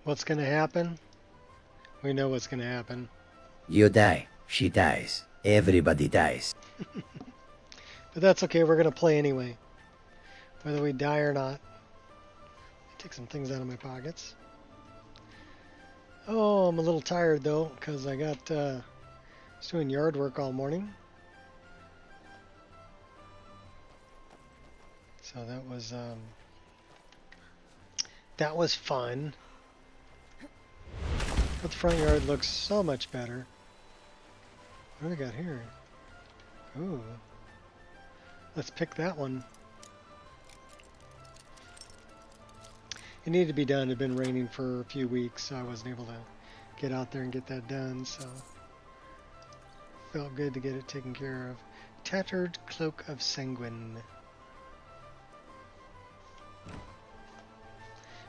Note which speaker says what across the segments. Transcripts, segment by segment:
Speaker 1: What's going to happen? We know what's going to happen.
Speaker 2: You die. She dies. Everybody dies.
Speaker 1: But that's okay. We're going to play anyway. Whether we die or not. Take some things out of my pockets. Oh, I'm a little tired though, because I was doing yard work all morning. So that was fun. But the front yard looks so much better. What do we got here? Ooh. Let's pick that one. It needed to be done. It had been raining for a few weeks, so I wasn't able to get out there and get that done, so felt good to get it taken care of. Tattered Cloak of Sanguine.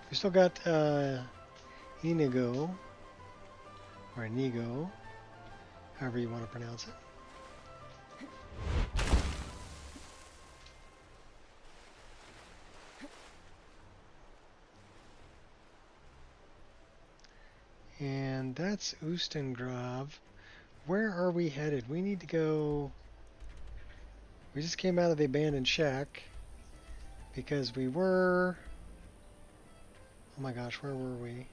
Speaker 1: We still got Inigo, or Inigo, however you want to pronounce it. And that's Oostengrav. Where are we headed? We need to go... We just came out of the abandoned shack because we were... Oh my gosh, where were we?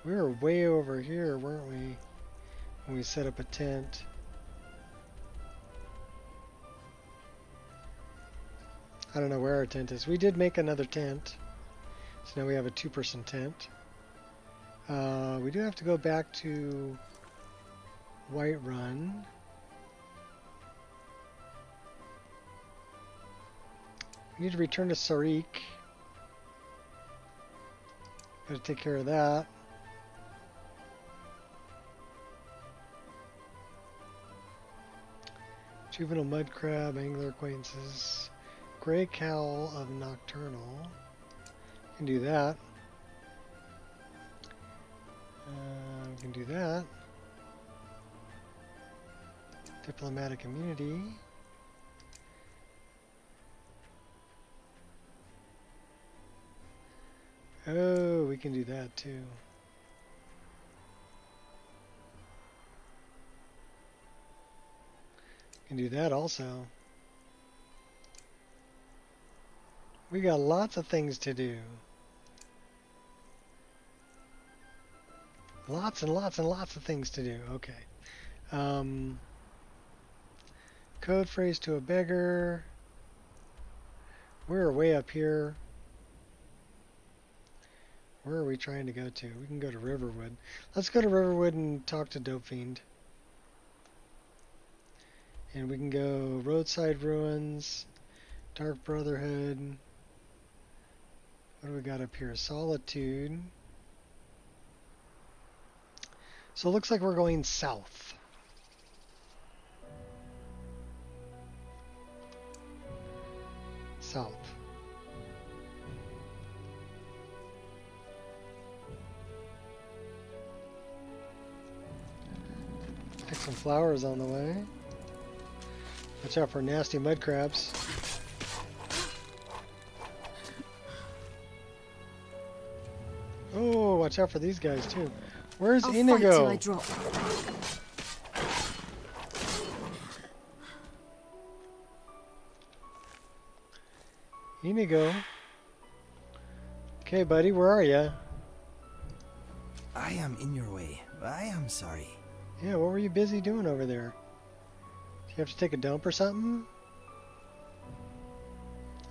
Speaker 1: We were way over here, weren't we? When we set up a tent. I don't know where our tent is. We did make another tent. So now we have a two-person tent. We do have to go back to Whiterun. We need to return to Sarik. Gotta take care of that. Juvenile mud crab, angler acquaintances. Gray cowl of nocturnal. Can do that. We can do that. Diplomatic immunity. Oh, we can do that too. We can do that also. We got lots of things to do. Lots and lots and lots of things to do. Okay. Code phrase to a beggar. We're way up here. Where are we trying to go to? We can go to Riverwood. Let's go to Riverwood and talk to Dope Fiend. And we can go Roadside Ruins, Dark Brotherhood. What do we got up here? Solitude. So it looks like we're going south. South. Pick some flowers on the way. Watch out for nasty mud crabs. Oh, watch out for these guys too. Where's Inigo?
Speaker 3: Fight till I drop.
Speaker 1: Inigo. Okay, buddy, where are you?
Speaker 4: I am in your way. I am sorry.
Speaker 1: Yeah, what were you busy doing over there? Do you have to take a dump or something?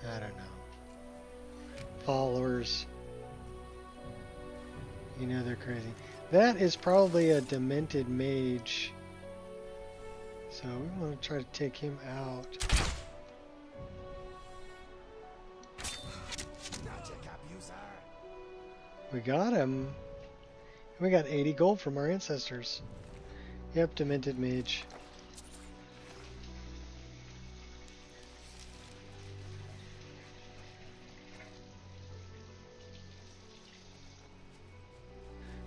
Speaker 1: I don't know. Followers. You know they're crazy. That is probably a demented mage. So we want to try to take him out. We got him. We got 80 gold from our ancestors. Yep, demented mage.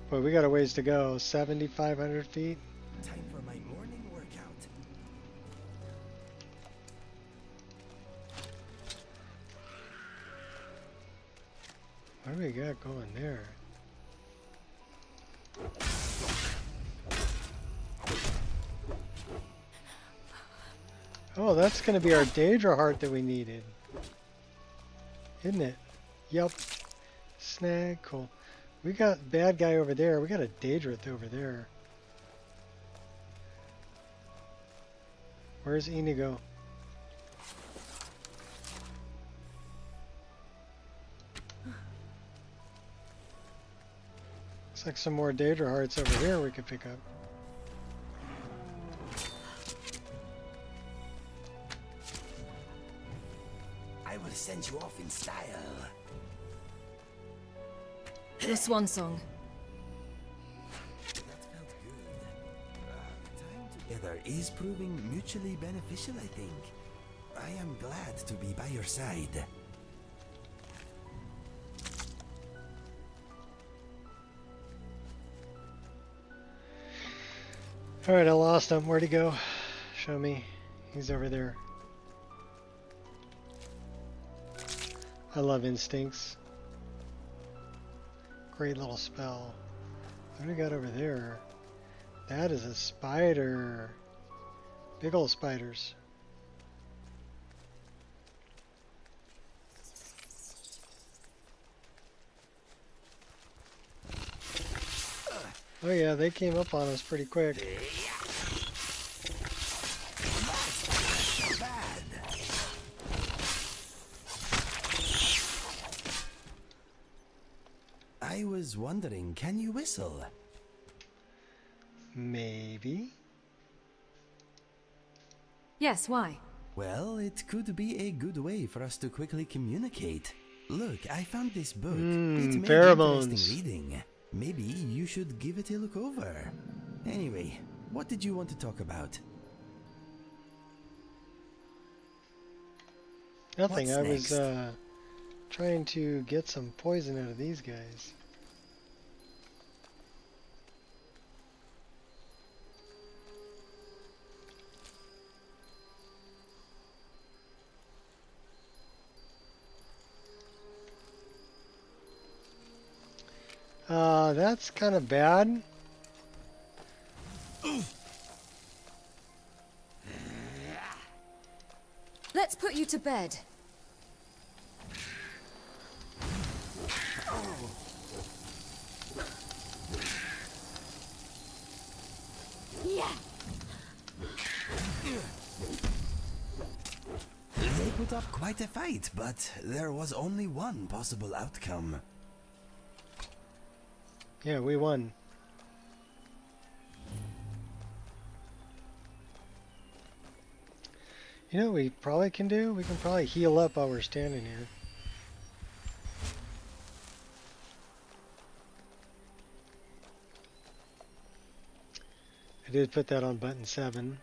Speaker 1: But we got a ways to go. 7,500 feet.
Speaker 4: Time for my morning workout.
Speaker 1: What do we got going there? Oh, that's going to be our Daedra heart that we needed. Isn't it? Yup. Snag. Cool. We got bad guy over there. We got a Daedra over there. Where's Inigo? Looks like some more Daedra hearts over here we could pick up.
Speaker 4: I will send you off in style.
Speaker 3: Your swan song.
Speaker 4: That felt good. Time together is proving mutually beneficial, I think. I am glad to be by your side.
Speaker 1: Alright, I lost him. Where'd he go? Show me. He's over there. I love instincts. Great little spell. What do we got over there? That is a spider. Big old spiders. Oh yeah, they came up on us pretty quick.
Speaker 4: I was wondering, can you whistle?
Speaker 1: Maybe.
Speaker 3: Yes, why?
Speaker 4: Well, it could be a good way for us to quickly communicate. Look, I found this book. It may be
Speaker 1: pheromones.
Speaker 4: interesting reading. Maybe you should give it a look over. Anyway, what did you want to talk about?
Speaker 1: Nothing.
Speaker 4: What's
Speaker 1: I was
Speaker 4: next?
Speaker 1: trying to get some poison out of these guys. That's kind of bad.
Speaker 3: Let's put you to bed.
Speaker 4: They put up quite a fight, but there was only one possible outcome.
Speaker 1: Yeah, we won. You know what we probably can do? We can probably heal up while we're standing here. I did put that on button 7.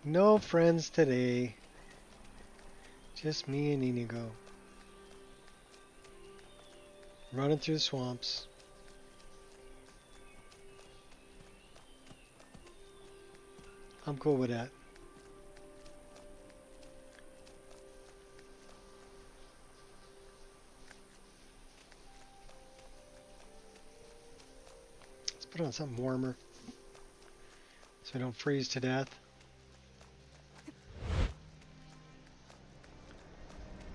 Speaker 1: No friends today. Just me and Inigo. Running through the swamps. I'm cool with that. Let's put on something warmer so we don't freeze to death.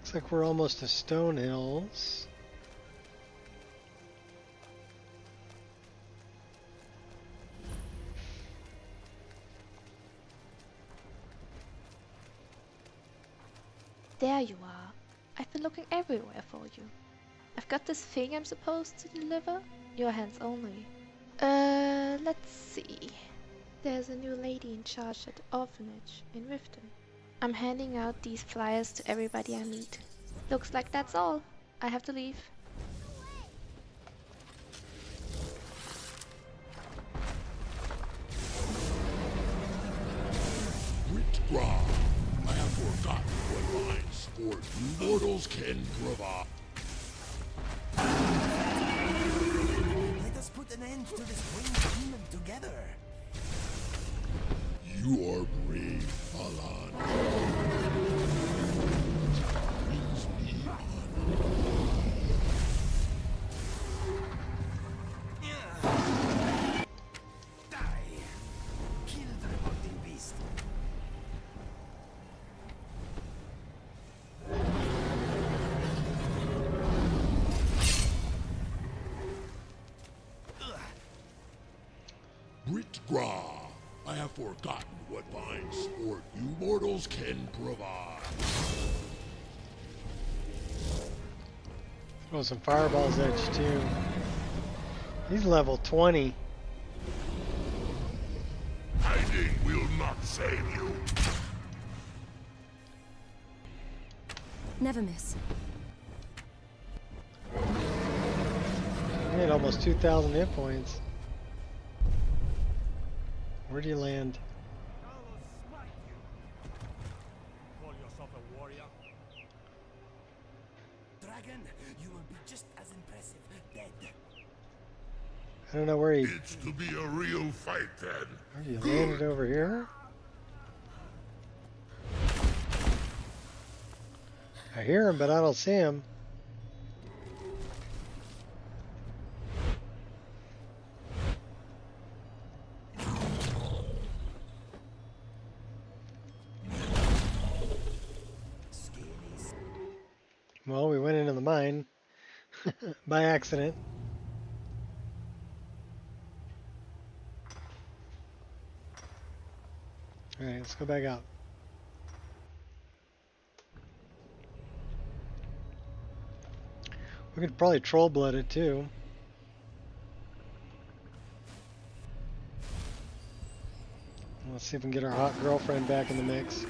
Speaker 1: Looks like we're almost to Stone Hills.
Speaker 5: There you are. I've been looking everywhere for you. I've got this thing I'm supposed to deliver. Your hands only. Let's see. There's a new lady in charge at the orphanage in Riften. I'm handing out these flyers to everybody I meet. Looks like that's all. I have to leave.
Speaker 6: Withdraw. I have forgotten what my sport mortals can provide. Gra. I have forgotten what fine sport you mortals can provide.
Speaker 1: Throw some fireballs at you too. He's level 20.
Speaker 6: Hiding will not save you.
Speaker 3: Never miss.
Speaker 1: He had almost 2,000 hit points. Where do you land?
Speaker 4: Dragon, you will be just as impressive dead.
Speaker 1: I don't know where he...
Speaker 6: It's to be a real fight then.
Speaker 1: Where you landed over here? I hear him, but I don't see him. Well, we went into the mine by accident. Alright, let's go back out. We could probably troll blood it too. Let's see if we can get our hot girlfriend back in the mix.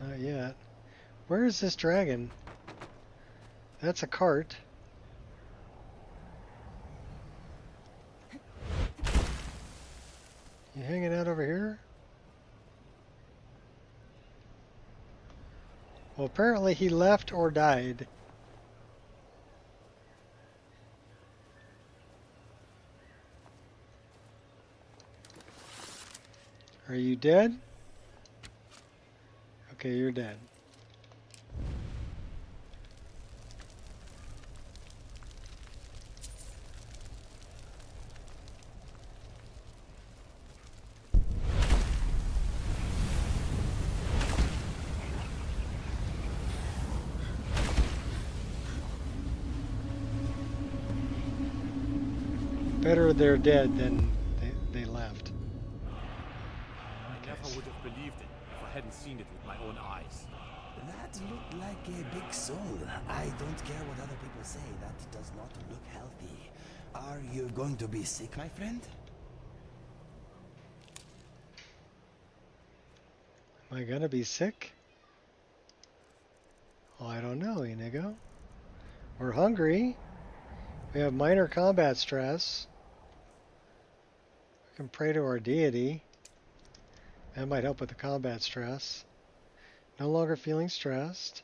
Speaker 1: Not yet. Where is this dragon? That's a cart. You hanging out over here? Well, apparently he left or died. Are you dead? Okay, you're dead. Better they're dead than they left.
Speaker 7: I never would have believed it if I hadn't seen it with my own eyes.
Speaker 4: That looked like a big soul. I don't care what other people say. That does not look healthy. Are you going to be sick, my friend?
Speaker 1: Am I gonna be sick? Oh, I don't know, Inigo. We're hungry. We have minor combat stress. We can pray to our deity. That might help with the combat stress. No longer feeling stressed.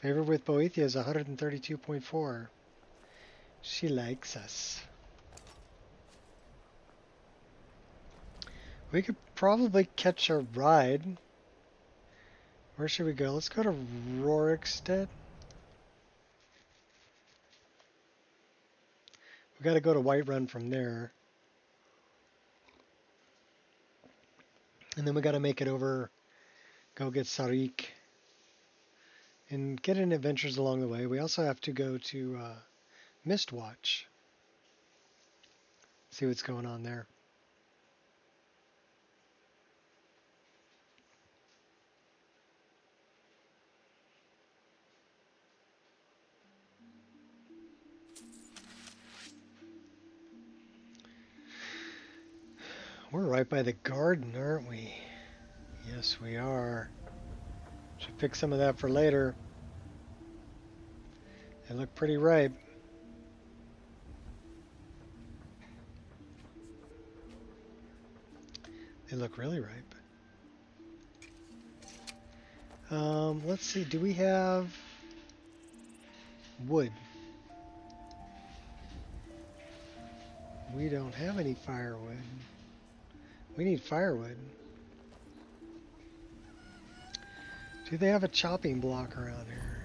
Speaker 1: Favor with Boethia is 132.4. She likes us. We could probably catch a ride. Where should we go? Let's go to Rorikstead. We got to go to Whiterun from there. And then we got to make it over, go get Sarik, and get in adventures along the way. We also have to go to Mistwatch. See what's going on there. We're right by the garden, aren't we? Yes, we are. Should pick some of that for later. They look pretty ripe. They look really ripe. Let's see, do we have wood? We don't have any firewood. We need firewood. Do they have a chopping block around here?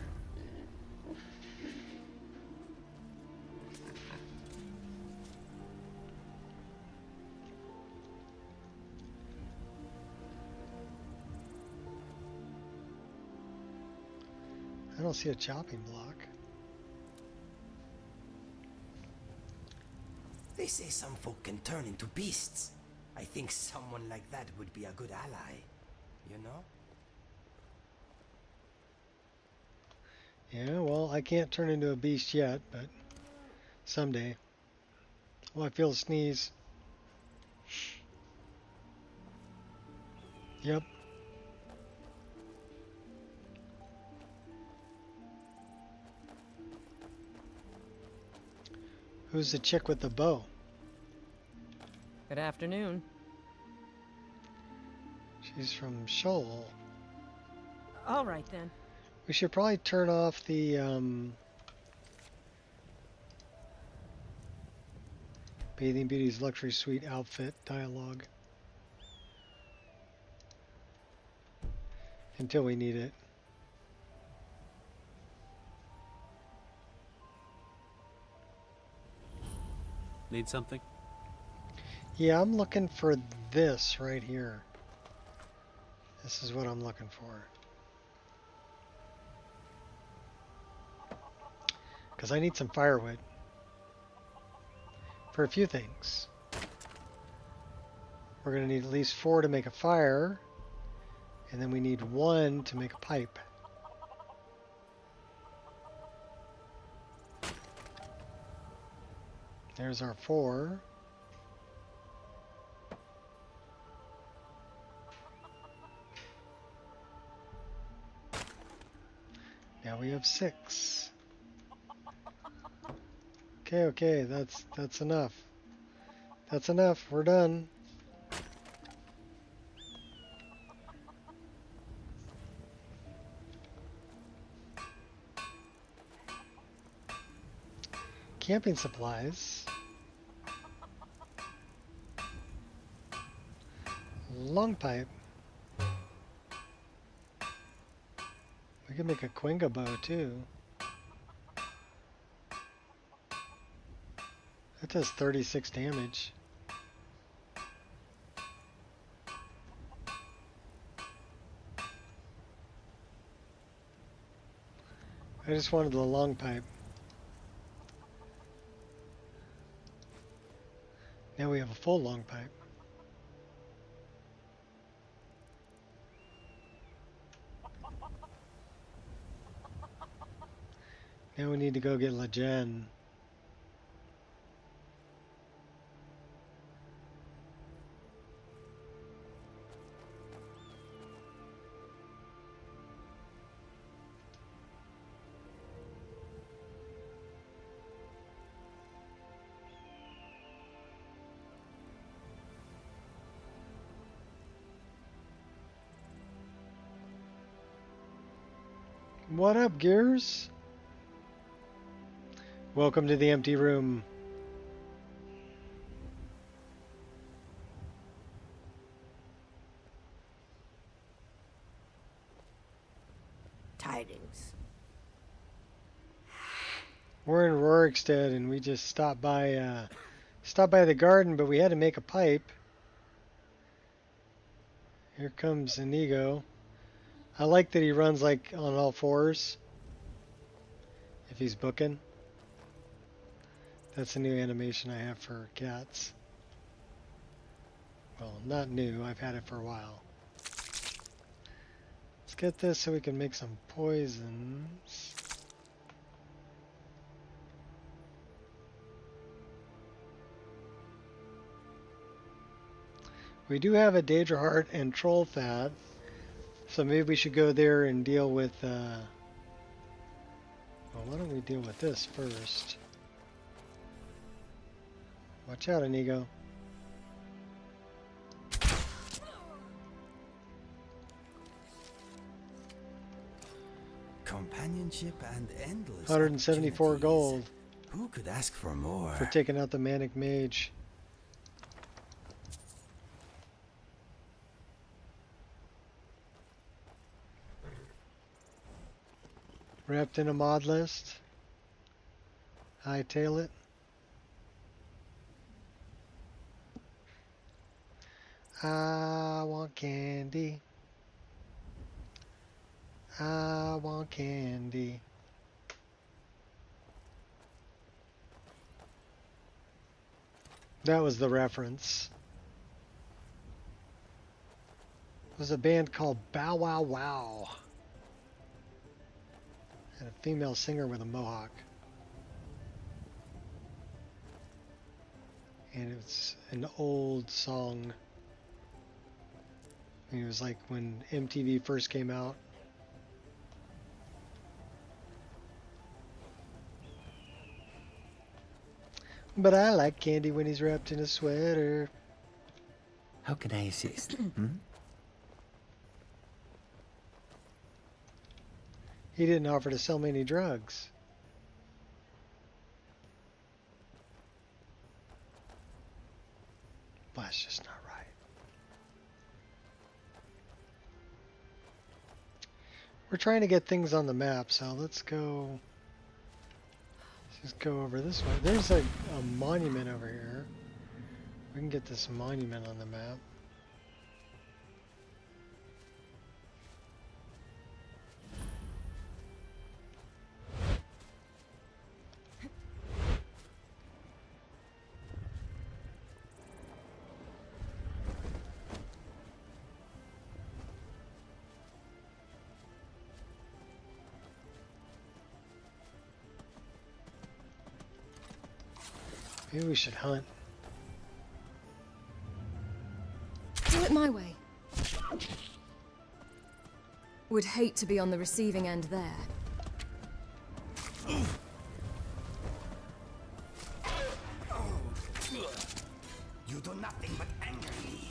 Speaker 1: I don't see a chopping block.
Speaker 4: They say some folk can turn into beasts. I think someone like that would be a good ally. You know?
Speaker 1: Yeah, well, I can't turn into a beast yet, but someday. Oh, I feel a sneeze. Yep. Who's the chick with the bow?
Speaker 8: Good afternoon.
Speaker 1: She's from Shoal.
Speaker 8: All right then.
Speaker 1: We should probably turn off the Bathing Beauty's luxury suite outfit dialogue until we need it.
Speaker 7: Need something?
Speaker 1: Yeah, I'm looking for this right here. This is what I'm looking for. Because I need some firewood for a few things. We're going to need at least 4 to make a fire, and then we need 1 to make a pipe. There's our 4. Now we have 6. Okay, that's enough. That's enough. We're done. Camping supplies. Long pipe. We can make a Quinga bow too. That does 36 damage. I just wanted the long pipe. Now we have a full long pipe. Now we need to go get Lejen. What up, Gears? Welcome to the empty room.
Speaker 8: Tidings.
Speaker 1: We're in Rorikstead and we just stopped by the garden, but we had to make a pipe. Here comes Inigo. I like that he runs like on all 4s if he's booking. That's a new animation I have for cats. Well, not new. I've had it for a while. Let's get this so we can make some poisons. We do have a Daedra Heart and Troll Fat, so maybe we should go there and deal with, well, why don't we deal with this first? Watch out, Inigo.
Speaker 4: Companionship and endless
Speaker 1: 174
Speaker 4: opportunities.
Speaker 1: gold
Speaker 4: Who could ask for more?
Speaker 1: for taking out the Manic Mage. Wrapped in a mod list. Hightail it. I want candy. I want candy. That was the reference. It was a band called Bow Wow Wow. And a female singer with a mohawk. And it's an old song. It was like when MTV first came out. But I like Candy when he's wrapped in a sweater.
Speaker 2: How can I assist? Hmm?
Speaker 1: He didn't offer to sell me any drugs. Well, that's just not right. We're trying to get things on the map, so let's go. Let's just go over this way. There's a monument over here. We can get this monument on the map. Maybe we should hunt.
Speaker 3: Do it my way. Would hate to be on the receiving end there.
Speaker 4: You do nothing but anger me.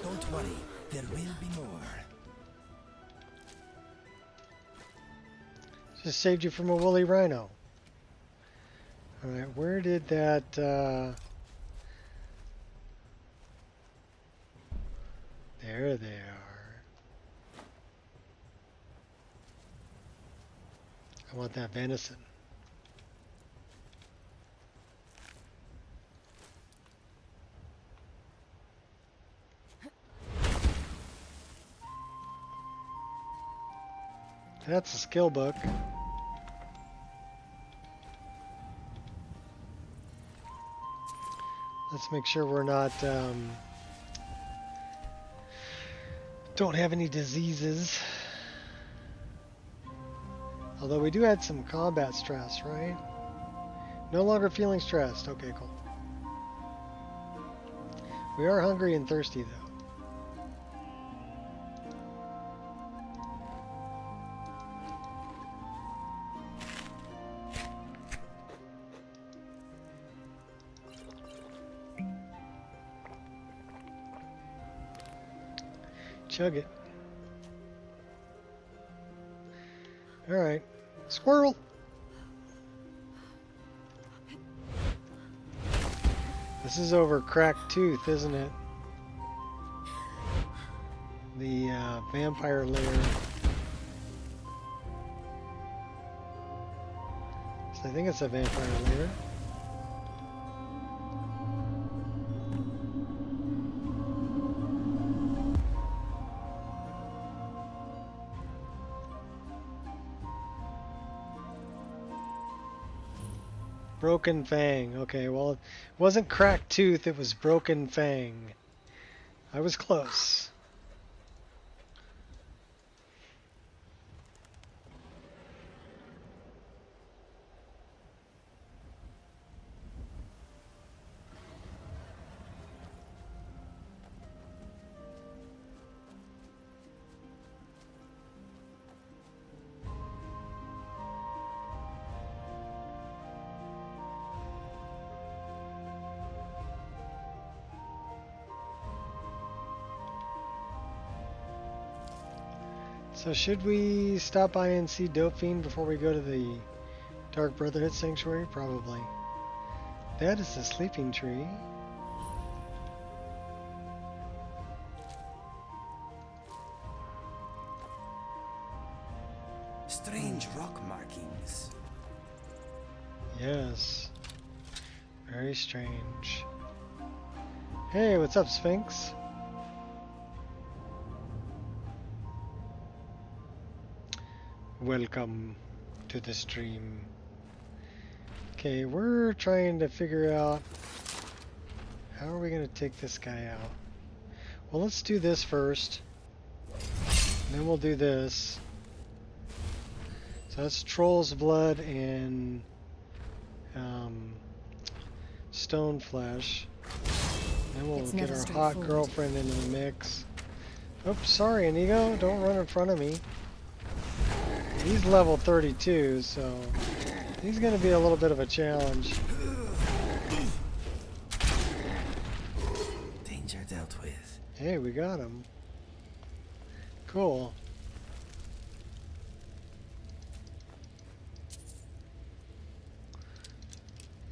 Speaker 4: Don't worry, there will be more.
Speaker 1: Just saved you from a woolly rhino. Alright, where did that, there they are. I want that venison. That's a skill book. Let's make sure we're not, don't have any diseases. Although we do have some combat stress, right? No longer feeling stressed. Okay, cool. We are hungry and thirsty, though. Chug it. Alright. Squirrel! This is over Cracked Tooth, isn't it? The vampire lair. So I think it's a vampire lair. Broken Fang. Okay, well, it wasn't Cracked Tooth, it was Broken Fang. I was close. So should we stop by and see Dope Fiend before we go to the Dark Brotherhood Sanctuary? Probably. That is the sleeping tree.
Speaker 4: Strange rock markings.
Speaker 1: Yes. Very strange. Hey, what's up, Sphinx? Welcome to the stream. Okay, we're trying to figure out how are we going to take this guy out. Well, let's do this first. Then we'll do this. So that's Troll's Blood and Stone Flesh. Then we'll get our hot girlfriend into the mix. Oops, sorry, Inigo. Don't run in front of me. He's level 32, so he's going to be a little bit of a challenge.
Speaker 4: Danger dealt with.
Speaker 1: Hey, we got him. Cool.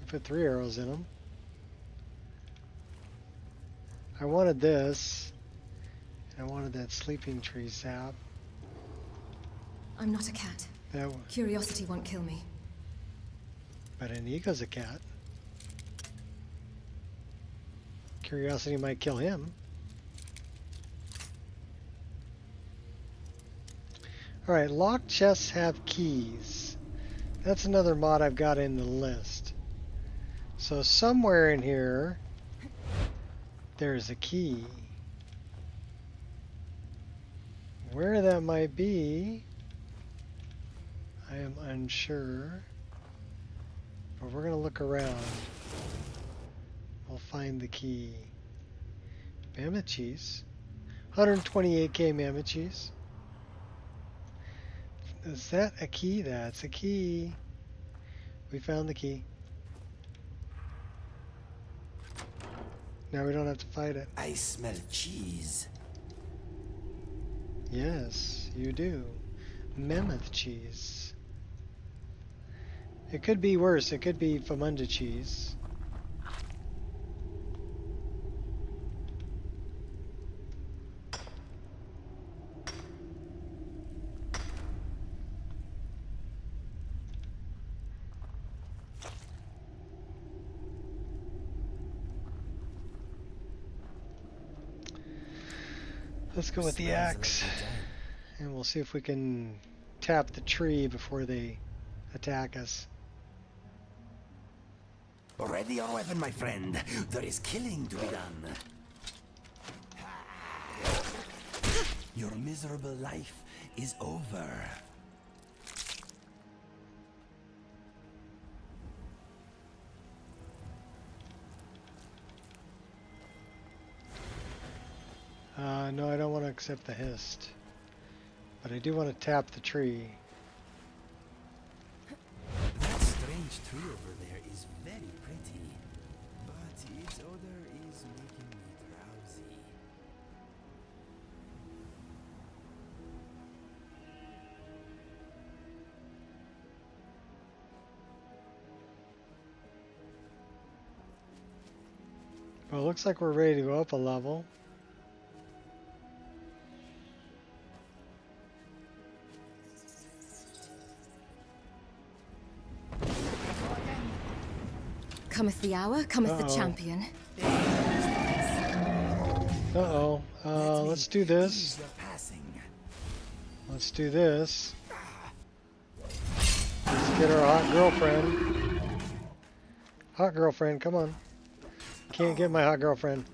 Speaker 1: We put 3 arrows in him. I wanted this. I wanted that sleeping tree sap.
Speaker 3: I'm not a cat.
Speaker 1: That,
Speaker 3: Curiosity won't kill me.
Speaker 1: but Inigo's a cat. Curiosity might kill him. Alright, locked chests have keys. That's another mod I've got in the list. So somewhere in here, there's a key. Where that might be, I am unsure. But we're going to look around. We'll find the key. Mammoth cheese. 128k mammoth cheese. Is that a key? That's a key. We found the key. Now we don't have to fight it.
Speaker 4: I smell cheese.
Speaker 1: Yes, you do. Mammoth cheese. It could be worse. It could be Famunda cheese. Let's go with the axe, and we'll see if we can tap the tree before they attack us.
Speaker 4: Ready your weapon, my friend. There is killing to be done. Your miserable life is over.
Speaker 1: No, I don't want to accept the hist. But I do want to tap the tree.
Speaker 4: That strange tree over there is very pretty, but its odor is making me drowsy.
Speaker 1: Well, it looks like we're ready to go up a level.
Speaker 3: Cometh the hour, cometh the champion.
Speaker 1: Uh-oh. Let's do this. Let's do this. Let's get our hot girlfriend. Hot girlfriend, come on. Can't get my hot girlfriend.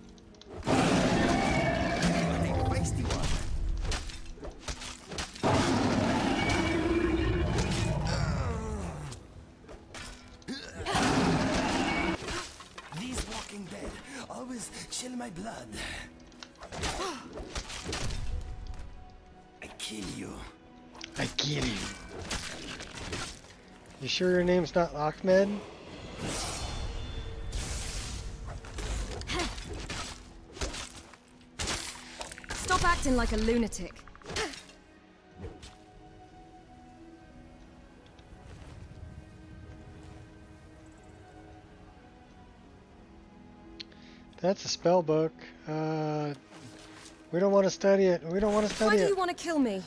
Speaker 4: Chill my blood. I kill you.
Speaker 1: I kill you. You sure your name's not Ahmed?
Speaker 3: Stop acting like a lunatic.
Speaker 1: That's a spell book. We don't want to study it. We don't want to study it.
Speaker 3: Why do you want to kill me?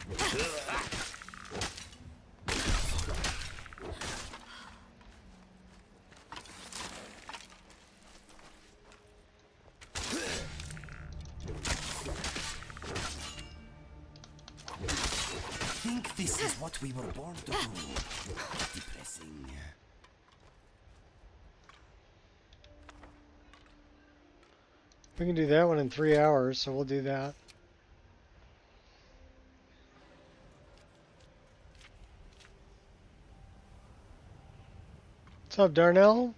Speaker 4: Think this is what we were born to do. Depressing.
Speaker 1: We can do that one in 3 hours, so we'll do that. What's up, Darnell?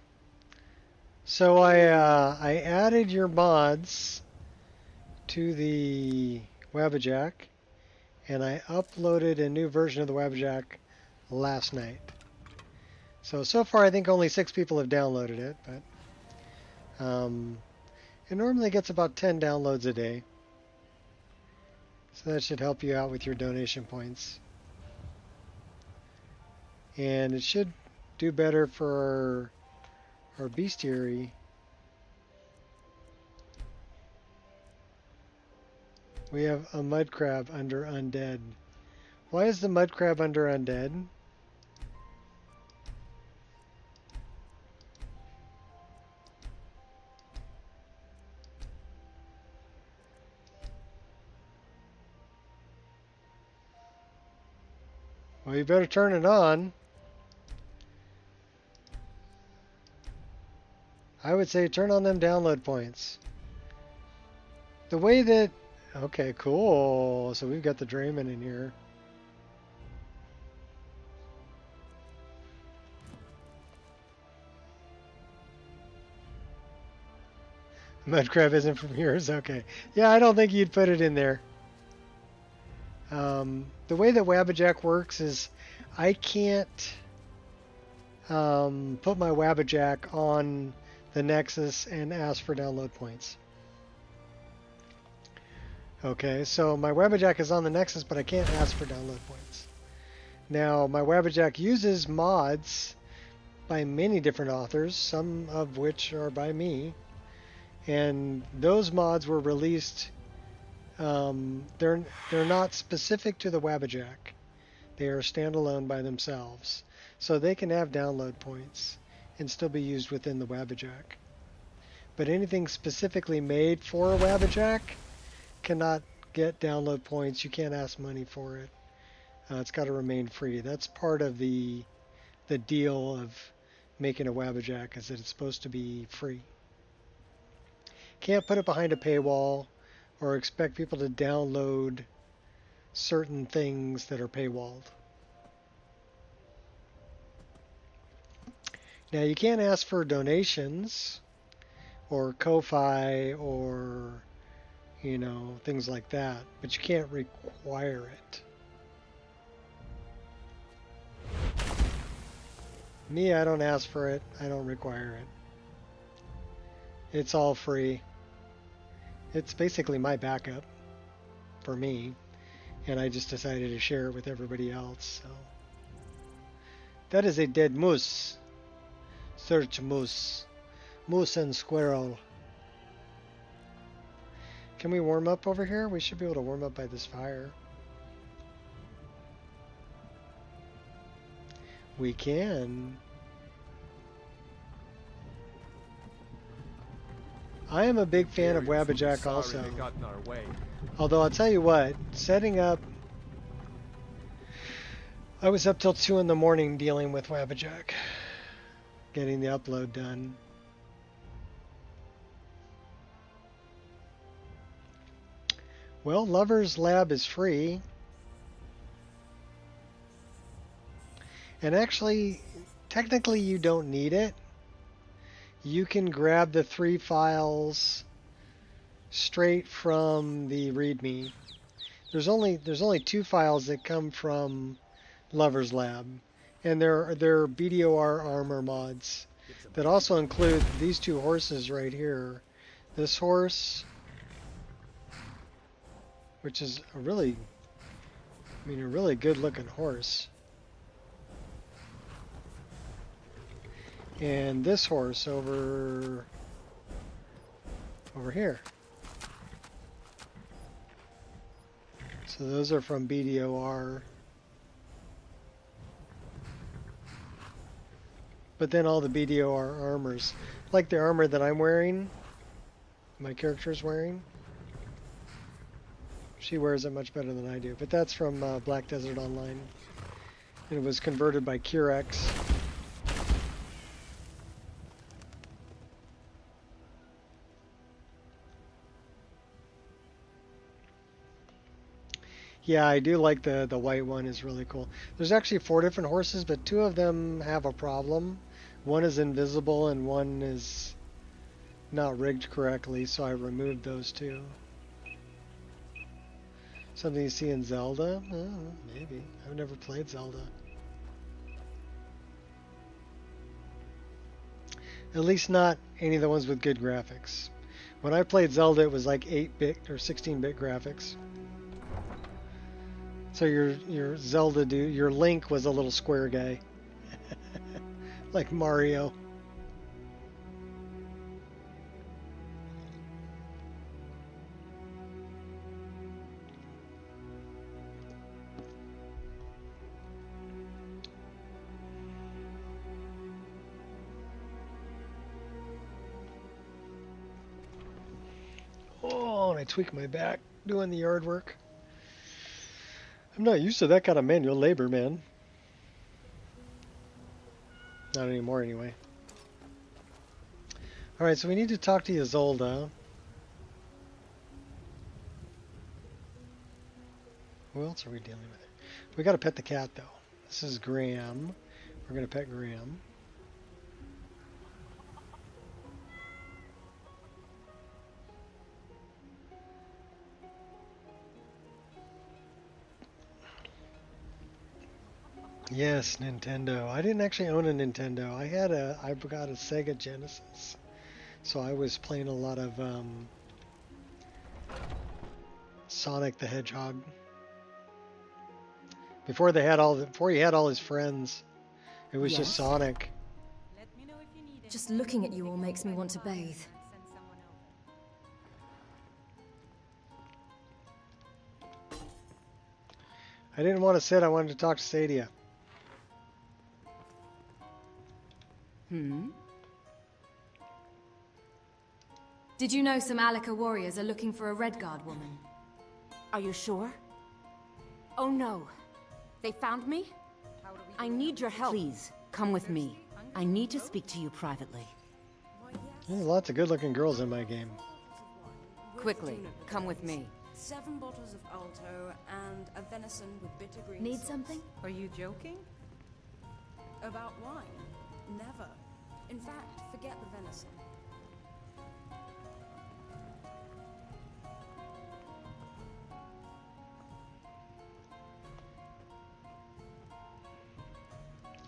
Speaker 1: So I added your mods to the Wabbajack, and I uploaded a new version of the Wabbajack last night. So far I think only 6 people have downloaded it, but it normally gets about 10 downloads a day. So that should help you out with your donation points. And it should do better for our bestiary. We have a mud crab under undead. Why is the mud crab under undead? Well, you better turn it on. I would say turn on them download points. The way that... Okay, cool. So we've got the Drayman in here. Mudcrab isn't from yours? Okay. Yeah, I don't think you'd put it in there. The way that Wabbajack works is I can't put my Wabbajack on the Nexus and ask for download points. Okay, so my Wabbajack is on the Nexus, but I can't ask for download points. Now, my Wabbajack uses mods by many different authors, some of which are by me, and those mods were released. They're not specific to the Wabbajack. They are standalone by themselves, so they can have download points and still be used within the Wabbajack. But anything specifically made for a Wabbajack cannot get download points. You can't ask money for it. It's got to remain free. That's part of the deal of making a Wabbajack, is that it's supposed to be free. Can't put it behind a paywall or expect people to download certain things that are paywalled. Now you can't ask for donations or Ko-Fi or, you know, things like that, but you can't require it. Me, I don't ask for it. I don't require it. It's all free. It's basically my backup for me, and I just decided to share it with everybody else. So that is a dead moose. Search moose. Moose and squirrel. Can we warm up over here? We should be able to warm up by this fire. We can. I am a big fan of Wabbajack also. Although I'll tell you what, setting up... I was up till 2 in the morning dealing with Wabbajack. Getting the upload done. Well, Lover's Lab is free. And actually, technically you don't need it. You can grab the 3 files straight from the README. There's only 2 files that come from Lover's Lab, and they're BDOR armor mods that also include these 2 horses right here. This horse, which is a really good looking horse. And this horse over here. So those are from BDOR. But then all the BDOR armors, like the armor that I'm wearing, my character's wearing, she wears it much better than I do. But that's from Black Desert Online. And it was converted by Curex. Yeah, I do like the white one is really cool. There's actually 4 different horses, but 2 of them have a problem. One is invisible and one is not rigged correctly, so I removed those 2. Something you see in Zelda? Maybe. I've never played Zelda. At least not any of the ones with good graphics. When I played Zelda, it was like 8-bit or 16-bit graphics. So your Zelda dude, your Link was a little square guy. Like Mario. Oh, and I tweaked my back doing the yard work. I'm not used to that kind of manual labor, man. Not anymore, anyway. Alright, so we need to talk to Isolde. Who else are we dealing with? We gotta pet the cat, though. This is Graham. We're gonna pet Graham. Yes, Nintendo. I didn't actually own a Nintendo. I got a Sega Genesis. So I was playing a lot of Sonic the Hedgehog. Before he had all his friends, it was just Sonic.
Speaker 3: Just looking at you all makes me want to bathe.
Speaker 1: I didn't want to sit, I wanted to talk to Sadia.
Speaker 3: Did you know some Alaka warriors are looking for a Redguard woman?
Speaker 9: Are you sure? Oh no. They found me? I need your help. Please, come with me. I need to speak to you privately.
Speaker 1: There's lots of good-looking girls in my game.
Speaker 9: Quickly, come with me.
Speaker 10: 7 bottles of Alto and a venison with bitter green
Speaker 3: Need
Speaker 10: sauce.
Speaker 3: something?
Speaker 8: Are you joking?
Speaker 10: About wine? Never. In fact, forget the venison.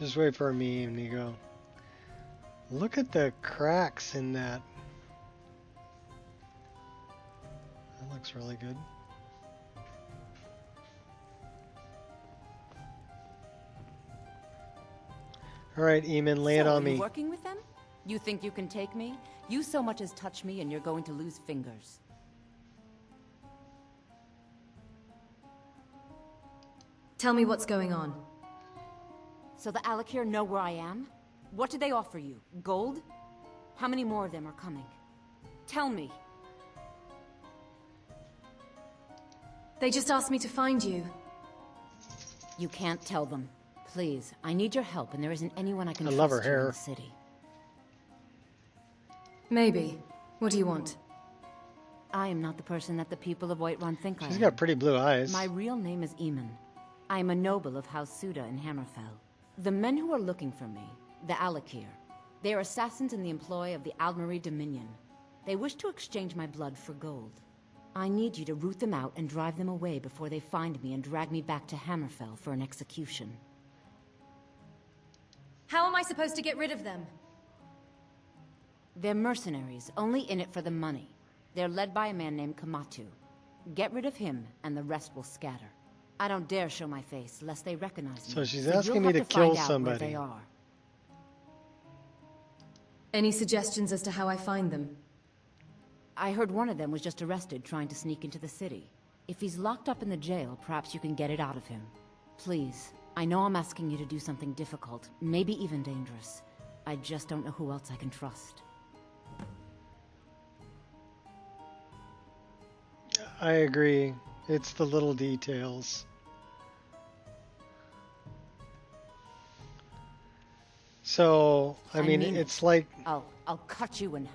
Speaker 1: Just wait for me, Nico. Look at the cracks in that. That looks really good. All right, Eamon, lay it on me.
Speaker 9: Are you working with them? You think you can take me? You so much as touch me and you're going to lose fingers.
Speaker 3: Tell me what's going on.
Speaker 9: So the Alakir know where I am? What did they offer you? Gold? How many more of them are coming? Tell me.
Speaker 3: They just asked me to find you.
Speaker 9: You can't tell them. Please, I need your help and there isn't anyone I can
Speaker 1: I
Speaker 9: trust
Speaker 1: love her
Speaker 9: here in
Speaker 1: hair.
Speaker 9: the city.
Speaker 3: Maybe. What do you want?
Speaker 9: I am not the person that the people of Whiterun think I am.
Speaker 1: She's got pretty blue eyes.
Speaker 9: My real name is Eamon. I am a noble of House Suda in Hammerfell. The men who are looking for me, the Alakir, they are assassins in the employ of the Aldmeri Dominion. They wish to exchange my blood for gold. I need you to root them out and drive them away before they find me and drag me back to Hammerfell for an execution.
Speaker 3: How am I supposed to get rid of them?
Speaker 9: They're mercenaries, only in it for the money. They're led by a man named Kamatu. Get rid of him, and the rest will scatter. I don't dare show my face, lest they recognize me.
Speaker 1: So she's
Speaker 9: you'll
Speaker 1: asking me
Speaker 9: have
Speaker 1: to kill
Speaker 9: find out where
Speaker 1: somebody.
Speaker 9: they are.
Speaker 3: Any suggestions as to how I find them?
Speaker 9: I heard one of them was just arrested trying to sneak into the city. If he's locked up in the jail, perhaps you can get it out of him. Please, I know I'm asking you to do something difficult, maybe even dangerous. I just don't know who else I can trust.
Speaker 1: I agree. It's the little details. So, I mean it's like...
Speaker 9: I'll cut you in half.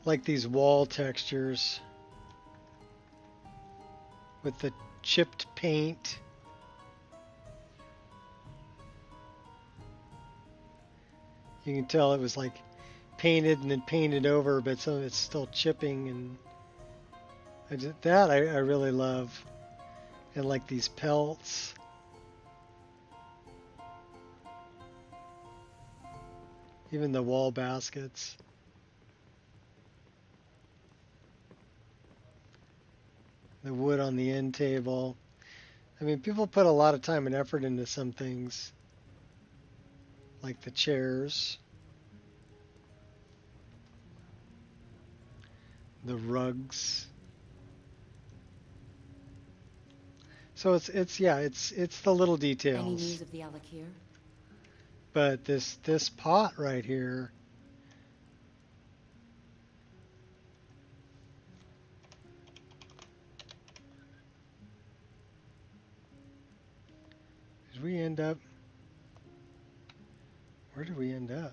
Speaker 1: Like these wall textures with the chipped paint. You can tell it was like painted and then painted over, but some of it's still chipping, and I really love. And like these pelts. Even the wall baskets. The wood on the end table. I mean, people put a lot of time and effort into some things. Like the chairs. The rugs. So it's the little details.
Speaker 9: Any news of the Alakir?
Speaker 1: But this pot right here, did we end up? Where did we end up?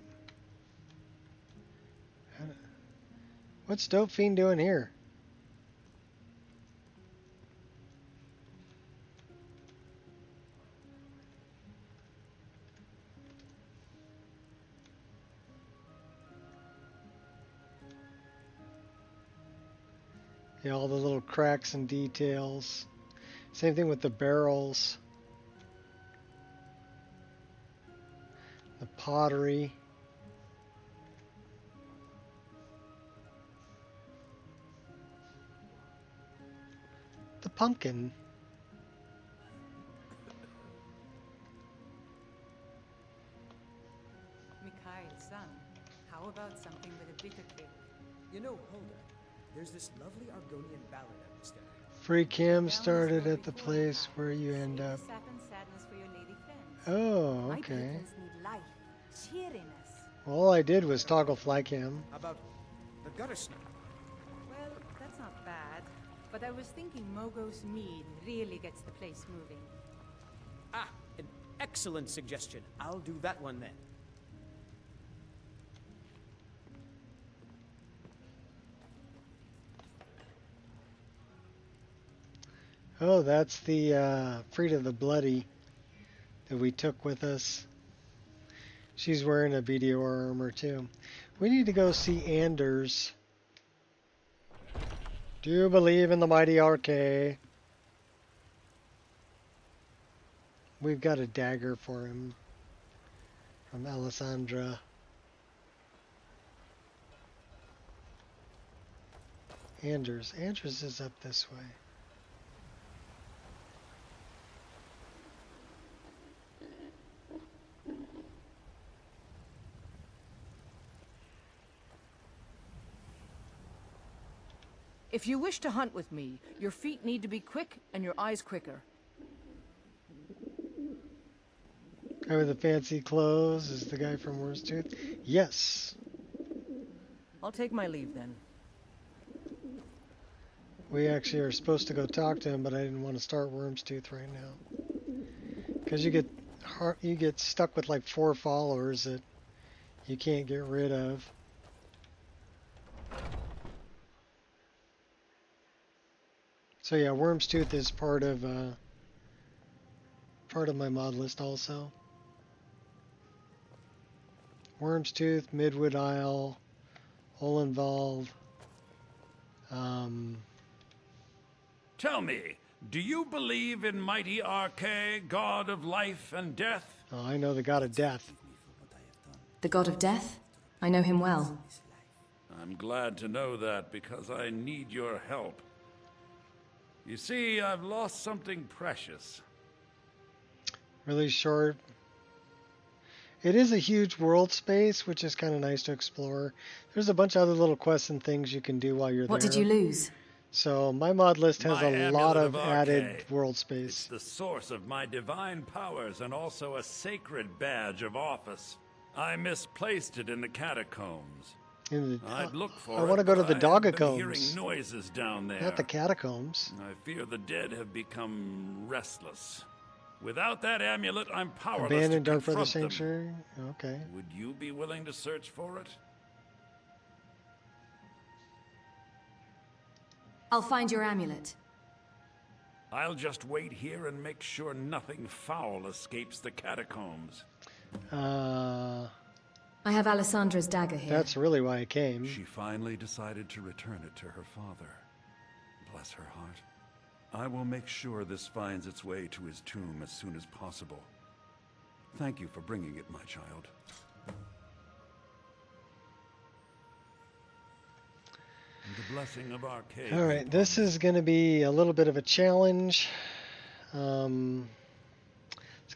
Speaker 1: What's Dope Fiend doing here? Yeah, all the little cracks and details. Same thing with the barrels. The pottery. The pumpkin.
Speaker 11: Mikhail's son, how about something with a bitter kick?
Speaker 12: You know, Hulda, there's this lovely Argonian ballad I was studying.
Speaker 1: Free cam started at the place where you end up. Oh, okay. All I did was toggle fly cam.
Speaker 12: How about the gutter snipe?
Speaker 11: Well, that's not bad. But I was thinking Mogo's mead really gets the place moving.
Speaker 12: Ah, an excellent suggestion. I'll do that one then.
Speaker 1: Oh, that's the Frida the Bloody that we took with us. She's wearing a BDR armor too. We need to go see Anders. Do you believe in the mighty RK? We've got a dagger for him from Alessandra. Anders. Anders is up this way.
Speaker 8: If you wish to hunt with me, your feet need to be quick and your eyes quicker.
Speaker 1: Guy with the fancy clothes is the guy from Worm's Tooth? Yes.
Speaker 8: I'll take my leave then.
Speaker 1: We actually are supposed to go talk to him, but I didn't want to start Worm's Tooth right now. Because you get stuck with like 4 followers that you can't get rid of. So yeah, Worm's Tooth is part of my mod list also. Worm's Tooth, Midwood Isle, Holenwald.
Speaker 13: Tell me, do you believe in mighty RK, god of life and death?
Speaker 1: Oh, I know the god of death.
Speaker 3: The god of death? I know him well.
Speaker 13: I'm glad to know that because I need your help. You see, I've lost something precious.
Speaker 1: Really short. It is a huge world space, which is kind of nice to explore. There's a bunch of other little quests and things you can do while you're there.
Speaker 3: What did you lose?
Speaker 1: So my mod list has
Speaker 13: My
Speaker 1: a lot
Speaker 13: amulet
Speaker 1: of added
Speaker 13: Arcade.
Speaker 1: world
Speaker 13: It's
Speaker 1: space.
Speaker 13: the source of my divine powers and also a sacred badge of office. I misplaced it in the catacombs. I'd look for
Speaker 1: I want to
Speaker 13: it,
Speaker 1: go to
Speaker 13: but
Speaker 1: the
Speaker 13: I have been
Speaker 1: Doggacombs.
Speaker 13: hearing noises down there.
Speaker 1: Not the catacombs.
Speaker 13: I fear the dead have become restless. Without that amulet, I'm powerless
Speaker 1: Abandoned
Speaker 13: to
Speaker 1: Dark Brother
Speaker 13: confront them.
Speaker 1: Sanctuary. Okay.
Speaker 13: Would you be willing to search for it?
Speaker 3: I'll find your amulet.
Speaker 13: I'll just wait here and make sure nothing foul escapes the catacombs.
Speaker 1: Uh,
Speaker 3: I have Alessandra's dagger here.
Speaker 1: That's really why I came.
Speaker 13: She finally decided to return it to her father. Bless her heart. I will make sure this finds its way to his tomb as soon as possible. Thank you for bringing it, my child. The blessing of Arcade.
Speaker 1: All right, this is going to be a little bit of a challenge. Let's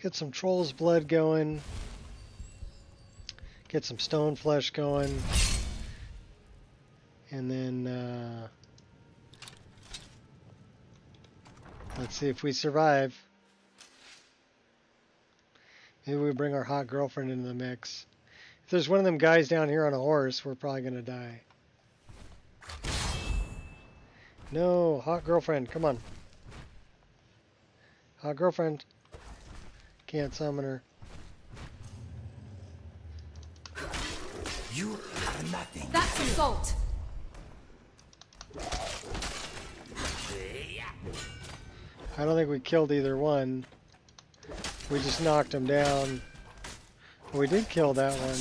Speaker 1: get some Troll's Blood going. Get some Stone Flesh going. And then let's see if we survive. Maybe we bring our hot girlfriend into the mix. If there's one of them guys down here on a horse, we're probably going to die. No, hot girlfriend, come on. Hot girlfriend. Can't summon her.
Speaker 4: You are nothing.
Speaker 3: That's assault.
Speaker 1: I don't think we killed either one. We just knocked him down. We did kill that one.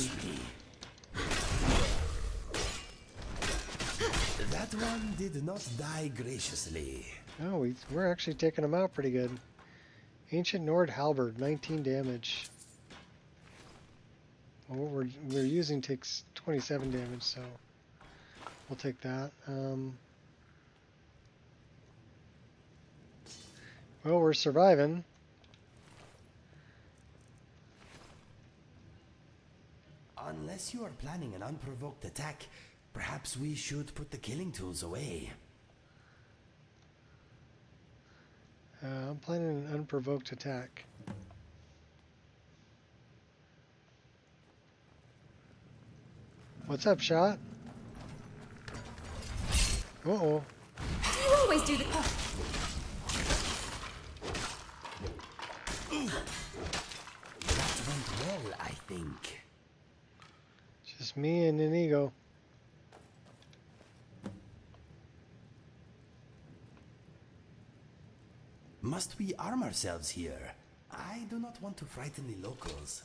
Speaker 4: That one did not die graciously.
Speaker 1: Oh, we're actually taking him out pretty good. Ancient Nord Halberd, 19 damage. Well, what we're using takes 27 damage, so we'll take that. Well, we're surviving.
Speaker 4: Unless you are planning an unprovoked attack, perhaps we should put the killing tools away.
Speaker 1: I'm planning an unprovoked attack. What's up, shot? Uh-oh.
Speaker 3: Do you always do the...
Speaker 4: That went well, I think.
Speaker 1: Just me and Inigo.
Speaker 4: Must we arm ourselves here? I do not want to frighten the locals.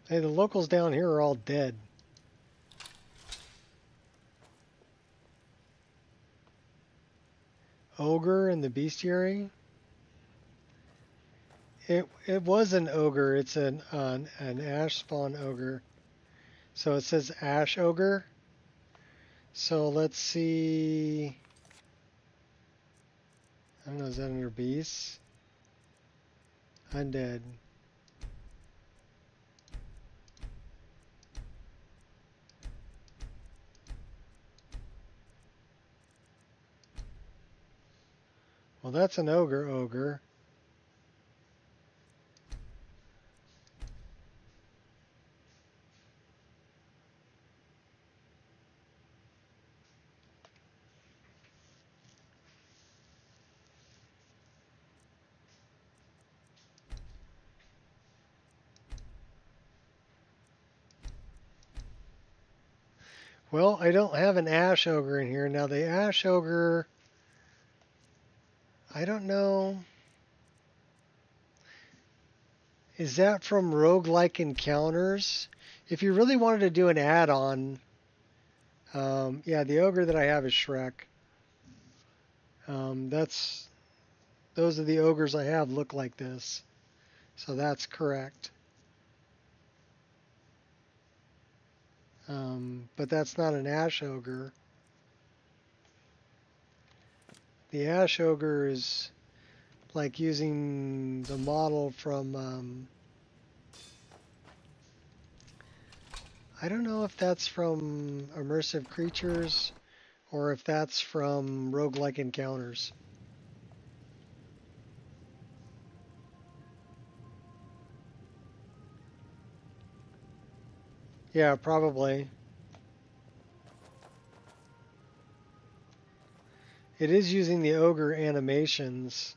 Speaker 1: Hey, the locals down here are all dead. Ogre in the bestiary? It was an ogre. It's an ash spawn ogre. So it says ash ogre. So let's see. I don't know, is that under beasts? Undead. Well, that's an ogre. Well, I don't have an ash ogre in here. Now the ash ogre, I don't know. Is that from roguelike encounters? If you really wanted to do an add-on, yeah, the ogre that I have is Shrek. Those are the ogres I have look like this. So that's correct. But that's not an ash ogre. The ash ogre is like using the model from, I don't know if that's from Immersive Creatures or if that's from Roguelike Encounters. Yeah, probably. It is using the ogre animations,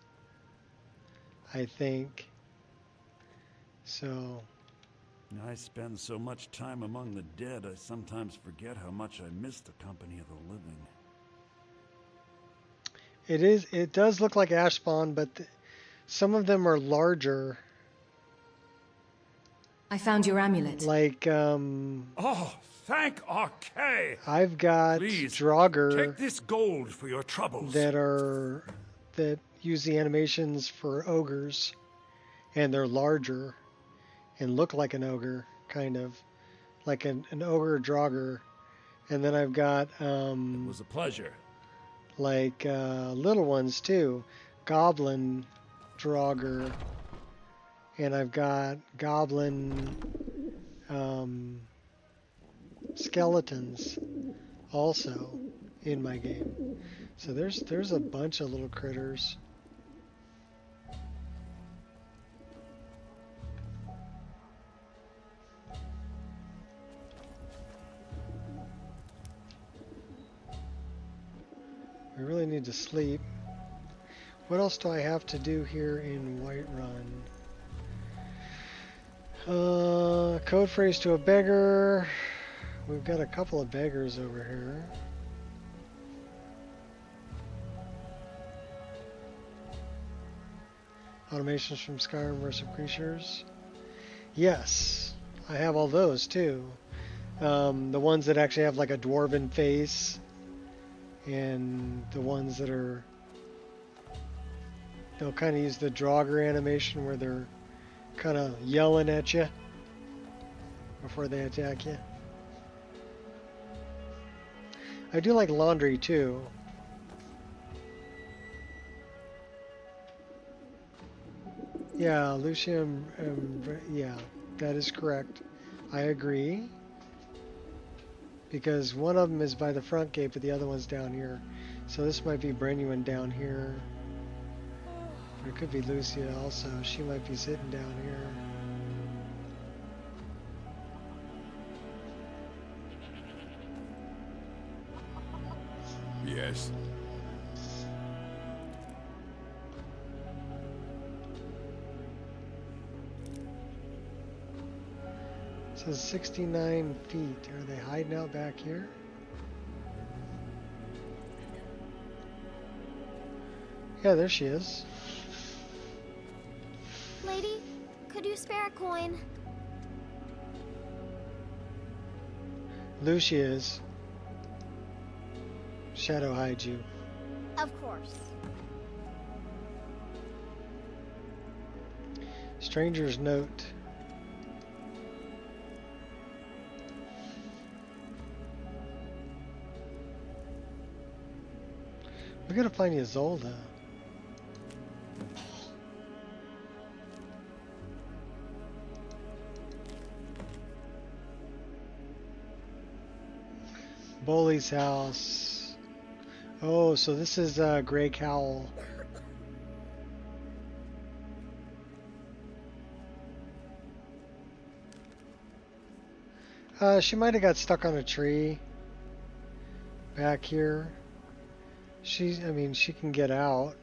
Speaker 1: I think. So.
Speaker 13: I spend so much time among the dead, I sometimes forget how much I miss the company of the living.
Speaker 1: It does look like ash spawn, but some of them are larger.
Speaker 3: I found your amulet.
Speaker 1: Like,
Speaker 13: Oh, thank Archay!
Speaker 1: I've got
Speaker 13: Please,
Speaker 1: Draugr
Speaker 13: take this gold for your troubles.
Speaker 1: that use the animations for ogres, and they're larger and look like an ogre, kind of like an ogre Draugr. And then I've got
Speaker 13: it was a pleasure.
Speaker 1: Like little ones too, goblin Draugr, and I've got goblin skeletons also in my game. So there's a bunch of little critters. We really need to sleep. What else do I have to do here in Whiterun? Code phrase to a beggar. We've got a couple of beggars over here. Automations from Skyrim Immersive Creatures. Yes, I have all those too. The ones that actually have like a dwarven face. And the ones that are, they'll kind of use the Draugr animation where they're kind of yelling at you before they attack you. I do like laundry too. Yeah, Lucia, yeah, that is correct. I agree. Because one of them is by the front gate, but the other one's down here. So this might be Brenuin down here. Or it could be Lucia also. She might be sitting down
Speaker 6: here. Yes.
Speaker 1: It says 69 feet. Are they hiding out back here? Yeah, there she is.
Speaker 14: Lady, could you spare a coin?
Speaker 1: Lucia is. Shadow hides you.
Speaker 14: Of course.
Speaker 1: Stranger's note. We gotta find Isolde. Boley's house. Oh, so this is Grey Cowl. She might have got stuck on a tree back here. I mean, she can get out.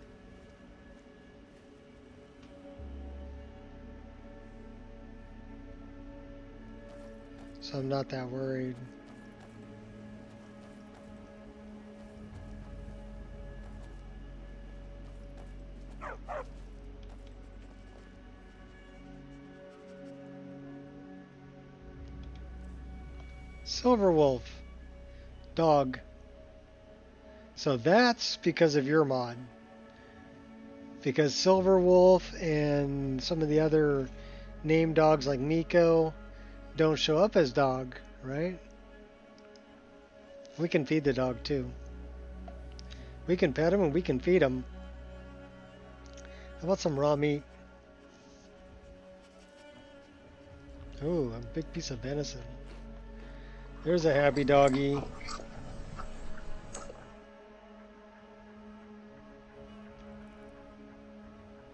Speaker 1: So I'm not that worried. Silverwolf. Dog. So that's because of your mod. Because Silverwolf and some of the other named dogs like Nico don't show up as dog, right? We can feed the dog too. We can pet him and we can feed him. How about some raw meat? Ooh, a big piece of venison. There's a happy doggy.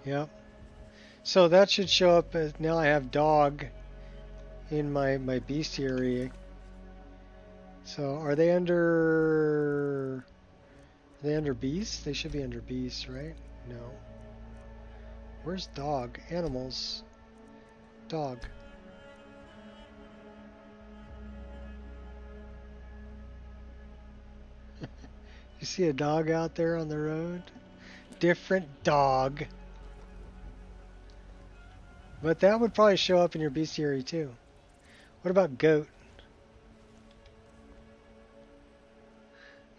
Speaker 1: Yep. So that should show up as now I have dog in my bestiary. So are they under beasts? They should be under beasts, right? No. Where's dog? Animals. Dog. You see a dog out there on the road? Different dog. But that would probably show up in your bestiary too. What about goat?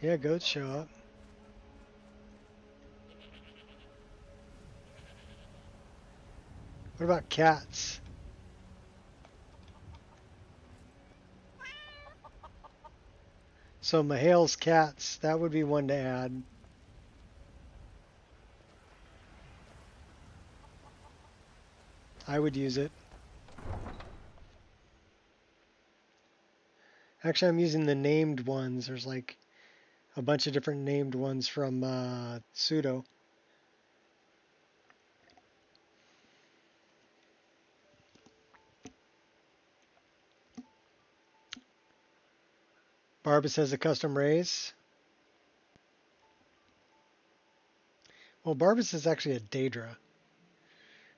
Speaker 1: Yeah, goats show up. What about cats? So Mahal's cats, that would be one to add. I would use it. Actually, I'm using the named ones. There's like a bunch of different named ones from Pseudo. Barbas has a custom race. Well, Barbas is actually a Daedra.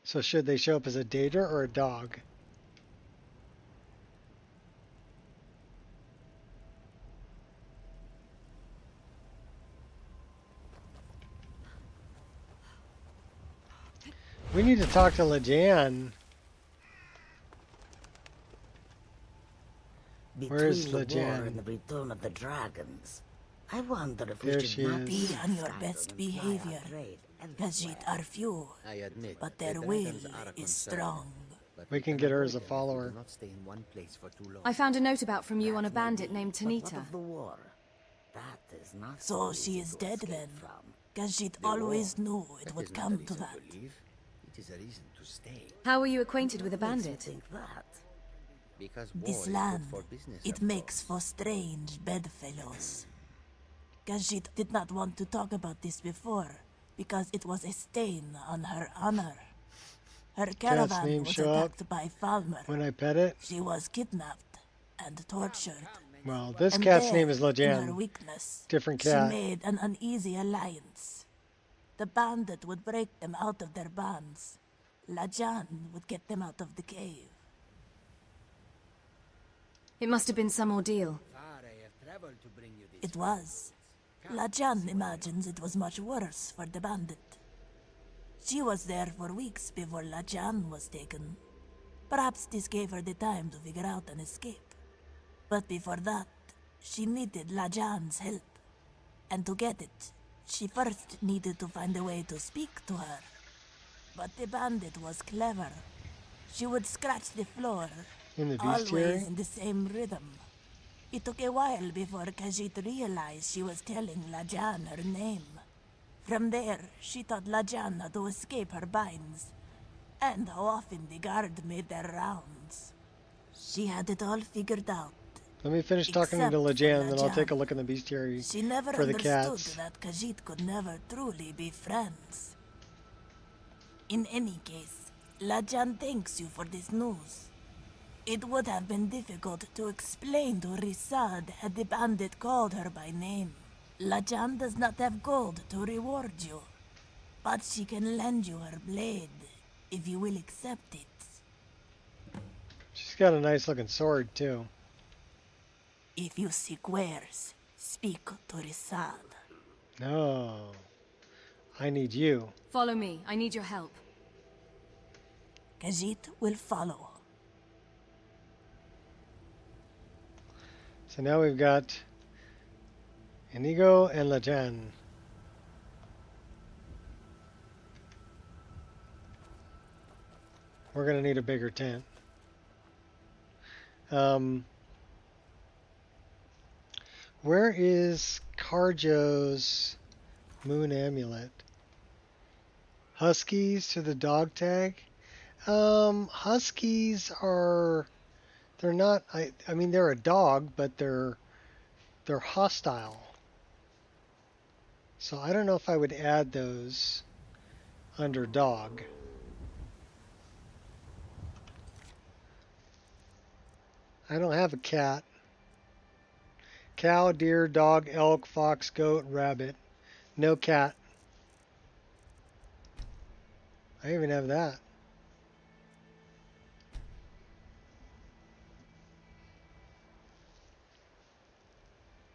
Speaker 1: So should they show up as a Daedra or a dog? We need to talk to Lejan. Where's
Speaker 15: Between the war
Speaker 1: Lejan?
Speaker 15: and the return of the dragons, I wonder if
Speaker 1: There
Speaker 15: we
Speaker 1: she
Speaker 15: should not
Speaker 1: is.
Speaker 15: be
Speaker 16: On your best behavior. Khajiit are few, but their will is strong.
Speaker 1: We can get her as a follower.
Speaker 3: I found a note about from you on a bandit named Tanita.
Speaker 16: So she is dead then. Khajiit always knew it would come to that.
Speaker 2: It is a reason to stay.
Speaker 3: How were you acquainted with a bandit?
Speaker 16: This land, it makes for strange bedfellows. Khajiit did not want to talk about this before, because it was a stain on her honor. Her
Speaker 1: Cat's
Speaker 16: caravan
Speaker 1: name
Speaker 16: was
Speaker 1: show up
Speaker 16: attacked by Falmer.
Speaker 1: when I pet it.
Speaker 16: She was kidnapped and tortured.
Speaker 1: Well, this
Speaker 16: And
Speaker 1: cat's
Speaker 16: there,
Speaker 1: name is
Speaker 16: in her
Speaker 1: Lejan.
Speaker 16: weakness,
Speaker 1: Different
Speaker 16: she
Speaker 1: cat.
Speaker 16: made an uneasy alliance. The bandit would break them out of their bonds. Lajan would get them out of the cave.
Speaker 3: It must have been some ordeal.
Speaker 16: It was. Lajan imagines it was much worse for the bandit. She was there for weeks before Lajan was taken. Perhaps this gave her the time to figure out an escape. But before that, she needed Lajan's help. And to get it, she first needed to find a way to speak to her. But the bandit was clever. She would scratch the floor,
Speaker 1: In the
Speaker 16: always
Speaker 1: bestiary?
Speaker 16: in the same rhythm. It took a while before Khajiit realized she was telling Lajan her name. From there, she taught Lajan how to escape her binds, and how often the guard made their rounds. She had it all figured out.
Speaker 1: Let me finish talking to
Speaker 16: Except for
Speaker 1: Lejan, then I'll
Speaker 16: Lajan.
Speaker 1: take a look in the bestiary
Speaker 16: She never
Speaker 1: for the
Speaker 16: understood
Speaker 1: cats.
Speaker 16: that Khajiit could never truly be friends. In any case, Lajan thanks you for this news. It would have been difficult to explain to Risad had the bandit called her by name. Lajan does not have gold to reward you, but she can lend you her blade if you will accept it.
Speaker 1: She's got a nice looking sword too.
Speaker 16: If you seek wares, speak to Risad.
Speaker 1: No. I need you.
Speaker 3: Follow me. I need your help.
Speaker 16: Khajiit will follow.
Speaker 1: So now we've got Inigo and Lejan. We're going to need a bigger tent. Where is Carjo's moon amulet? Huskies to the dog tag. Huskies are, they're not, I mean, they're a dog, but they're hostile. So I don't know if I would add those under dog. I don't have a cat. Cow, deer, dog, elk, fox, goat, rabbit. No cat. I even have that.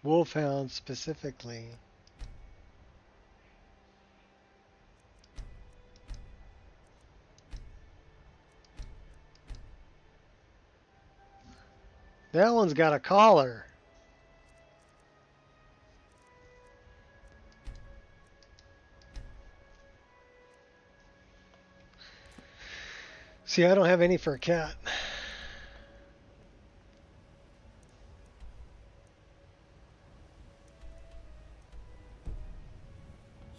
Speaker 1: Wolfhound specifically. That one's got a collar. See, I don't have any for a cat.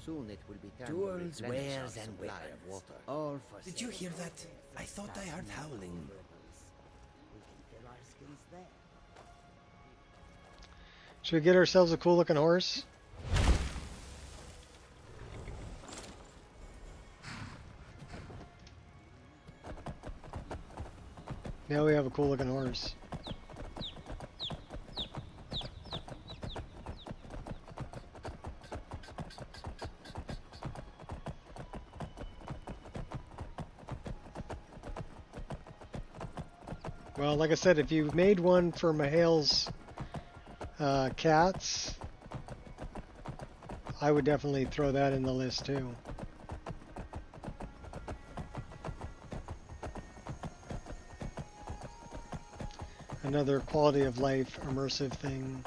Speaker 17: Soon it will be time
Speaker 15: Tools,
Speaker 17: to replenish our
Speaker 15: wares, and
Speaker 17: supply
Speaker 15: weapons.
Speaker 17: of water.
Speaker 15: All for
Speaker 4: Did you hear that? I thought I heard howling.
Speaker 15: We can fill our skills there.
Speaker 1: Should we get ourselves a cool looking horse? Now we have a cool looking horse. Well, like I said, if you made one for Mahal's cats, I would definitely throw that in the list too. Another quality of life immersive thing.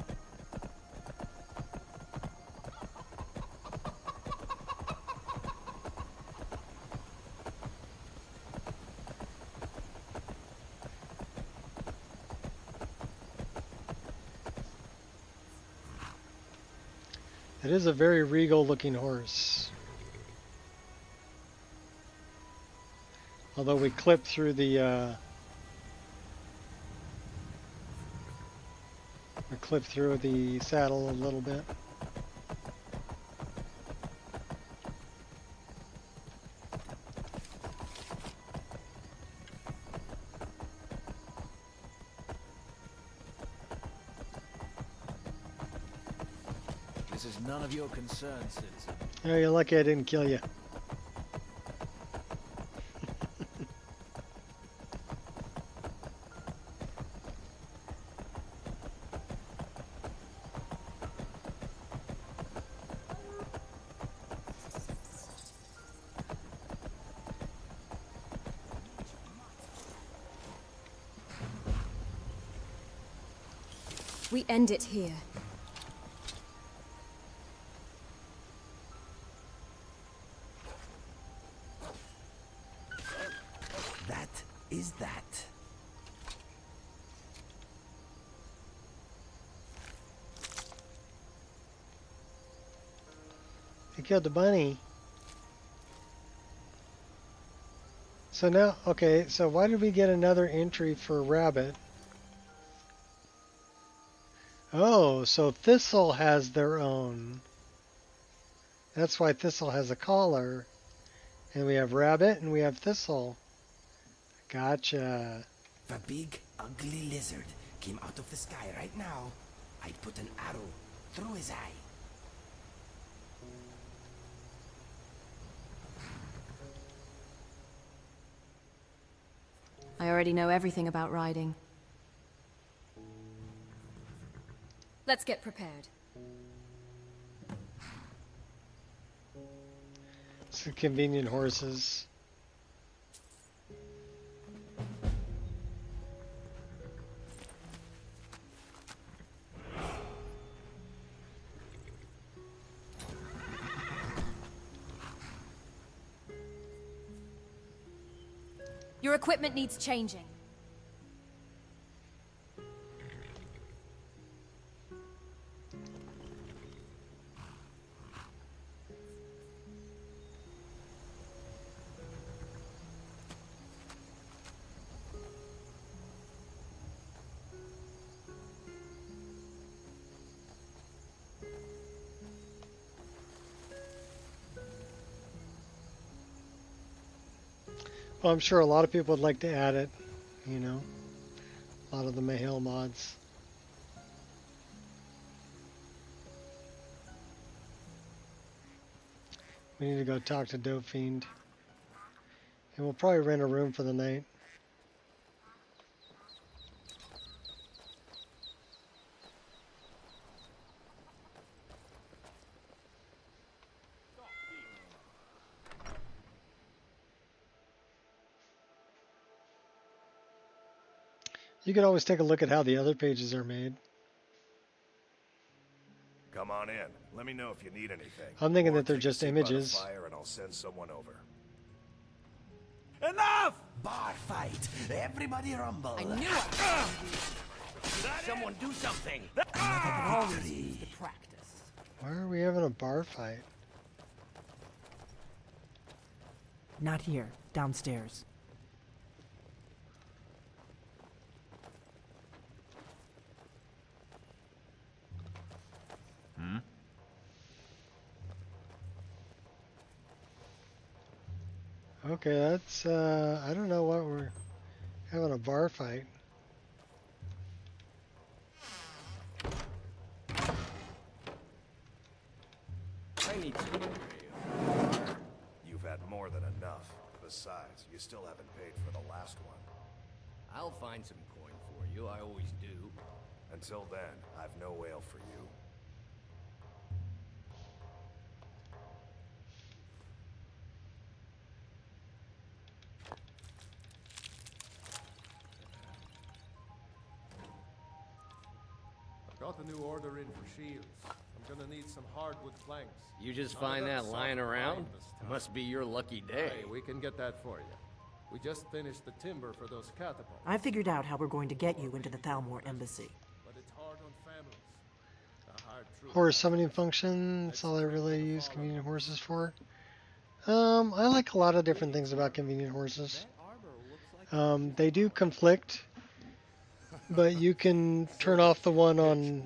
Speaker 1: It is a very regal looking horse. Although we clip through the saddle a little bit.
Speaker 18: This is none of your concern, citizen.
Speaker 1: Oh, you're lucky I didn't kill you.
Speaker 3: We end it here.
Speaker 4: That is that.
Speaker 1: They killed the bunny. So now, okay, so why did we get another entry for rabbit? Oh, so Thistle has their own. That's why Thistle has a collar. And we have rabbit and we have Thistle. Gotcha.
Speaker 4: If a big, ugly lizard came out of the sky right now, I'd put an arrow through his eye.
Speaker 3: I already know everything about riding. Let's get prepared.
Speaker 1: Some convenient horses.
Speaker 3: Your equipment needs changing.
Speaker 1: Well, I'm sure a lot of people would like to add it, you know, a lot of the Mahale mods. We need to go talk to Dope Fiend. And we'll probably rent a room for the night. You can always take a look at how the other pages are made.
Speaker 19: Come on in. Let me know if you need anything.
Speaker 1: I'm thinking
Speaker 19: Or
Speaker 1: that they're
Speaker 19: take a
Speaker 1: just
Speaker 19: seat by the
Speaker 1: images.
Speaker 19: fire and I'll send someone over.
Speaker 4: Enough! Bar fight. Everybody rumble.
Speaker 8: I knew
Speaker 12: Someone do something!
Speaker 8: always use the practice.
Speaker 1: Why are we having a bar fight?
Speaker 20: Not here. Downstairs.
Speaker 1: Okay, that's, I don't know what we're having a bar fight.
Speaker 19: I need to. You've had more than enough. Besides, you still haven't paid for the last one.
Speaker 12: I'll find some coin for you, I always do.
Speaker 19: Until then, I've no ale for you.
Speaker 7: Got a new order in for shields. I'm gonna need some hardwood planks.
Speaker 12: You just
Speaker 7: None
Speaker 12: find
Speaker 7: of
Speaker 12: that
Speaker 7: soft
Speaker 12: lying
Speaker 7: pine
Speaker 12: around?
Speaker 7: this time.
Speaker 12: Must be your lucky day.
Speaker 7: Hey, we can get that for you. We just finished the timber for those catapults.
Speaker 20: I figured out how we're going to get you into the Thalmor embassy.
Speaker 7: But it's hard on families. The hard truth.
Speaker 1: Horse summoning function, that's all I really use convenient horses for. I like a lot of different things about convenient horses. They do conflict, but you can turn off the one on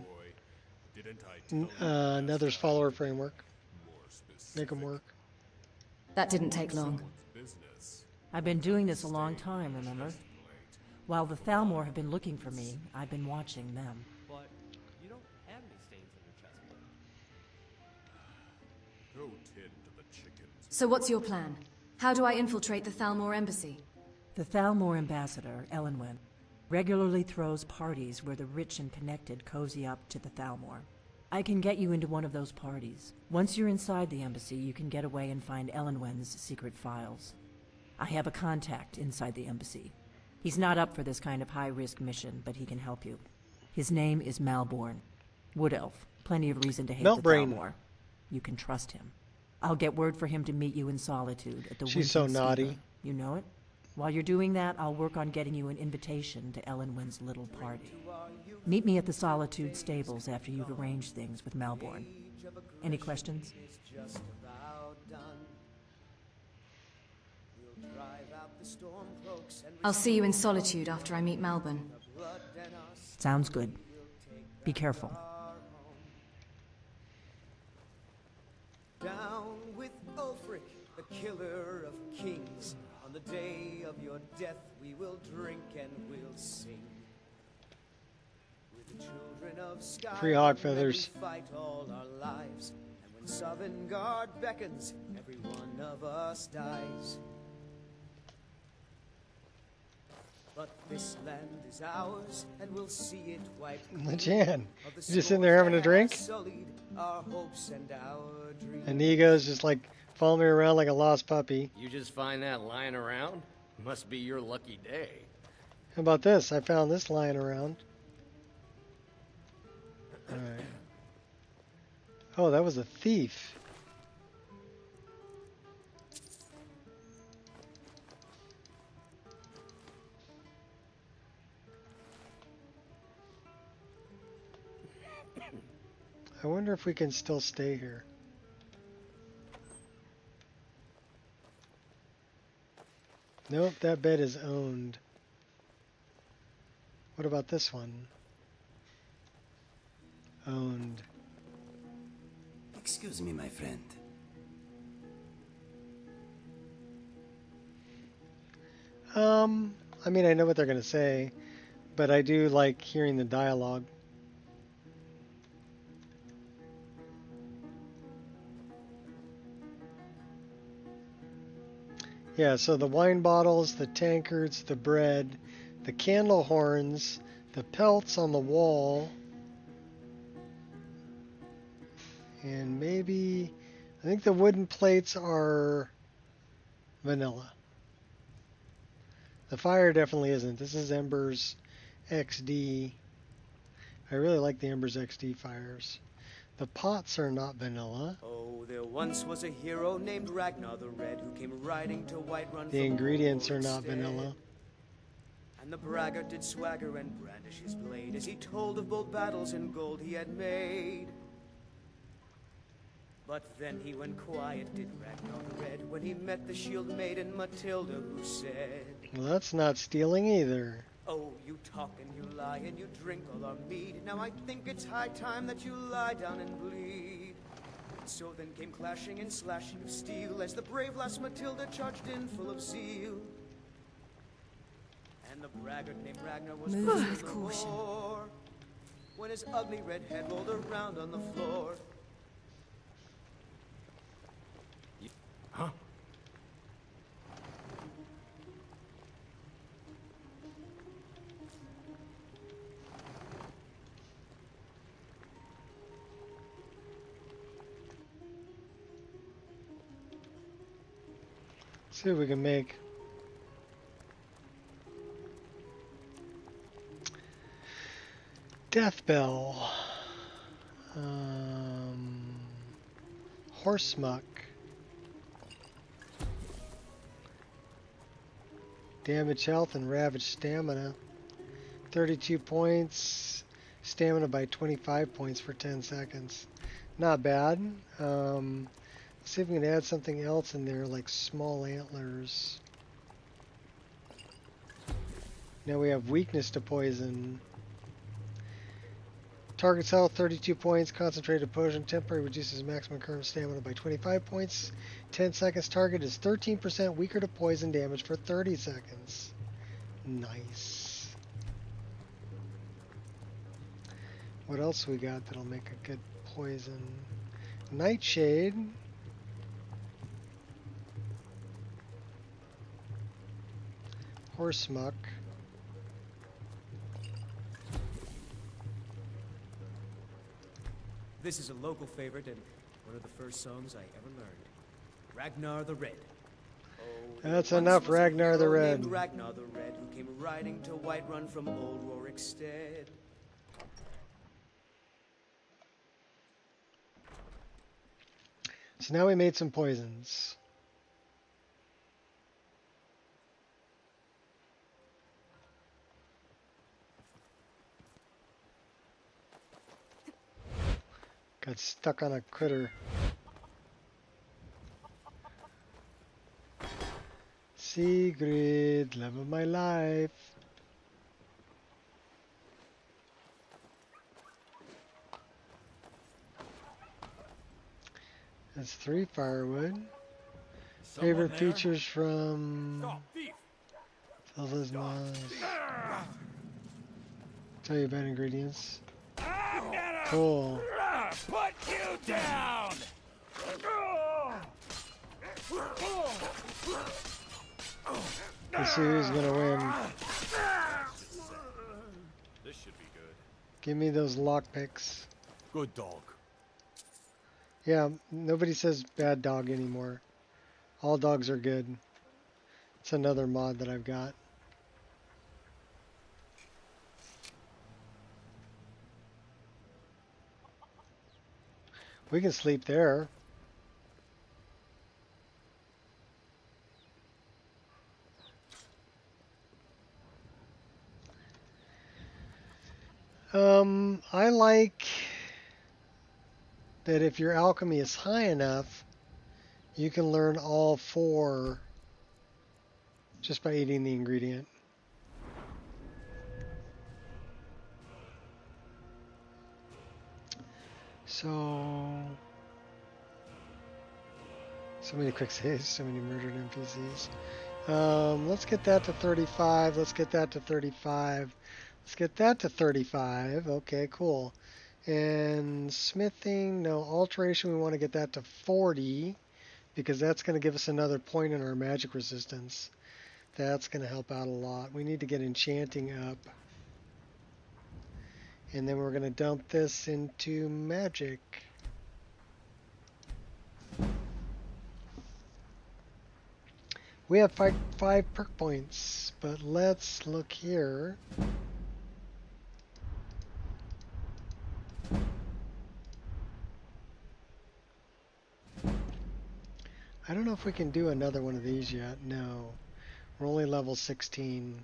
Speaker 1: Nether's follower framework. Make them work.
Speaker 3: That didn't take long.
Speaker 20: I've been doing this a long time, remember? While the Thalmor have been looking for me, I've been watching them.
Speaker 7: But you don't have any stains on your chest plate.
Speaker 6: Go tend to the chickens.
Speaker 3: So what's your plan? How do I infiltrate the Thalmor embassy?
Speaker 20: The Thalmor ambassador, Elenwen, regularly throws parties where the rich and connected cozy up to the Thalmor. I can get you into one of those parties. Once you're inside the embassy, you can get away and find Elenwen's secret files. I have a contact inside the embassy. He's not up for this kind of high-risk mission, but he can help you. His name is Malborn. Wood Elf. Plenty of reason to hate the Thalmor. You can trust him. I'll get word for him to meet you in Solitude at the
Speaker 1: She's so
Speaker 20: Winton
Speaker 1: naughty.
Speaker 20: Steamer. You know it? While you're doing that, I'll work on getting you an invitation to Elenwen's little party. Meet me at the Solitude stables after you've arranged things with Malborn. Any questions?
Speaker 3: I'll see you in Solitude after I meet Malborn.
Speaker 20: Sounds good. Be careful.
Speaker 21: Down with Ulfric, the killer of kings. On the day of your death, we will drink and we'll sing. We're the children of Skyrim.
Speaker 1: Free hog feathers.
Speaker 21: We fight all our lives. And when Sovngarde beckons, every one of us dies. But this land is ours, and we'll see it wiped clean.
Speaker 1: Jan,
Speaker 21: Of the
Speaker 1: you just sitting there having a drink?
Speaker 21: storms that have sullied our hopes and our dreams.
Speaker 1: And Nico's just like following me around like a lost puppy.
Speaker 12: You just find that lying around? Must be your lucky day.
Speaker 1: How about this? I found this lying around. Alright. Oh, that was a thief. I wonder if we can still stay here. Nope, that bed is owned. What about this one? Owned.
Speaker 17: Excuse me, my friend.
Speaker 1: I mean, I know what they're going to say, but I do like hearing the dialogue. Yeah, so the wine bottles, the tankards, the bread, the candle horns, the pelts on the wall, and maybe, I think the wooden plates are vanilla. The fire definitely isn't. This is Embers XD. I really like the Embers XD fires. The pots are not vanilla.
Speaker 21: Oh, there once was a hero named Ragnar the Red who came riding to Whiterun.
Speaker 1: The ingredients are not vanilla.
Speaker 21: And the braggart did swagger and brandish his blade as he told of bold battles and gold he had made. But then he went quiet, did Ragnar the Red, when he met the shield maiden Matilda, who said,
Speaker 1: well, that's not stealing either.
Speaker 21: oh, you talk and you lie and you drink all our mead. Now I think it's high time that you lie down and bleed. And so then came clashing and slashing of steel as the brave lass Matilda charged in full of zeal. And the braggart named Ragnar was
Speaker 16: Move with caution.
Speaker 21: When his ugly red head rolled around on the floor.
Speaker 7: Huh?
Speaker 1: See what we can make. Death bell. Horse muck. Damage health and ravage stamina. 32 points. Stamina by 25 points for 10 seconds. Not bad. Let's see if we can add something else in there, like small antlers. Now we have weakness to poison. Target's health 32 points. Concentrated poison temporary reduces maximum current stamina by 25 points. 10 seconds. Target is 13% weaker to poison damage for 30 seconds. Nice. What else we got that'll make a good poison? Nightshade. Horse muck.
Speaker 21: This is a local favorite and one of the first songs I ever learned. Ragnar the Red. Oh,
Speaker 1: that's enough, Ragnar the Red.
Speaker 21: Ragnar the Red, who came riding to Whiterun from old Rorikstead.
Speaker 1: So now we made some poisons. Got stuck on a critter. Sigrid, love of my life. That's 3 firewood. Favorite features from Zelda's Mods. Tell you about ingredients. Cool.
Speaker 6: Put you down!
Speaker 1: Let's see who's gonna win.
Speaker 7: This should be good.
Speaker 1: Give me those lockpicks.
Speaker 7: Good dog.
Speaker 1: Yeah, nobody says bad dog anymore. All dogs are good. It's another mod that I've got. We can sleep there. I like that if your alchemy is high enough, you can learn all 4 just by eating the ingredient. So many quick saves, so many murdered NPCs. Let's get that to 35. Let's get that to 35. Let's get that to 35. Okay, cool. And smithing, no, alteration, we want to get that to 40 because that's going to give us another point in our magic resistance. That's going to help out a lot. We need to get enchanting up. And then we're going to dump this into magic. We have five perk points, but let's look here. I don't know if we can do another one of these yet. No. We're only level 16.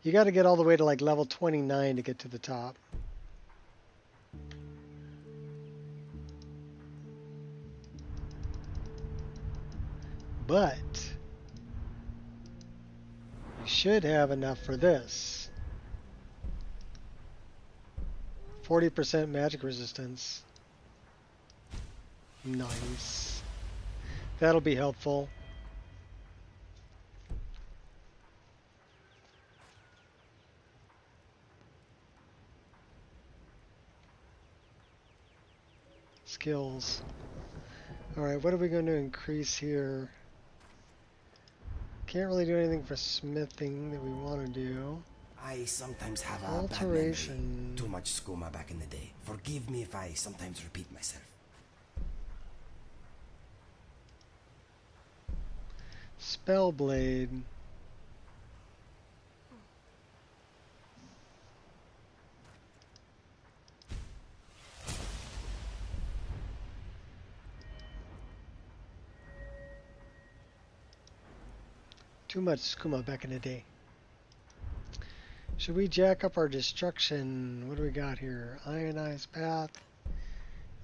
Speaker 1: You got to get all the way to like level 29 to get to the top. But we should have enough for this. 40% magic resistance. Nice. That'll be helpful. Skills. Alright, what are we going to increase here? Can't really do anything for smithing that we want to do.
Speaker 4: I sometimes have a
Speaker 1: alteration.
Speaker 4: bad memory. Too much skooma back in the day. Forgive me if I sometimes repeat myself.
Speaker 1: Spellblade. Too much skooma back in the day. Should we jack up our destruction? What do we got here? Ionized Path.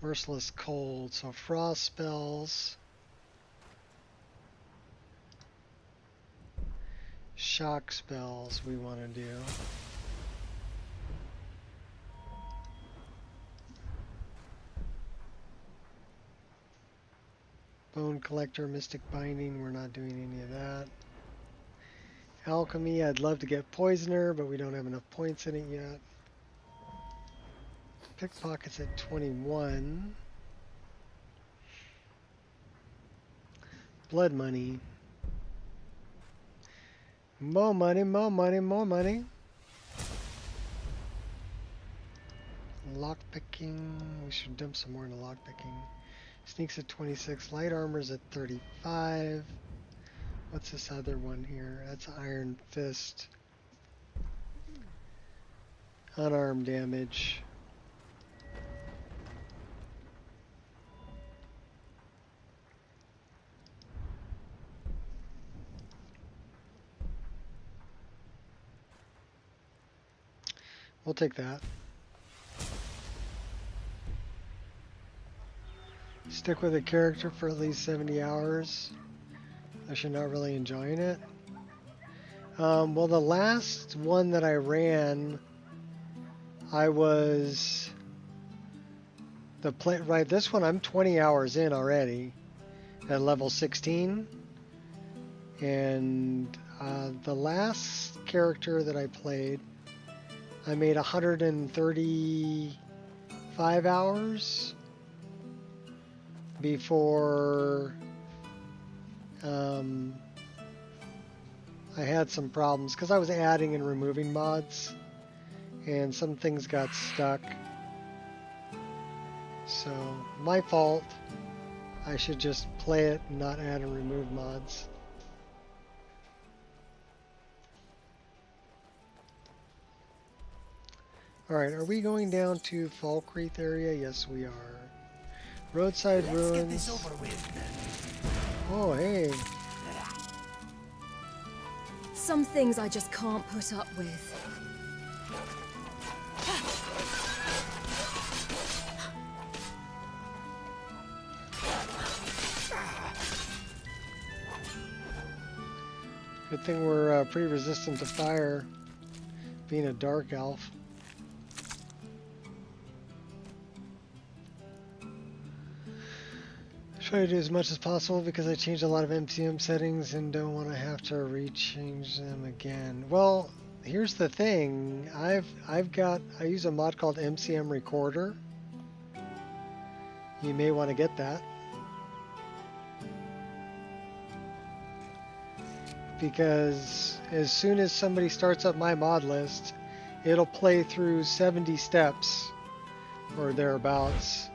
Speaker 1: Merciless Cold. So frost spells. Shock spells we want to do. Bone Collector, Mystic Binding, we're not doing any of that. Alchemy, I'd love to get Poisoner, but we don't have enough points in it yet. Pickpocket's at 21. Blood Money. More money, more money, more money. Lockpicking, we should dump some more into lockpicking. Sneaks at 26, light armor's at 35. What's this other one here? That's Iron Fist. Unarmed damage. We'll take that. Stick with a character for at least 70 hours. Unless you're not really enjoying it. Well, the last one that I ran, I was right. This one I'm 20 hours in already, at level 16, and the last character that I played, I made 135 hours before. I had some problems because I was adding and removing mods and some things got stuck. So, my fault. I should just play it and not add and remove mods. Alright, are we going down to Falkreath area? Yes, we are. Roadside Ruins.
Speaker 4: Get this over with.
Speaker 1: Oh, hey.
Speaker 3: Some things I just can't put up with.
Speaker 1: Good thing we're pretty resistant to fire, being a dark elf. Try to do as much as possible because I changed a lot of MCM settings and don't want to have to rechange them again. Well, here's the thing. I use a mod called MCM Recorder. You may want to get that. Because as soon as somebody starts up my mod list, it'll play through 70 steps or thereabouts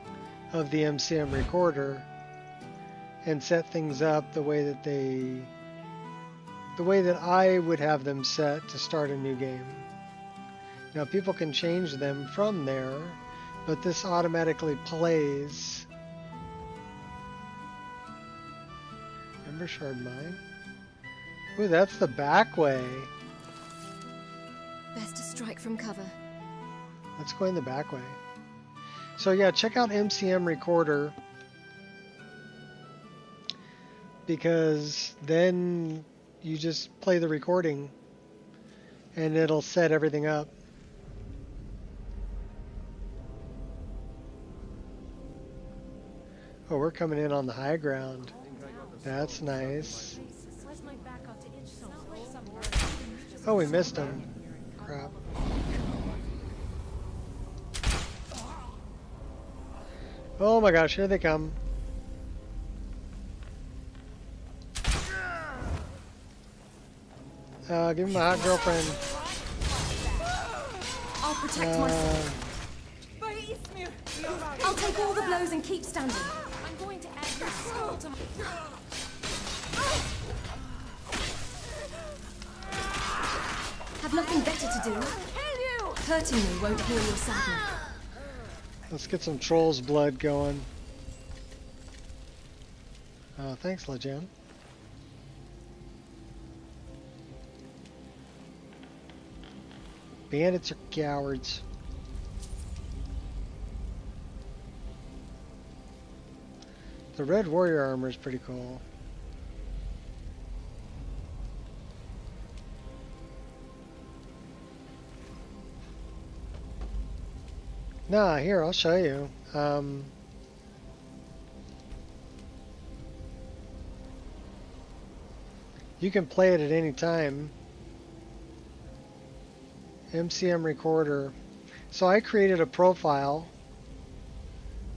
Speaker 1: of the MCM Recorder and set things up the way that I would have them set to start a new game. Now people can change them from there, but this automatically plays. Remember Shard Mine? Ooh, that's the back way.
Speaker 3: Best to strike from cover.
Speaker 1: Let's go in the back way. So yeah, check out MCM Recorder, because then you just play the recording and it'll set everything up. Oh, we're coming in on the high ground. That's nice. Oh, we missed him. Crap. Oh my gosh, here they come. Give me my hot girlfriend.
Speaker 3: I'll protect myself. I'll take all the blows and keep standing.
Speaker 10: I'm going to add your soul to my...
Speaker 3: Have nothing better to do. Hurting me won't heal your sadness.
Speaker 1: Let's get some troll's blood going. Thanks, Lejan. Bandits are cowards. The red warrior armor is pretty cool. Nah, here, I'll show you. You can play it at any time. MCM Recorder. So I created a profile,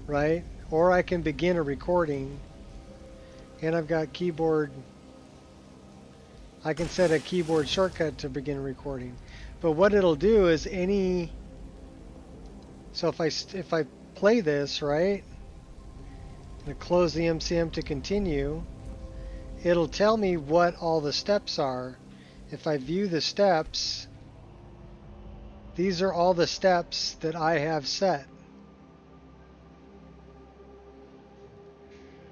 Speaker 1: right? Or I can begin a recording. And I've got keyboard. I can set a keyboard shortcut to begin a recording. But what it'll do is any... So if I play this, right, and close the MCM to continue, it'll tell me what all the steps are. If I view the steps, these are all the steps that I have set.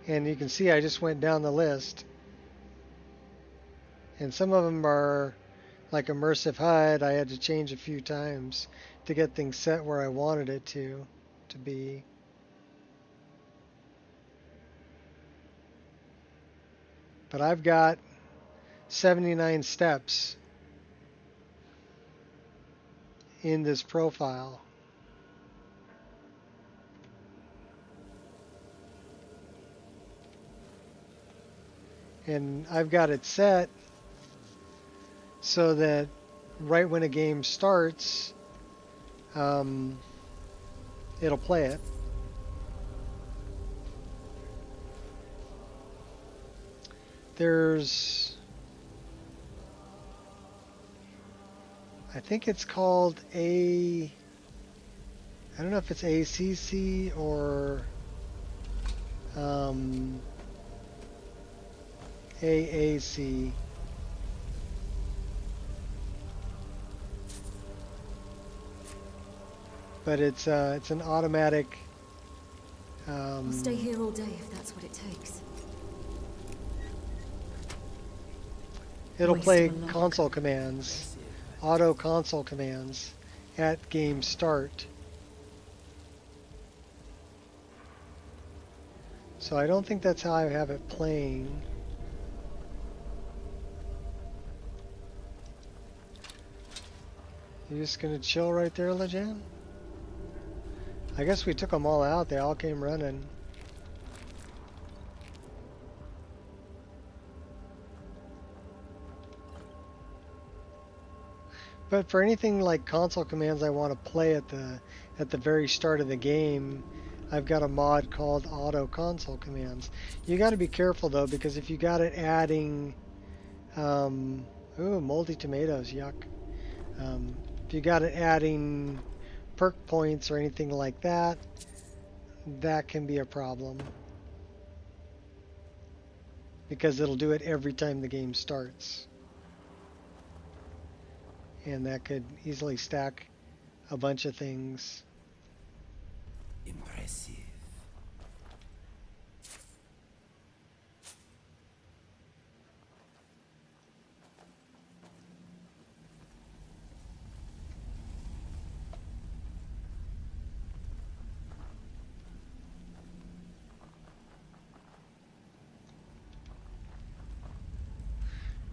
Speaker 1: And you can see I just went down the list. And some of them are like immersive HUD. I had to change a few times to get things set where I wanted it to be. But I've got 79 steps in this profile. And I've got it set so that right when a game starts, it'll play it. There's, I think it's called I don't know if it's ACC or AAC. But it's an automatic.
Speaker 3: I'll stay here all day if that's what it takes.
Speaker 1: It'll play console commands, auto console commands at game start. So I don't think that's how I have it playing. You just gonna chill right there, Lejan? I guess we took them all out. They all came running. But for anything like console commands I want to play at the very start of the game, I've got a mod called Auto Console Commands. You got to be careful though, because if you got it adding, ooh, moldy tomatoes, yuck. If you got it adding perk points or anything like that, that can be a problem. Because it'll do it every time the game starts. And that could easily stack a bunch of things.
Speaker 4: Impressive.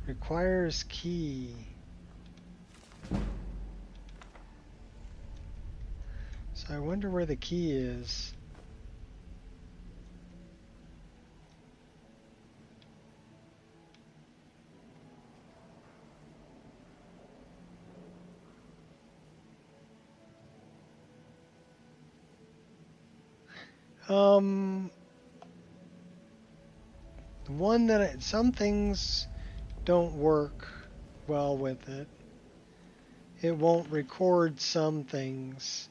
Speaker 1: Requires key. So I wonder where the key is. One that some things don't work well with it. It won't record some things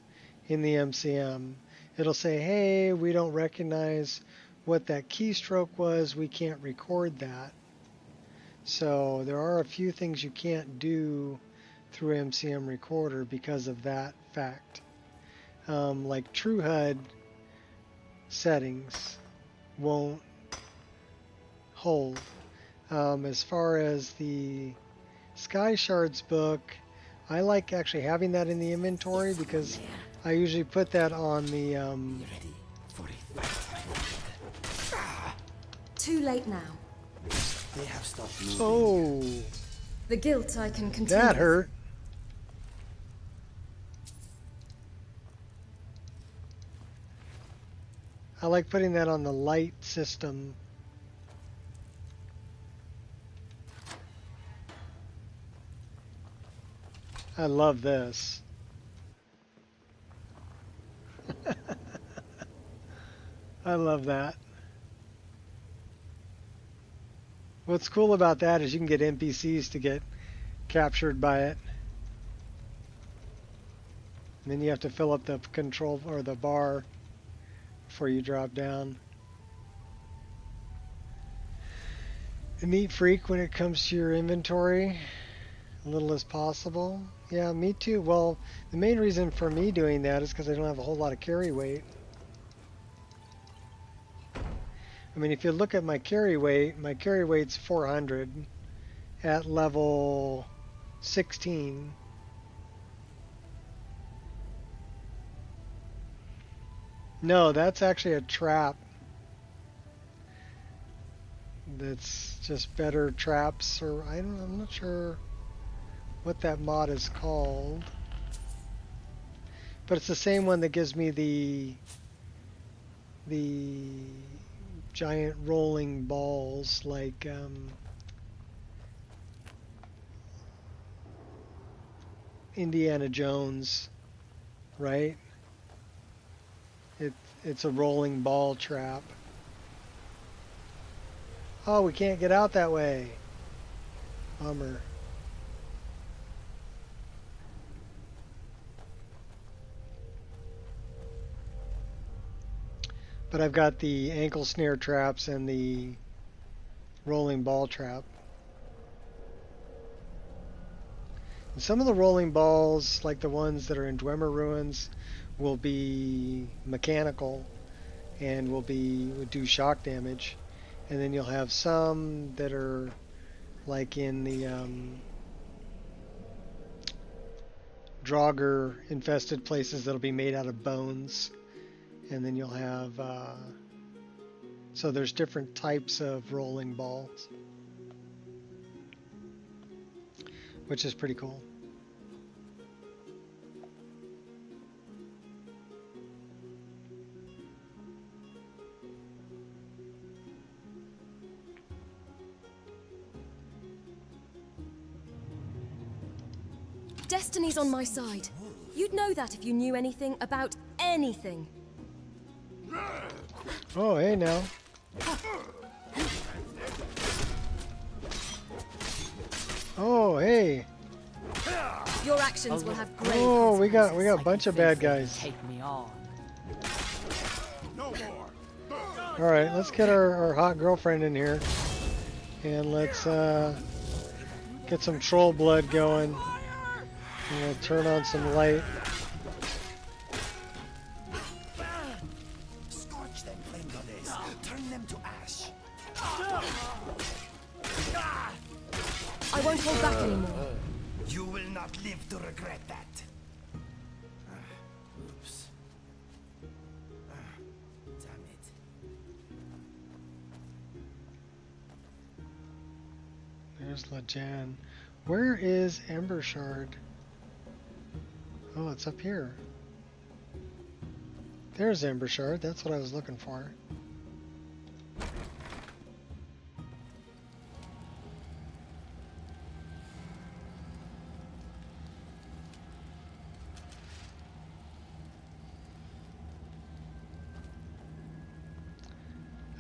Speaker 1: in the MCM. It'll say, hey, we don't recognize what that keystroke was. We can't record that. So there are a few things you can't do through MCM Recorder because of that fact. Like TrueHUD settings won't hold. As far as the Sky Shards book, I like actually having that in the inventory because I usually put that on the
Speaker 3: Too late now.
Speaker 4: They have stopped moving.
Speaker 1: Oh,
Speaker 3: The guilt I can continue.
Speaker 1: that hurt. I like putting that on the light system. I love this. I love that. What's cool about that is you can get NPCs to get captured by it. And then you have to fill up the control or the bar before you drop down. A neat freak when it comes to your inventory. Little as possible. Yeah, me too. Well, the main reason for me doing that is because I don't have a whole lot of carry weight. I mean, if you look at my carry weight's 400 at level 16. No, that's actually a trap. That's just better traps, or I'm not sure what that mod is called, but it's the same one that gives me the giant rolling balls, like Indiana Jones, right? It's a rolling ball trap. Oh, we can't get out that way. Bummer. But I've got the ankle snare traps and the rolling ball trap. And some of the rolling balls, like the ones that are in Dwemer Ruins, will be mechanical and will do shock damage. And then you'll have some that are like in the Draugr infested places that'll be made out of bones. And then you'll have, so there's different types of rolling balls, which is pretty cool.
Speaker 3: Destiny's on my side. You'd know that if you knew anything about anything.
Speaker 1: Oh, hey now. Oh, hey.
Speaker 3: Your actions will have great
Speaker 1: Oh, we got a bunch of bad guys.
Speaker 5: Take me on.
Speaker 1: All right, let's get our hot girlfriend in here, and let's get some troll blood going. And we'll turn on some light.
Speaker 4: Scorch them, flame goddess. Turn them to ash.
Speaker 3: I won't hold back anymore.
Speaker 4: You will not live to regret that. Oops. Damn it.
Speaker 1: There's Lajan. Where is Ember Shard? Oh, it's up here. There's Ember Shard. That's what I was looking for.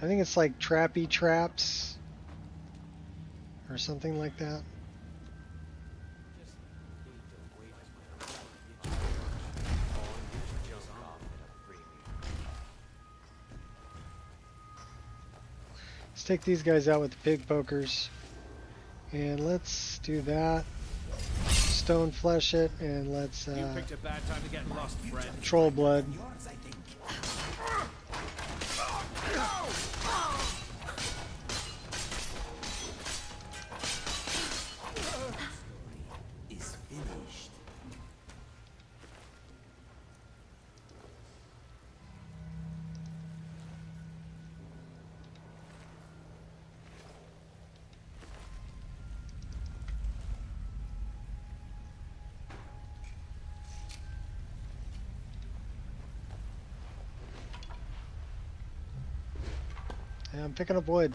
Speaker 1: I think it's like Trappy Traps or something like that. Let's take these guys out with the pig pokers. And let's do that. Stone flesh it, and let's
Speaker 7: You picked a bad time to get lost, friend.
Speaker 1: troll blood.
Speaker 4: Is finished.
Speaker 1: Yeah, I'm picking up wood.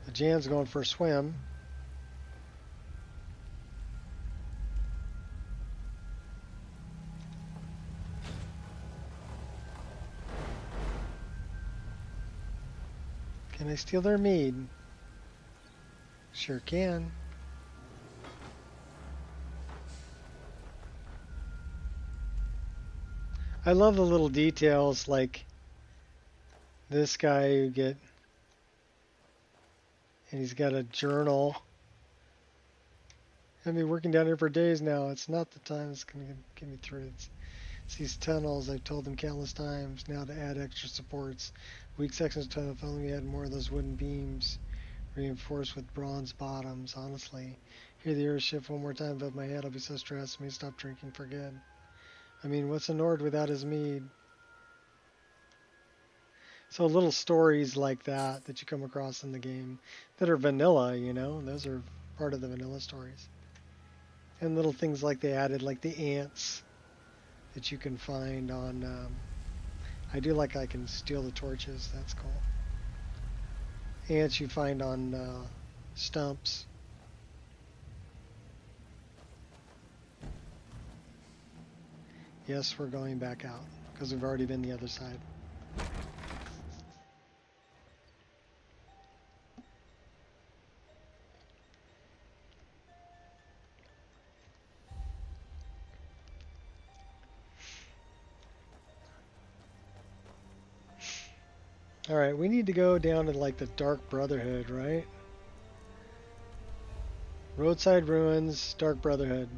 Speaker 1: The Jan's going for a swim. Can I steal their mead? Sure can. I love the little details, like this guy you get, and he's got a journal. I've been working down here for days now. It's not the time that's going to get me through. It's these tunnels. I've told them countless times now to add extra supports. Weak sections of tunnel, if only we had more of those wooden beams reinforced with bronze bottoms. Honestly, hear the earth shift one more time above my head. I'll be so stressed. I may stop drinking for good. I mean, what's a Nord without his mead? So little stories like that you come across in the game that are vanilla, you know, those are part of the vanilla stories. And little things like they added, like the ants that you can find on, I do like I can steal the torches, that's cool. Ants you find on stumps. Yes, we're going back out, because we've already been the other side. Alright, we need to go down to like the Dark Brotherhood, right? Roadside Ruins, Dark Brotherhood.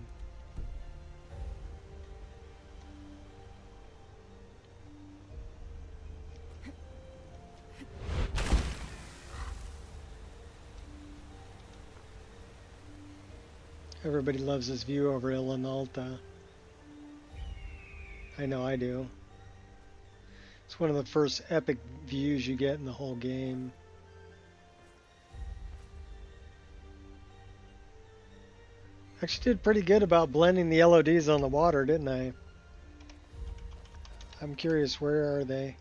Speaker 1: Everybody loves this view over Ilanalta. I know I do. It's one of the first epic views you get in the whole game. Actually did pretty good about blending the LODs on the water, didn't I? I'm curious, where are they?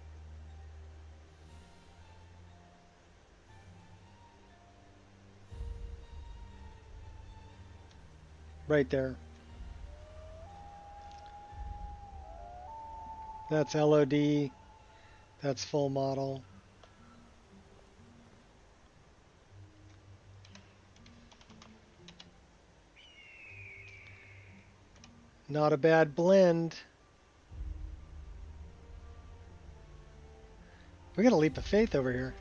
Speaker 1: Right there. That's LOD. That's full model. Not a bad blend. We got a leap of faith over here.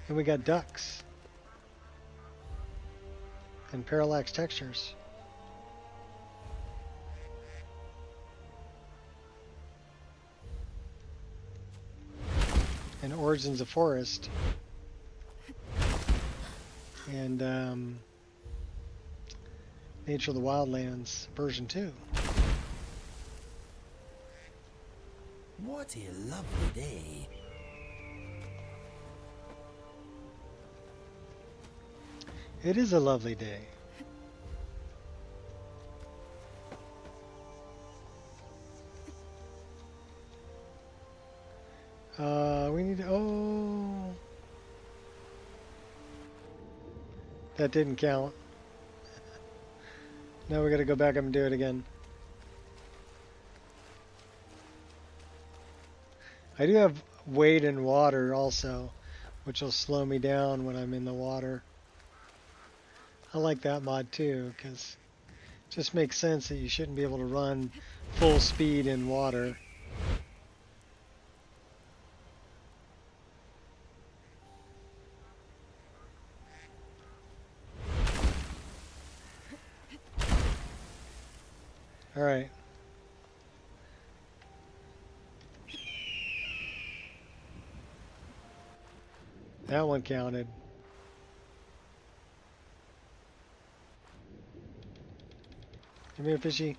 Speaker 1: And we got ducks. And parallax textures. And Origins of Forest. And Nature of the Wildlands version 2.
Speaker 4: What a lovely day.
Speaker 1: It is a lovely day. We need to, oh. That didn't count. Now we gotta go back up and do it again. I do have weight in water also, which will slow me down when I'm in the water. I like that mod too, because it just makes sense that you shouldn't be able to run full speed in water. All right. That one counted. Come here, fishy.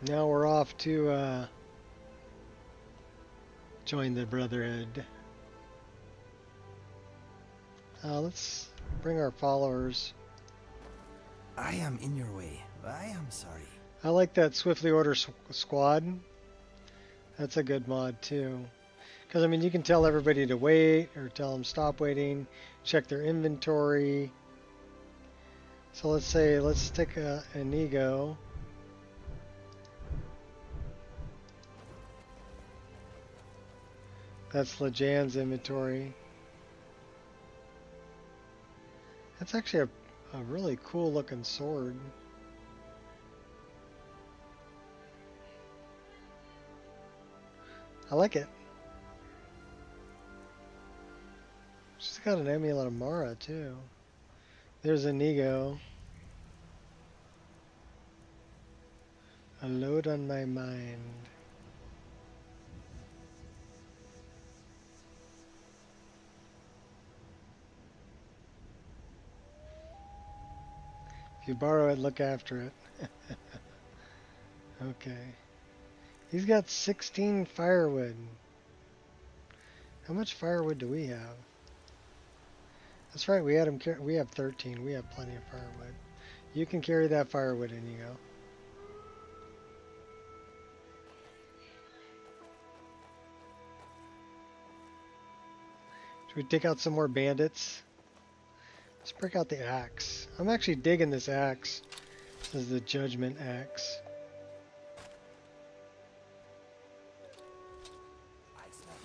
Speaker 1: Now we're off to join the Brotherhood. Let's bring our followers.
Speaker 4: I am in your way. I am sorry.
Speaker 1: I like that Swiftly Order Squad. That's a good mod too. Because, I mean, you can tell everybody to wait or tell them stop waiting, check their inventory. So let's say, let's stick an ego. That's Lejan's inventory. That's actually a really cool looking sword. I like it. She's got an amulet of Mara too. There's Inigo. A load on my mind. If you borrow it, look after it. Okay. He's got 16 firewood. How much firewood do we have? That's right, we had him. We have 13. We have plenty of firewood. You can carry that firewood, Inigo. Should we take out some more bandits? Let's break out the axe. I'm actually digging this axe. This is the Judgment axe.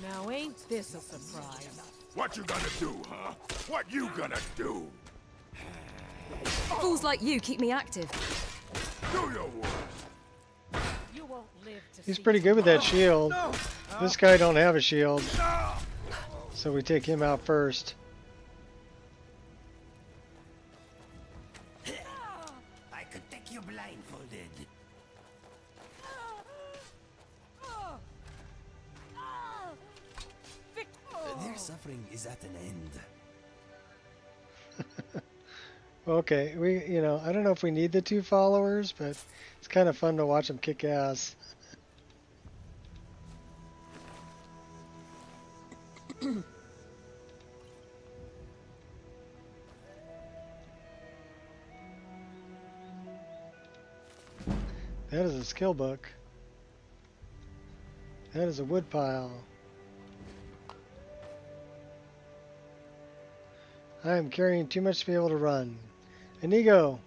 Speaker 8: Now ain't this a surprise?
Speaker 6: What you gonna do, huh? What you gonna do?
Speaker 3: Fools like you keep me active.
Speaker 6: Do your work.
Speaker 8: You won't live to
Speaker 1: He's
Speaker 8: see
Speaker 1: pretty good with that
Speaker 8: tomorrow.
Speaker 1: shield. This guy don't have a shield. So we take him out first.
Speaker 4: I could take you blindfolded. Their suffering is at an end.
Speaker 1: Okay, I don't know if we need the 2 followers, but it's kind of fun to watch them kick ass. That is a skill book. That is a wood pile. I am carrying too much to be able to run. Inigo!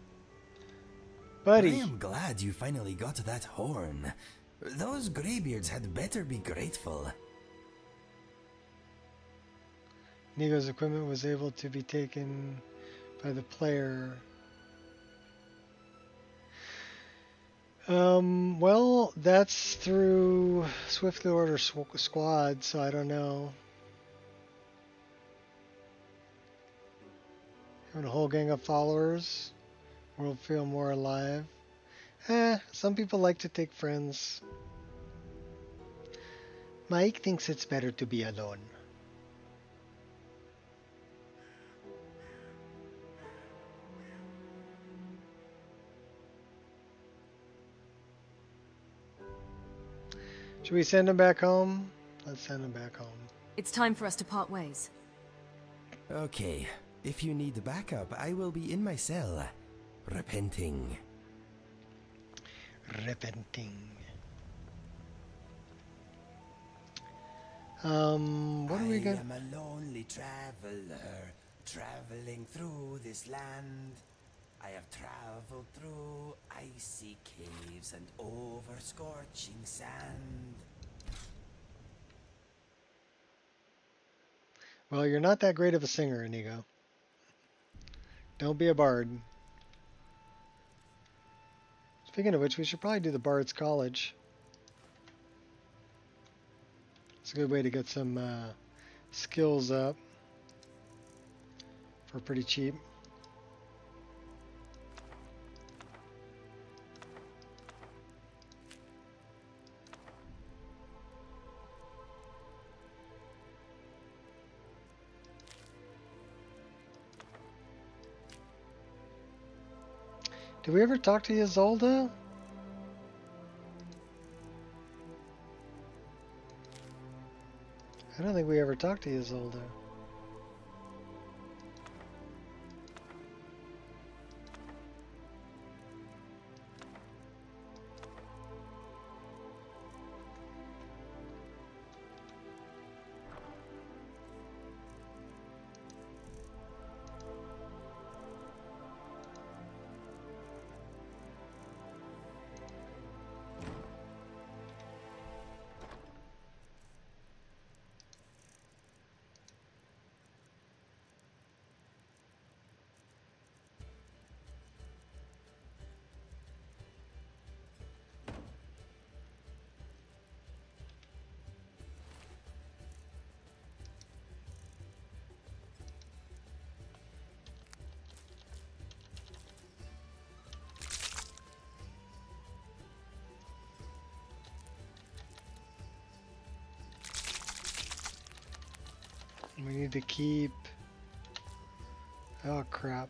Speaker 1: Buddy!
Speaker 4: I am glad you finally got that horn. Those graybeards had better be grateful.
Speaker 1: Inigo's equipment was able to be taken by the player. Well, that's through Swiftly Order Squad, so I don't know. Having a whole gang of followers, world feel more alive. Some people like to take friends. Mike thinks it's better to be alone. Should we send him back home? Let's send him back home.
Speaker 3: It's time for us to part ways.
Speaker 4: Okay, if you need backup, I will be in my cell, repenting.
Speaker 1: Repenting. What are we gonna...
Speaker 4: I am a lonely traveler, traveling through this land. I have traveled through icy caves and over scorching sand.
Speaker 1: Well, you're not that great of a singer, Inigo. Don't be a bard. Speaking of which, we should probably do the Bard's College. It's a good way to get some skills up for pretty cheap. Did we ever talk to Isolde? I don't think we ever talked to Isolde. We need to keep... Oh, crap.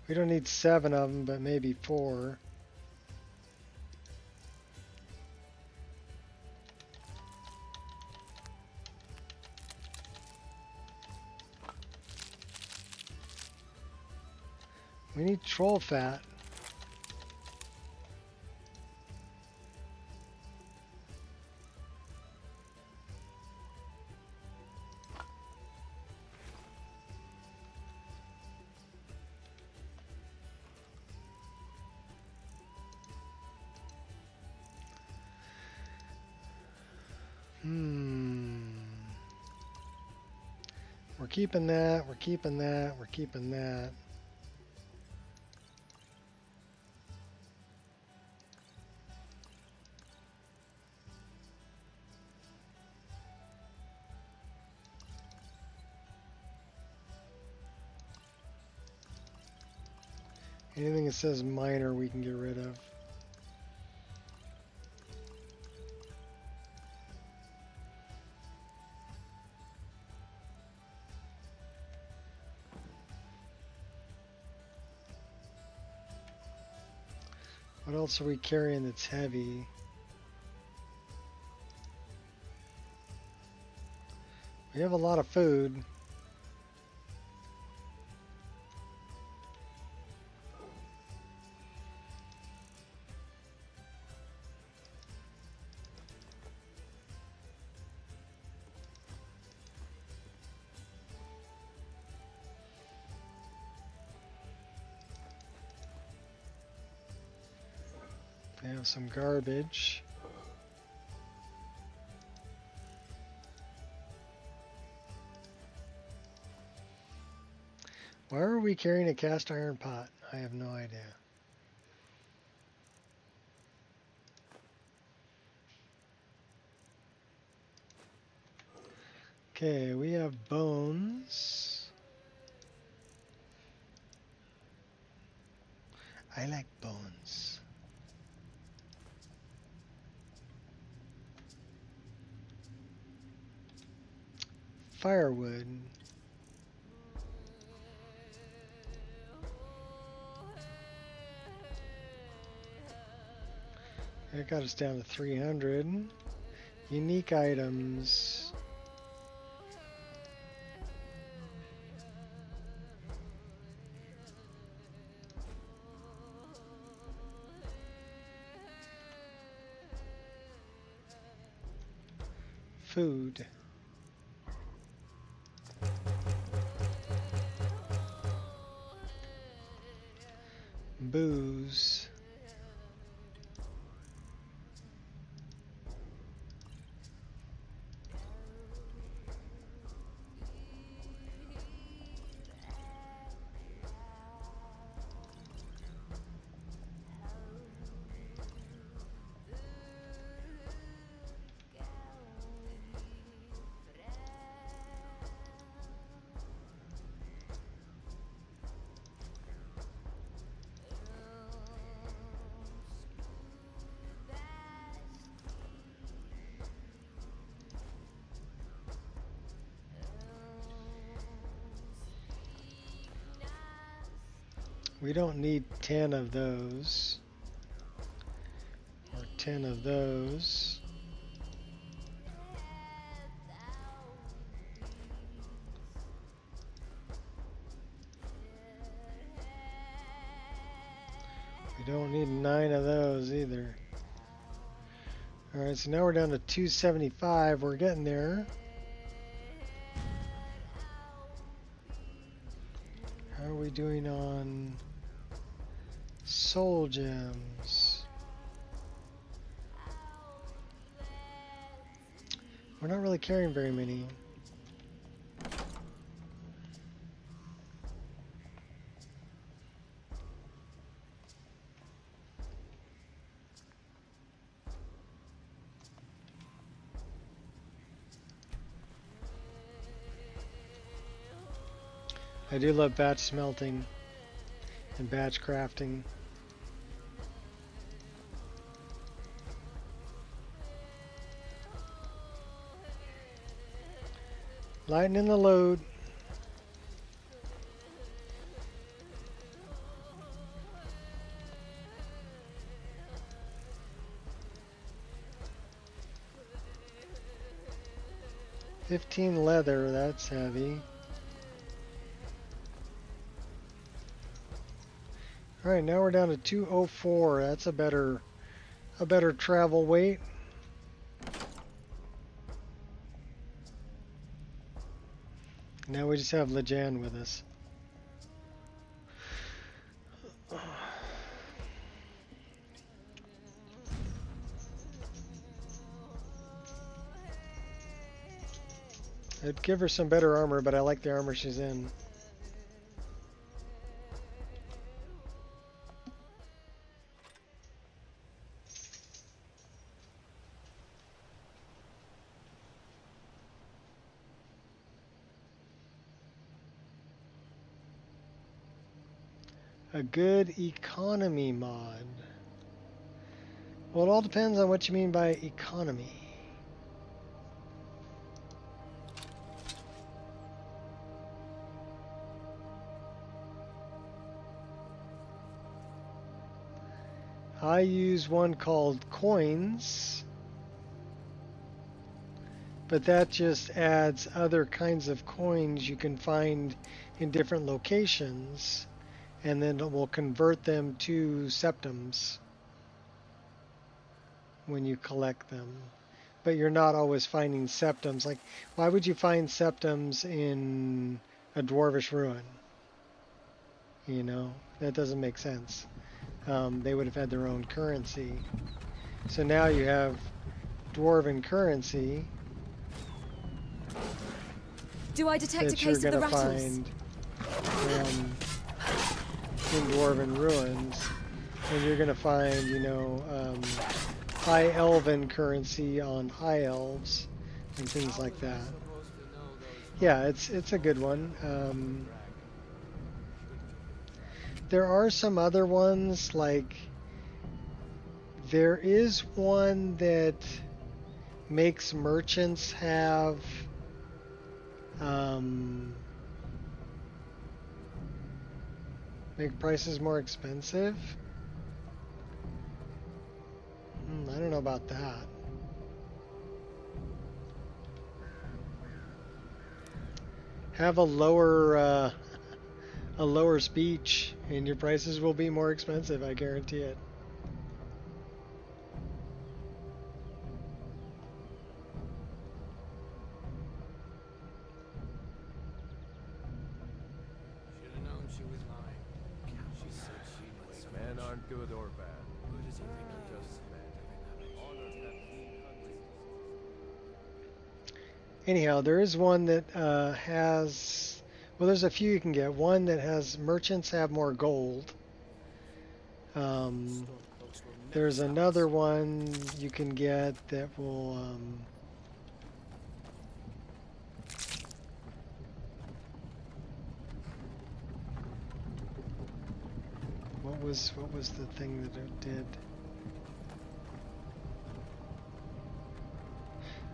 Speaker 1: We don't need 7 of them, but maybe 4. We need troll fat. We're keeping that, we're keeping that, we're keeping that. Anything that says minor we can get rid of. What else are we carrying that's heavy? We have a lot of food. have some garbage. Why are we carrying a cast iron pot? I have no idea. Okay, we have bones. I like bones. Firewood. That got us down to 300. Unique items. Food. Booze. We don't need 10 of those. Or 10 of those. We don't need 9 of those either. Alright, so now we're down to 275. We're getting there. How are we doing on soul gems? We're not really carrying very many. I do love batch smelting and batch crafting. Lightening the load. $15 leather, that's heavy. Alright, now we're down to 204. That's a better travel weight. Now we just have Lejan with us. I'd give her some better armor, but I like the armor she's in. A good economy mod. Well, it all depends on what you mean by economy. I use one called coins, but that just adds other kinds of coins you can find in different locations, and then it will convert them to septums when you collect them. But you're not always finding septums. Like, why would you find septums in a dwarvish ruin? You know, that doesn't make sense. they would have had their own currency. So now you have dwarven currency.
Speaker 3: Do I detect a
Speaker 1: that you're
Speaker 3: case of the
Speaker 1: gonna
Speaker 3: rattles?
Speaker 1: find in dwarven ruins, and you're gonna find, you know, high elven currency on high elves and things like that. Yeah, it's a good one. There are some other ones, like there is one that makes merchants have make prices more expensive. I don't know about that. Have a lower speech and your prices will be more expensive, I guarantee it.
Speaker 7: Should've known she was lying. She said she'd wait. Men aren't good or bad. Who does he think he just met?
Speaker 1: Anyhow, there is one that has, well, there's a few you can get. One that has merchants have more gold. There's another one you can get that will what was the thing that it did?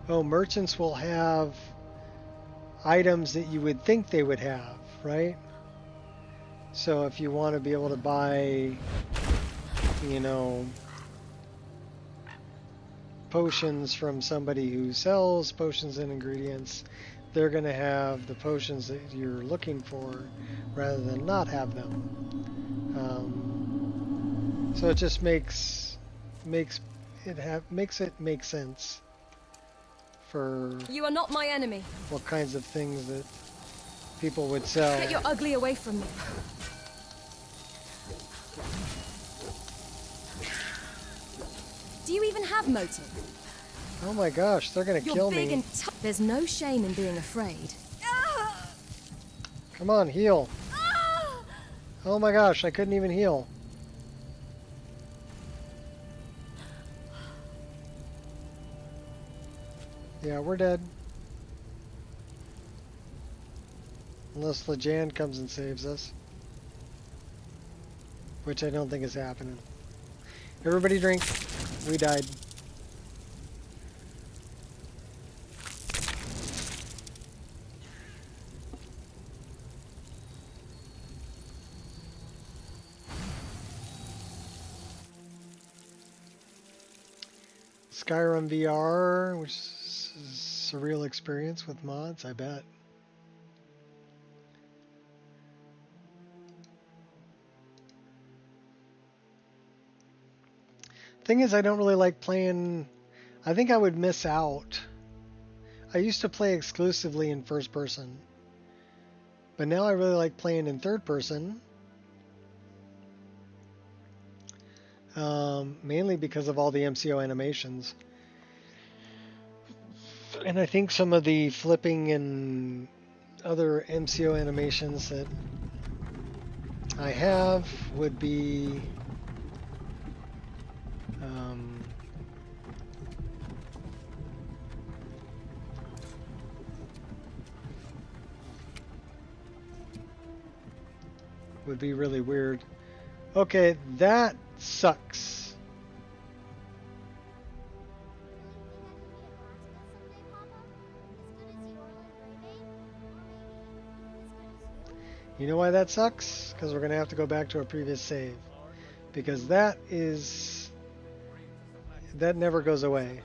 Speaker 1: Oh, merchants will have items that you would think they would have, right? So if you want to be able to buy, you know, potions from somebody who sells potions and ingredients, they're going to have the potions that you're looking for rather than not have them. So it just makes it make sense for
Speaker 3: You are not my enemy.
Speaker 1: what kinds of things that people would sell.
Speaker 3: Get your ugly away from me. Do you even have motive?
Speaker 1: Oh my gosh, they're gonna
Speaker 3: You're
Speaker 1: kill
Speaker 3: big
Speaker 1: me.
Speaker 3: and there's no shame in being afraid.
Speaker 1: Come on, heal. Oh my gosh, I couldn't even heal. Yeah, we're dead. Unless Lejan comes and saves us. Which I don't think is happening. Everybody drink. We died. Skyrim VR, which is a surreal experience with mods, I bet. Thing is, I don't really like playing. I think I would miss out. I used to play exclusively in first person, but now I really like playing in third person. Mainly because of all the MCO animations. And I think some of the flipping and other MCO animations that I have would be really weird. Okay, that sucks. You know why that sucks? Because we're going to have to go back to a previous save. Because that never goes away.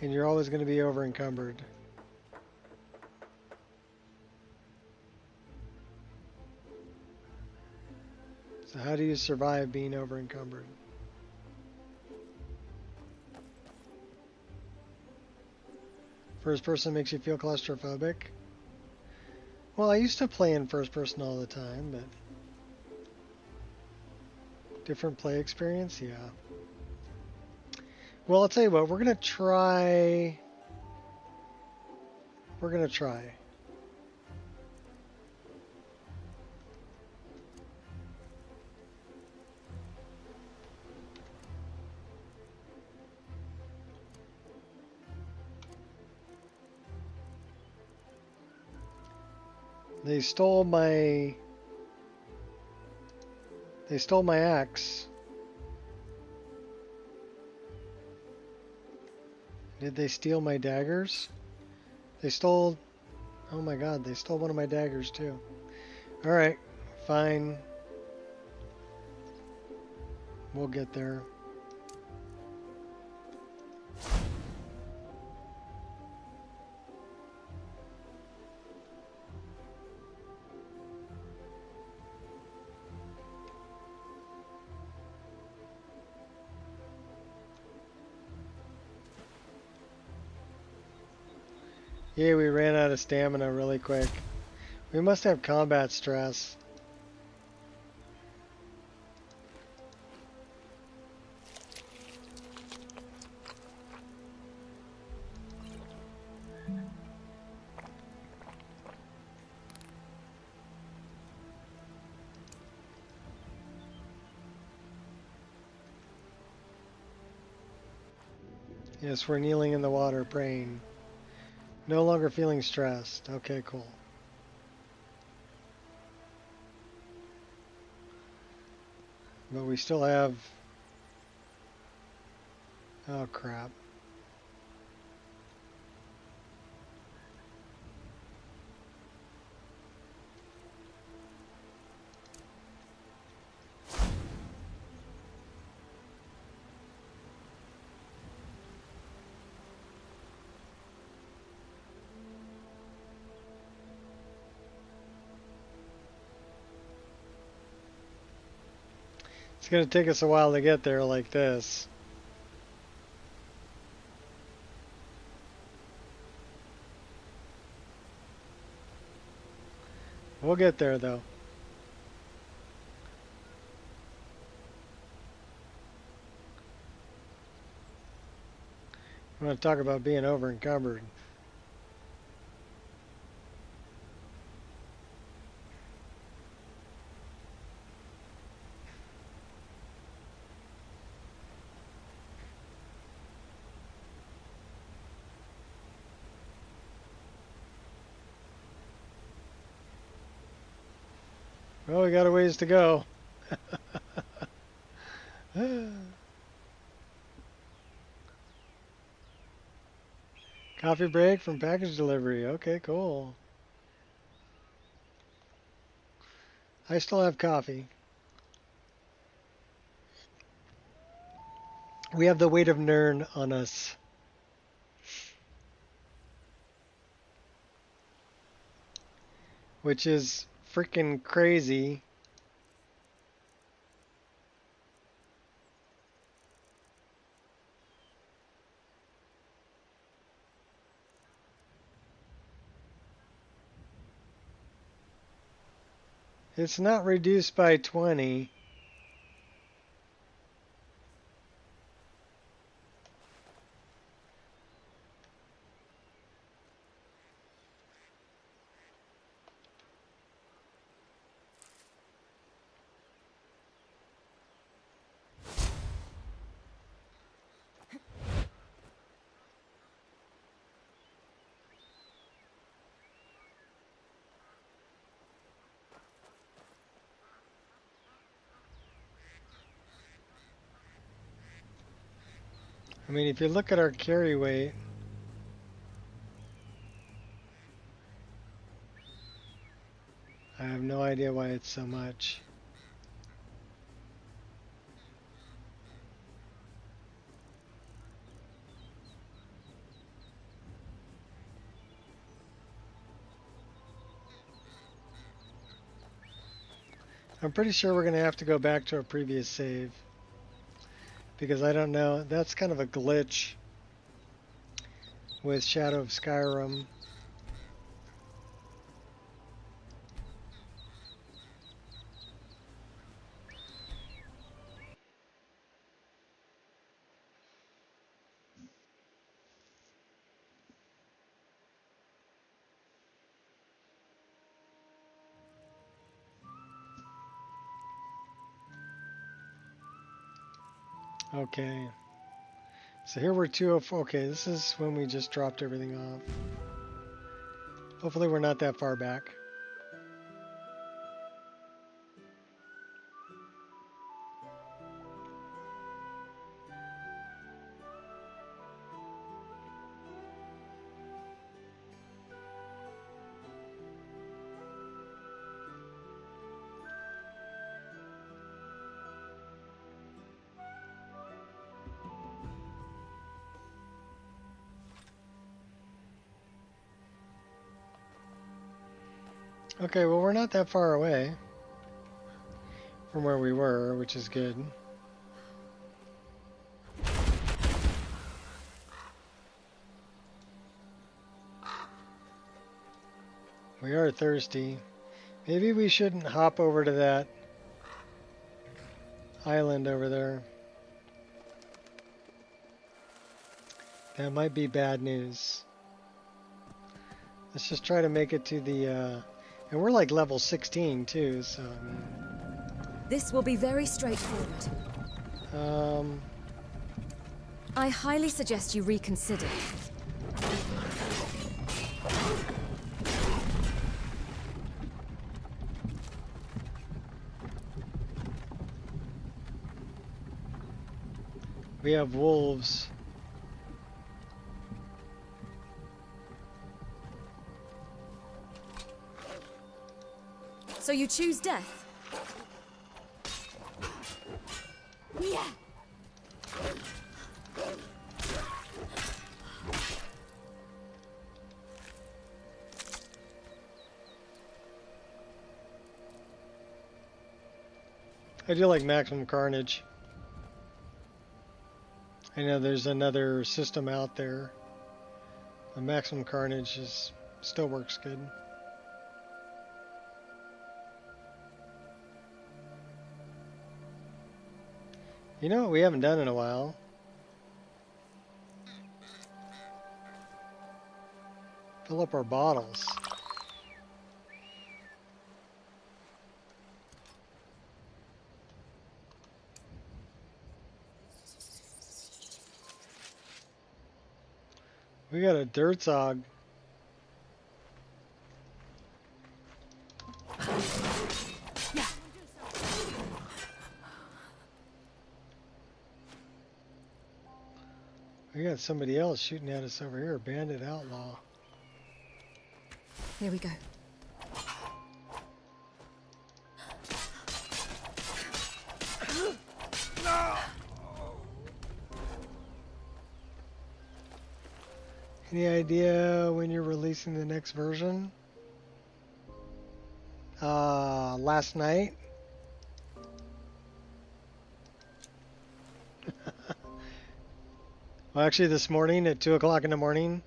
Speaker 1: And you're always going to be over encumbered. So how do you survive being over encumbered? First person makes you feel claustrophobic? Well, I used to play in first person all the time, but Different play experience? Yeah. Well, I'll tell you what, we're gonna try. They stole my axe. Did they steal my daggers? They stole... Oh my god, they stole one of my daggers too. Alright, fine. We'll get there. Yeah, we ran out of stamina really quick. We must have combat stress. Yes, we're kneeling in the water praying. No longer feeling stressed. Okay, cool. But we still have... Oh, crap. It's going to take us a while to get there like this. We'll get there though. I want to talk about being over encumbered. Well, we got a ways to go. Coffee break from package delivery. Okay, cool. I still have coffee. We have the weight of Nern on us. Which is freaking crazy. It's not reduced by 20. I mean, if you look at our carry weight, I have no idea why it's so much. I'm pretty sure we're going to have to go back to a previous save. Because I don't know, that's kind of a glitch with Shadow of Skyrim. Okay. So here we're 204. Okay, this is when we just dropped everything off. Hopefully we're not that far back. Okay, well we're not that far away from where we were, which is good. We are thirsty. Maybe we shouldn't hop over to that island over there. That might be bad news. Let's just try to make it to the... and we're like level 16 too, so I mean...
Speaker 3: This will be very straightforward. I highly suggest you reconsider.
Speaker 1: We have wolves.
Speaker 3: So you choose death? Yeah.
Speaker 1: I do like maximum carnage. I know there's another system out there. The maximum carnage still works good. You know what we haven't done in a while? Fill up our bottles. We got a dirt zog. We got somebody else shooting at us over here, bandit outlaw.
Speaker 3: Here we go.
Speaker 1: Any idea when you're releasing the next version? Last night. Well, actually this morning at 2 o'clock in the morning.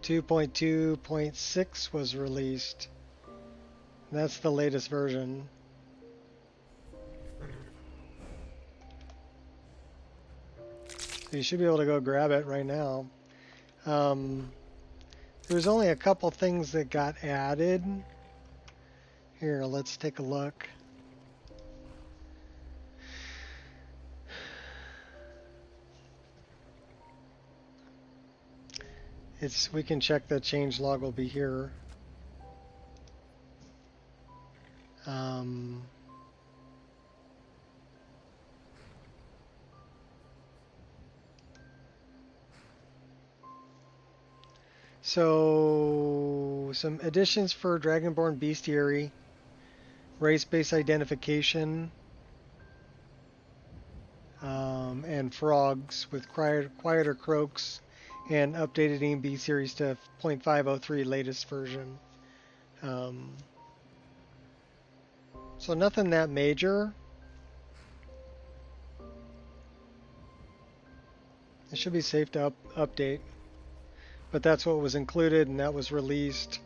Speaker 1: 2.2.6 was released. That's the latest version. So you should be able to go grab it right now. There's only a couple things that got added. Here, let's take a look. We can check the change log will be here. So some additions for Dragonborn Bestiary, race-based identification, and frogs with quieter croaks, and updated EMB series to 0.503 latest version. So nothing that major. It should be safe to update. But that's what was included, and that was released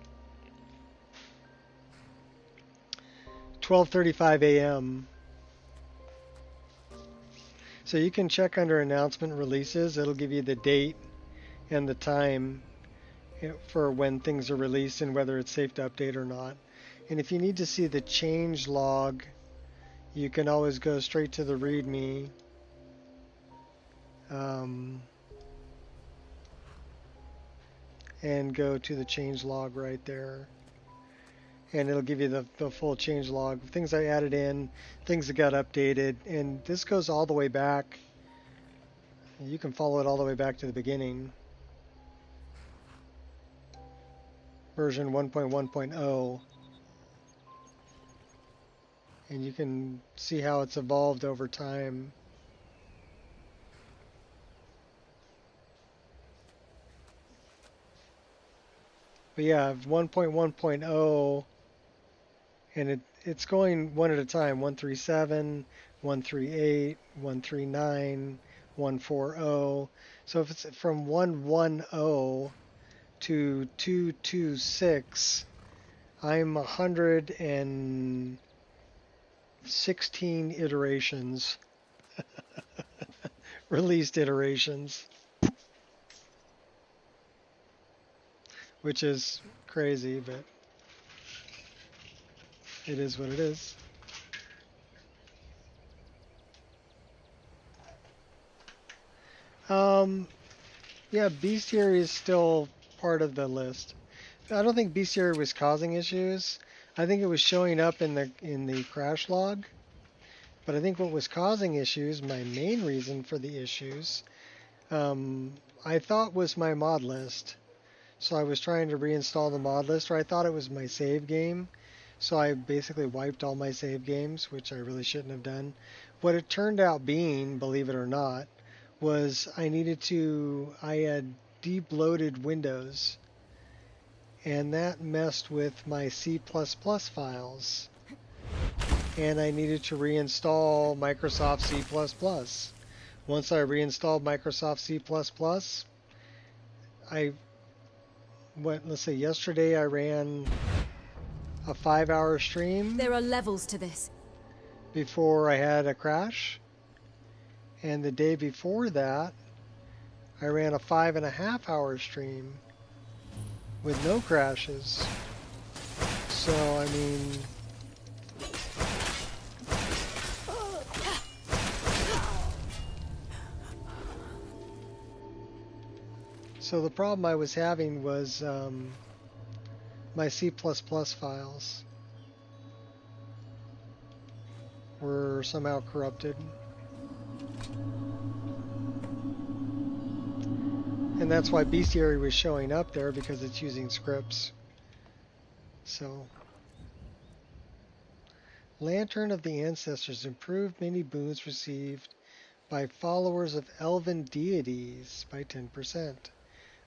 Speaker 1: 12:35 a.m. So you can check under announcement releases. It'll give you the date and the time for when things are released and whether it's safe to update or not. And if you need to see the change log, you can always go straight to the README. And go to the changelog right there. And it'll give you the full changelog. Things I added in, things that got updated. And this goes all the way back. You can follow it all the way back to the beginning. Version 1.1.0. And you can see how it's evolved over time. But yeah, 1.1.0, and it's going one at a time. 137, 138, 139, 140. So if it's from 110 to 226, I'm 116 iterations, released iterations, which is crazy, but it is what it is. Yeah, bestiary is still part of the list. I don't think bestiary was causing issues. I think it was showing up in the crash log. But I think what was causing issues, my main reason for the issues, I thought was my mod list. So I was trying to reinstall the mod list, or I thought it was my save game. So I basically wiped all my save games, which I really shouldn't have done. What it turned out being, believe it or not, was I had deep loaded Windows, and that messed with my C++ files, and I needed to reinstall Microsoft C++. Once I reinstalled Microsoft C++, let's say yesterday I ran a 5-hour stream.
Speaker 3: There are levels to this.
Speaker 1: Before I had a crash. And the day before that, I ran a 5.5-hour stream with no crashes. So, I mean, so the problem I was having was my C++ files were somehow corrupted. And that's why bestiary was showing up there, because it's using scripts. So, Lantern of the Ancestors, improved many boons received by followers of elven deities by 10%.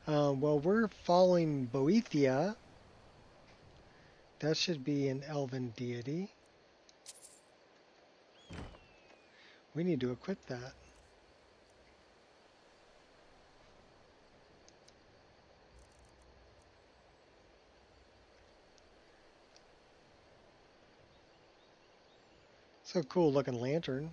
Speaker 1: Well, we're following Boethia. That should be an elven deity. We need to equip that. So cool looking lantern.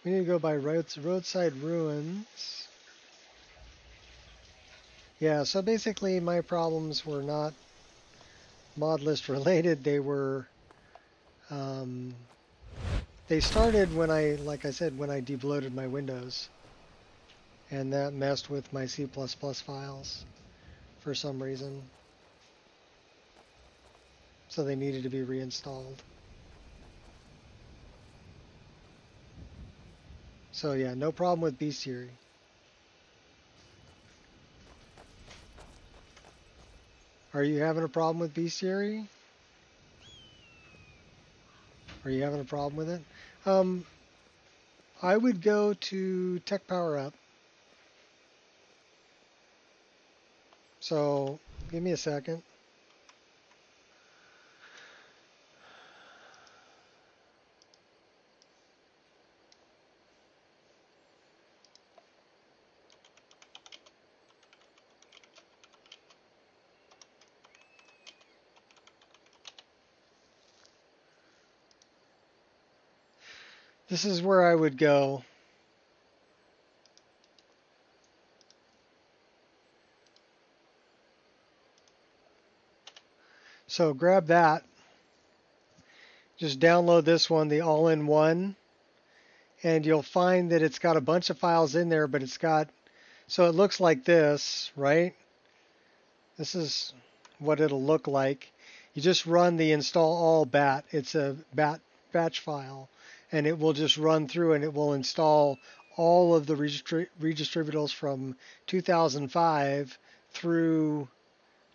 Speaker 1: We need to go by roadside ruins. Yeah, so basically my problems were not mod list related. They were, they started when like I said, when I debloated my Windows. And that messed with my C++ files for some reason. So they needed to be reinstalled. So yeah, no problem with bestiary. Are you having a problem with bestiary? Are you having a problem with it? I would go to Tech Power Up. So give me a second. This is where I would go. So grab that. Just download this one, the all-in-one, and you'll find that it's got a bunch of files in there, but it's got, so it looks like this, right? This is what it'll look like. You just run the install all bat. It's a batch file, and it will just run through and it will install all of the redistributables from 2005 through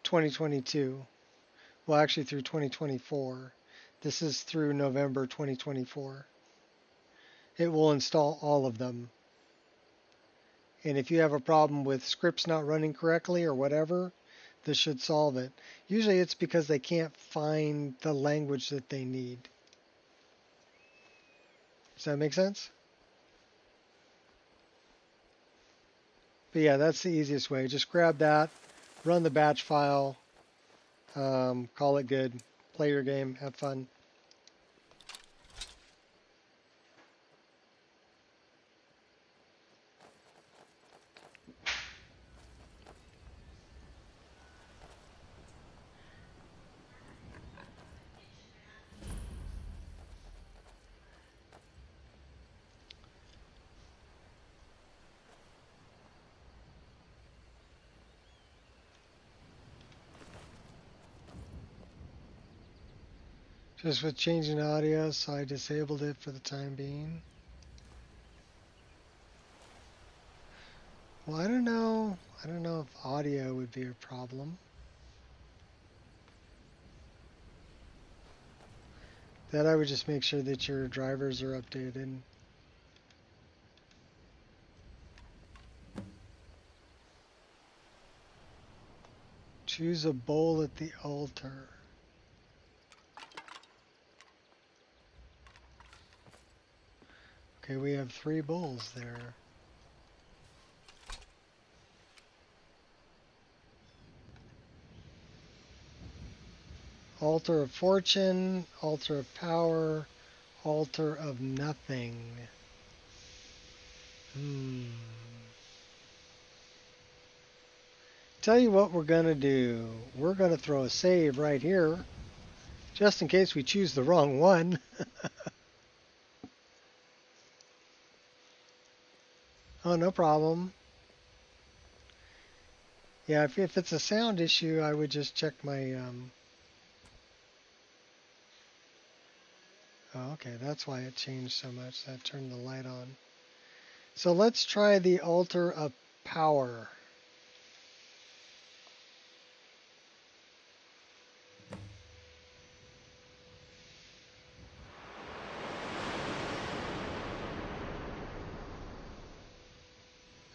Speaker 1: 2022. Well, actually through 2024. This is through November 2024. It will install all of them. And if you have a problem with scripts not running correctly or whatever, this should solve it. Usually it's because they can't find the language that they need. Does that make sense? But yeah, that's the easiest way. Just grab that, run the batch file, call it good, play your game, have fun. Just with changing audio, so I disabled it for the time being. Well, I don't know. I don't know if audio would be a problem. That I would just make sure that your drivers are updated. Choose a bowl at the altar. Okay, we have 3 bowls there. Altar of fortune, altar of power, altar of nothing. Tell you what we're going to do. We're going to throw a save right here, just in case we choose the wrong one. Oh, no problem. Yeah, if it's a sound issue, I would just check my... Oh, okay, that's why it changed so much. That turned the light on. So let's try the altar of power.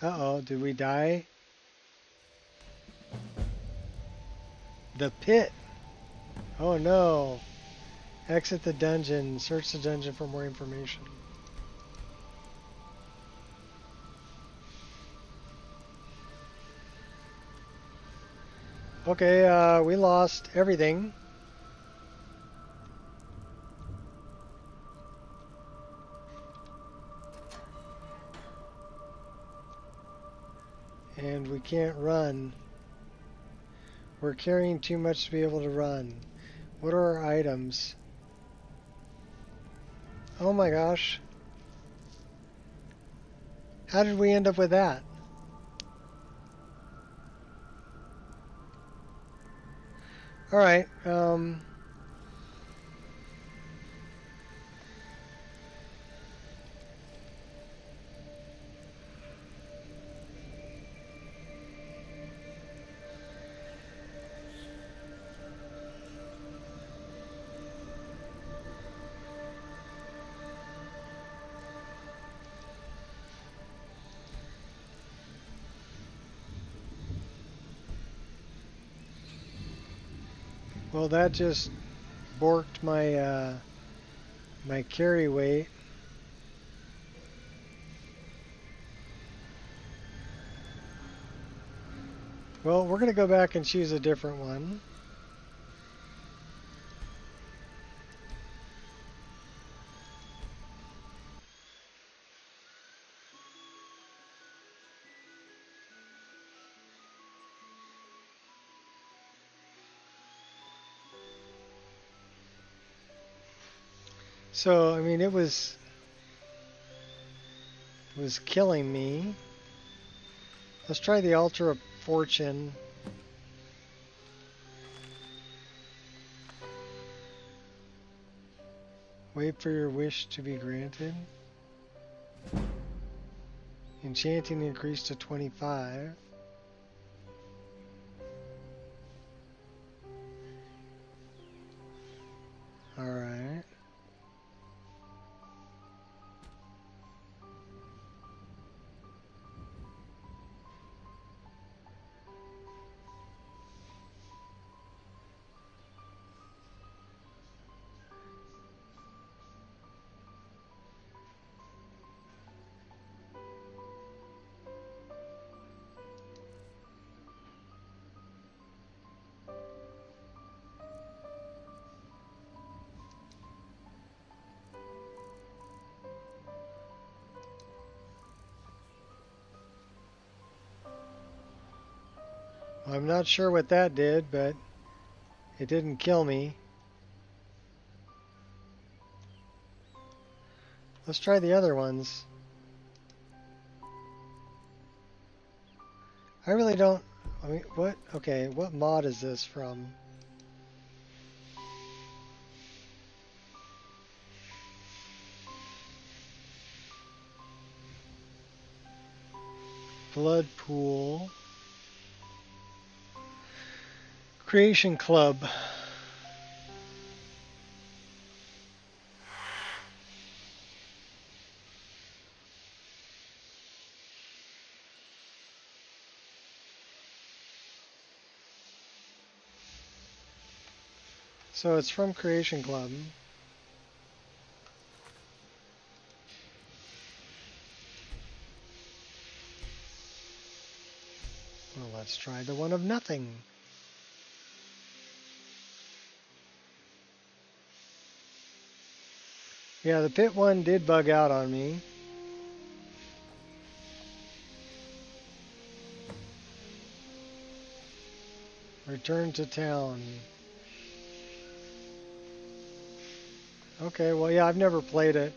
Speaker 1: Uh-oh, did we die? The pit. Oh no. Exit the dungeon. Search the dungeon for more information. Okay, we lost everything. And we can't run. We're carrying too much to be able to run. What are our items? Oh my gosh. How did we end up with that? Alright, well, that just borked my my carry weight. Well, we're going to go back and choose a different one. So, I mean, it was killing me. Let's try the Altar of Fortune. Wait for your wish to be granted. Enchanting increased to 25. Alright. I'm not sure what that did, but it didn't kill me. Let's try the other ones. I really don't... I mean, what? Okay, what mod is this from? Blood Pool. Creation Club. So it's from Creation Club. Well, let's try the one of nothing. Yeah, the pit one did bug out on me. Return to town. Okay, well, yeah, I've never played it.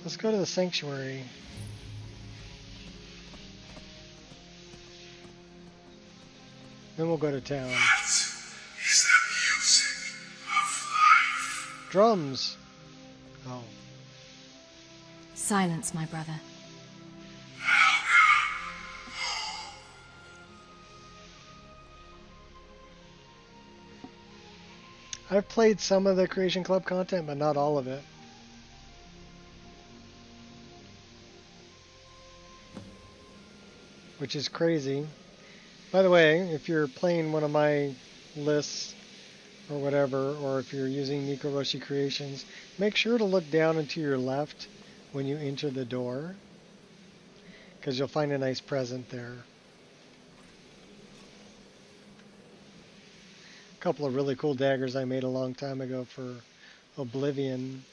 Speaker 1: Let's go to the sanctuary. Then we'll go to town.
Speaker 6: What is the music of life?
Speaker 1: Drums. Oh.
Speaker 3: Silence, my brother.
Speaker 1: I've played some of the Creation Club content, but not all of it. Which is crazy. By the way, if you're playing one of my lists or whatever, or if you're using Nico Creations, make sure to look down and to your left when you enter the door, because you'll find a nice present there. A couple of really cool daggers I made a long time ago for Oblivion.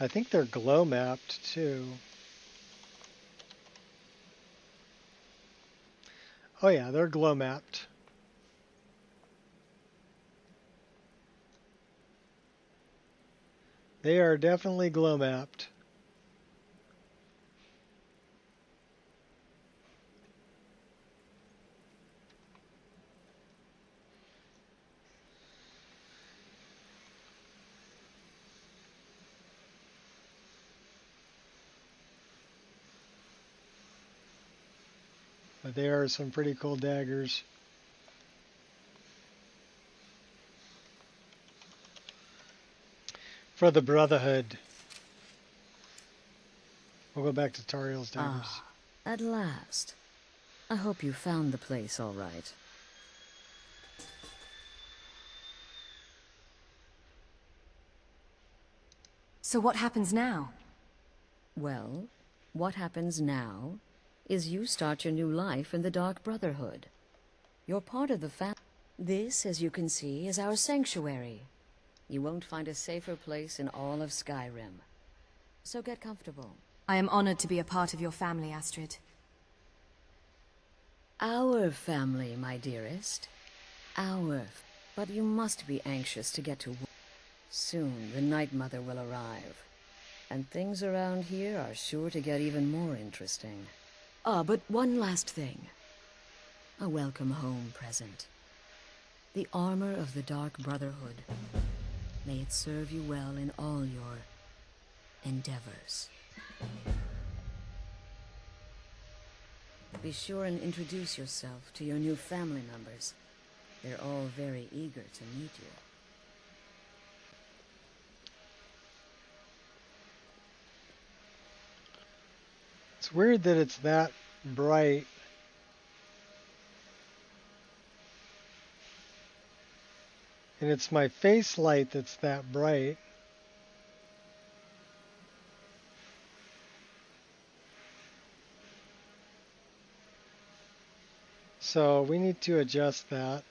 Speaker 1: I think they're glow mapped too. Oh yeah, they're glow mapped. They are definitely glow mapped. But they are some pretty cool daggers. For the Brotherhood. We'll go back to Tariel's daggers.
Speaker 5: Ah, at last. I hope you found the place all right.
Speaker 3: So what happens now?
Speaker 5: Well, what happens now is you start your new life in the Dark Brotherhood. You're part of the family. This, as you can see, is our sanctuary. You won't find a safer place in all of Skyrim. So get comfortable.
Speaker 3: I am honored to be a part of your family, Astrid.
Speaker 5: Our family, my dearest. But you must be anxious to get to work. Soon the Night Mother will arrive. And things around here are sure to get even more interesting. Ah, but one last thing. A welcome home present. The armor of the Dark Brotherhood. May it serve you well in all your endeavors. Be sure and introduce yourself to your new family members. They're all very eager to meet you.
Speaker 1: It's weird that it's that bright. And it's my face light that's that bright. So we need to adjust that.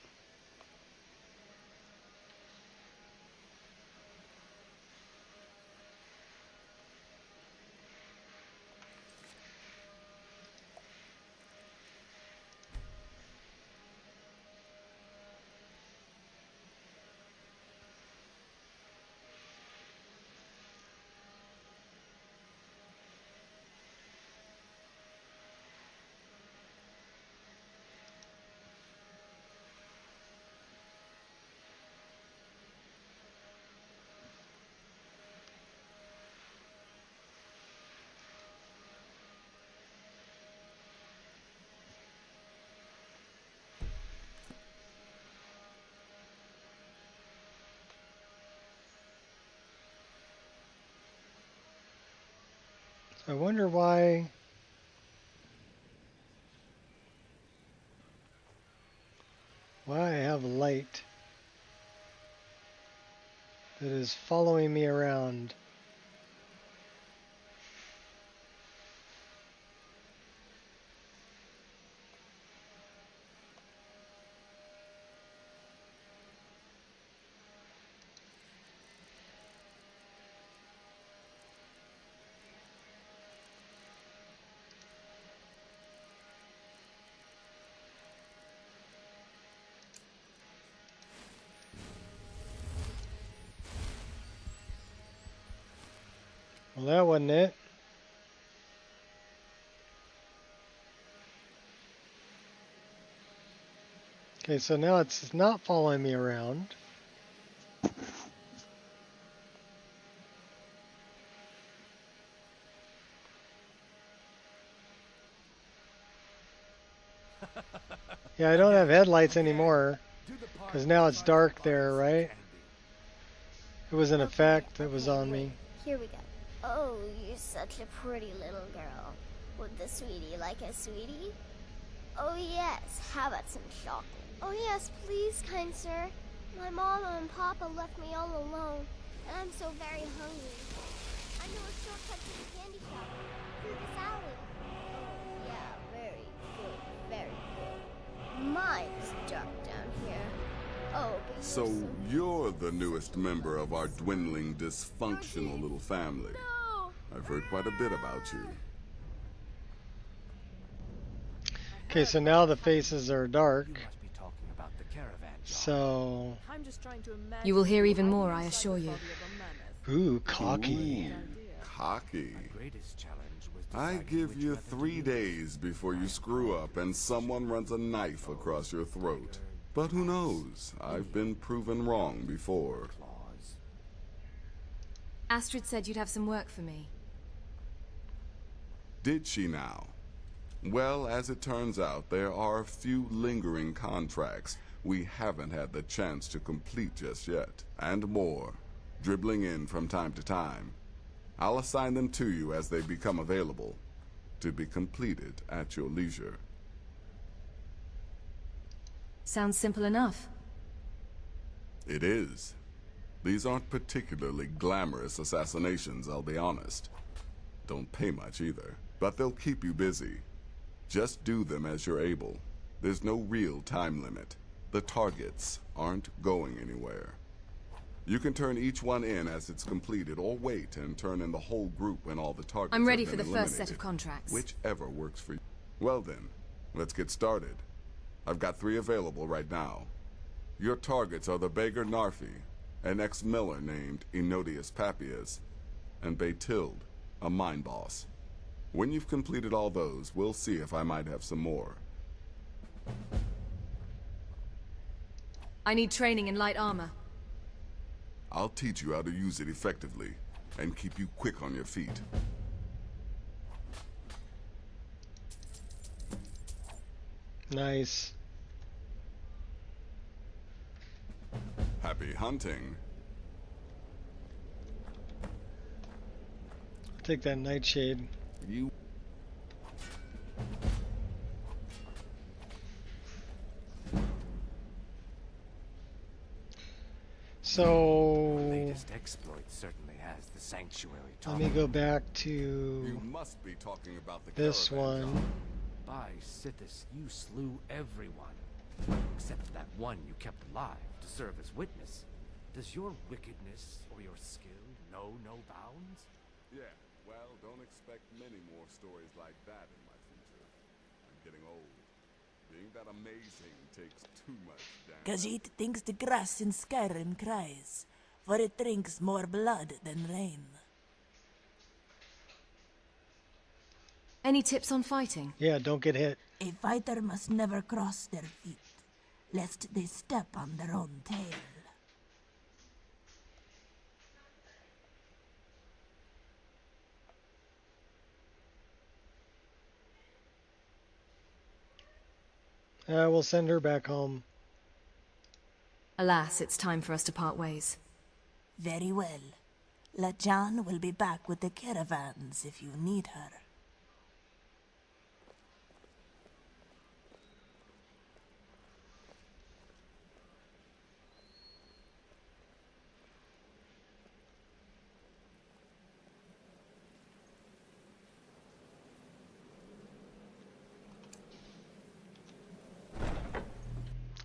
Speaker 1: I wonder why I have a light that is following me around. Well, that wasn't it. Okay, so now it's not following me around. Yeah, I don't have headlights anymore because now it's dark there, right? It was an effect that was on me.
Speaker 14: Here we go. Oh, you're such a pretty little girl. Would the sweetie like a sweetie? Oh yes, how about some chocolate? Oh yes, please, kind sir. My mama and papa left me all alone, and I'm so very hungry. I know a shortcut to the candy shop, through this alley. Oh yeah, very good, very good. Mine's dark down here. Oh, but
Speaker 9: So you're the newest member of our dwindling, dysfunctional little family.
Speaker 14: No!
Speaker 9: I've heard quite a bit about you.
Speaker 1: Okay, so now the faces are dark. So...
Speaker 3: You will hear even more, I assure you.
Speaker 1: Ooh, cocky.
Speaker 9: Ooh, cocky. I give you 3 days before you screw up and someone runs a knife across your throat. But who knows? I've been proven wrong before.
Speaker 3: Astrid said you'd have some work for me.
Speaker 9: Did she now? Well, as it turns out, there are a few lingering contracts we haven't had the chance to complete just yet, and more, dribbling in from time to time. I'll assign them to you as they become available, to be completed at your leisure.
Speaker 3: Sounds simple enough.
Speaker 9: It is. 'Cause you're the newest member of our dwindling, dysfunctional little family. I've heard quite a bit about you. Ooh, cocky.
Speaker 3: You will hear even more, I assure you.
Speaker 9: I give you 3 days before you screw up and someone runs a knife across your throat. But who knows? I've been proven wrong before.
Speaker 1: Okay, so now the faces are dark.
Speaker 9: These aren't particularly glamorous assassinations, I'll be honest. Don't pay much either, but they'll keep you busy. Just do them as you're able. There's no real time limit. The targets aren't going anywhere. You can turn each one in as it's completed, or wait and turn in the whole group when all the targets
Speaker 3: I'm ready
Speaker 9: have
Speaker 3: for
Speaker 9: been
Speaker 3: the first set
Speaker 9: eliminated.
Speaker 3: of contracts.
Speaker 9: Whichever works for you. Well then, let's get started. I've got 3 available right now. Your targets are the beggar Narfi, an ex-miller named Enodius Papias, and Baytild, a mine boss. When you've completed all those, we'll see if I might have some more.
Speaker 3: I need training in light armor.
Speaker 9: I'll teach you how to use it effectively, and keep you quick on your feet.
Speaker 1: Nice.
Speaker 9: Happy hunting.
Speaker 1: I'll take that nightshade.
Speaker 9: You...
Speaker 1: So
Speaker 18: The latest exploit certainly has the sanctuary
Speaker 1: let me go back to
Speaker 9: You must be talking about the
Speaker 1: this
Speaker 9: caravan
Speaker 1: one.
Speaker 7: By Sithis, you slew everyone. Except that one you kept alive to serve as witness. Does your wickedness or your skill know no bounds?
Speaker 9: Yeah, well, don't expect many more stories like that in my future. I'm getting old. Being that amazing takes too much damage.
Speaker 16: Khajiit thinks the grass in Skyrim cries, for it drinks more blood than rain.
Speaker 3: Any tips on fighting?
Speaker 1: Yeah, don't get hit.
Speaker 16: A fighter must never cross their feet, lest they step on their own tail.
Speaker 1: We'll send her back home.
Speaker 3: Alas, it's time for us to part ways.
Speaker 16: Very well. Lajan will be back with the caravans if you need her.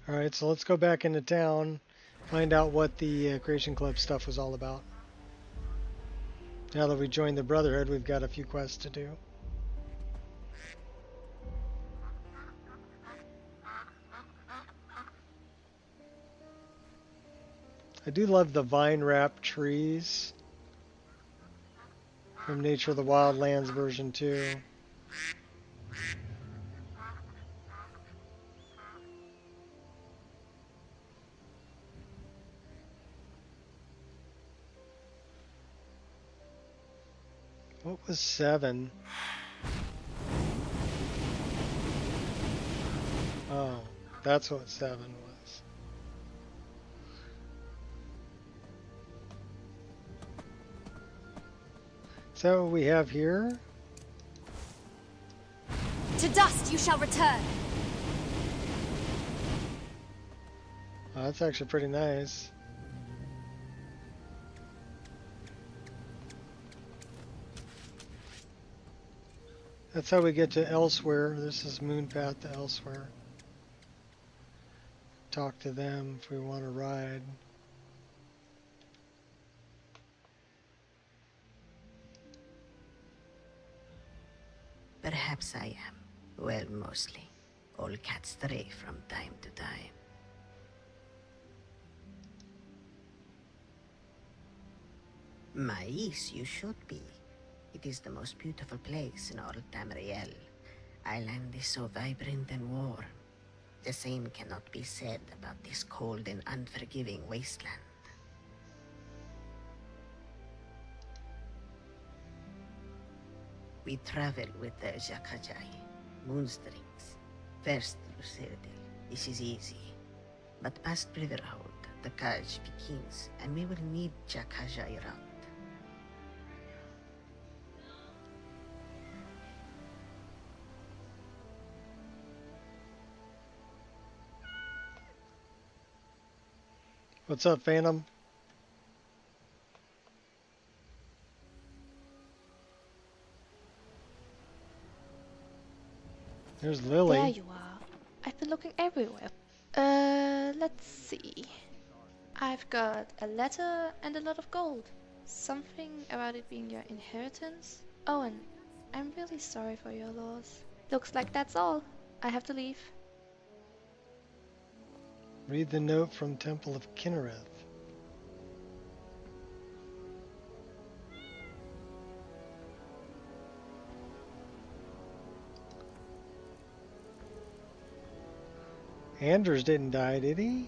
Speaker 1: Alright, so let's go back into town, find out what the Creation Club stuff was all about. Now that we joined the Brotherhood, we've got a few quests to do. I do love the vine-wrapped trees from Nature of the Wildlands version 2. What was 7? Oh, that's what 7 was. Is that what we have here?
Speaker 3: To dust you shall return!
Speaker 1: Oh, that's actually pretty nice. That's how we get to Elsewhere. This is Moonpath to Elsewhere. Talk to them if we want to ride.
Speaker 2: Perhaps I am. Well, mostly. All cats stray from time to time. Mais, you should be. It is the most beautiful place in all Tamriel. Island is so vibrant and warm. The same cannot be said about this cold and unforgiving wasteland. We travel with the Jakajai, Moonstrings. First through Citadel. This is easy. But past Riverhold, the Kaj begins, and we will need Jakajai route.
Speaker 1: What's up, Phantom? There's Lily.
Speaker 11: There you are. I've been looking everywhere. Let's see. I've got a letter and a lot of gold. Something about it being your inheritance. Owen, I'm really sorry for your loss. Looks like that's all. I have to leave.
Speaker 1: Read the note from Temple of Kinnereth. Anders didn't die, did he?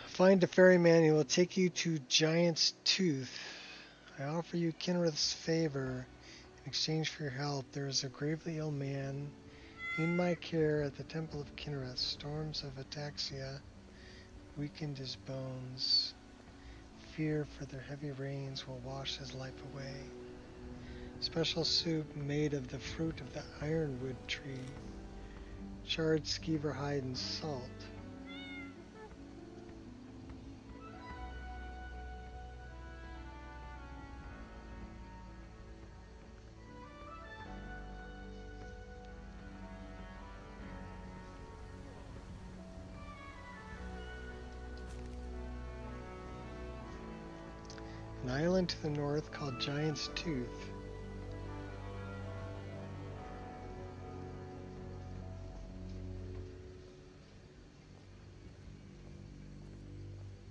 Speaker 1: Find a ferryman, he will take you to Giant's Tooth. I offer you Kinnereth's favor in exchange for your help. There is a gravely ill man in my care at the Temple of Kinnereth. Storms of ataxia weakened his bones. Fear for their heavy rains will wash his life away. Special soup made of the fruit of the ironwood tree. Charred skeever hide and salt. An island to the north called Giant's Tooth.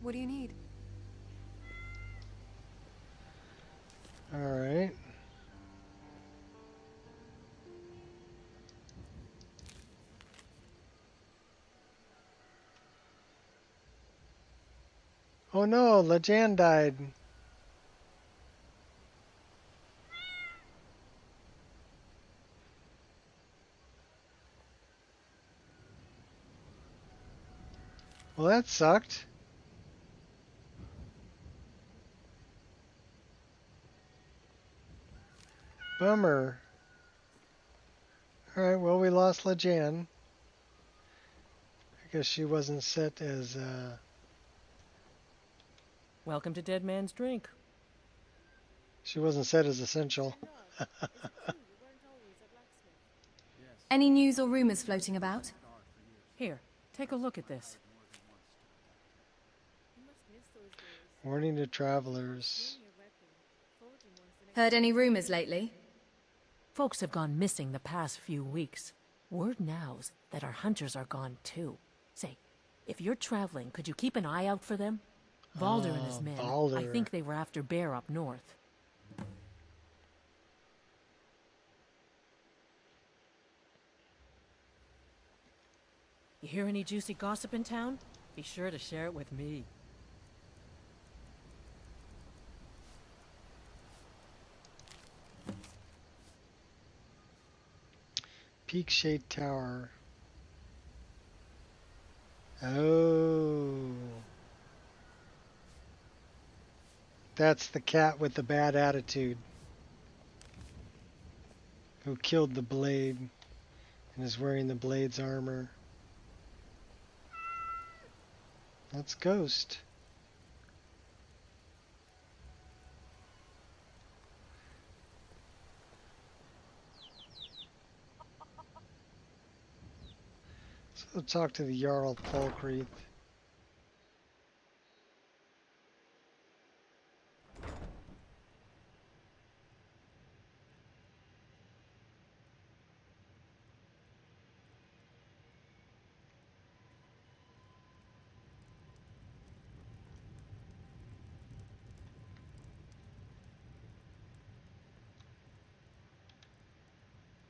Speaker 10: What do you need?
Speaker 1: All right. Oh no, Lejan died. Well, that sucked. Bummer. Alright, well, we lost Lejan. I guess she wasn't set as,
Speaker 22: Welcome to Dead Man's Drink.
Speaker 1: she wasn't set as essential.
Speaker 3: Any news or rumors floating about?
Speaker 22: Here, take a look at this.
Speaker 1: Warning to travelers.
Speaker 3: Heard any rumors lately?
Speaker 22: Folks have gone missing the past few weeks. Word now's that our hunters are gone too. Say, if you're traveling, could you keep an eye out for them? Balder and his men.
Speaker 1: Balder.
Speaker 22: I think they were after Bear up north. You hear any juicy gossip in town? Be sure to share it with me.
Speaker 1: Peak Shade Tower. Oh. That's the cat with the bad attitude. Who killed the blade and is wearing the blade's armor. That's Ghost. So we'll talk to the Jarl Polkreath.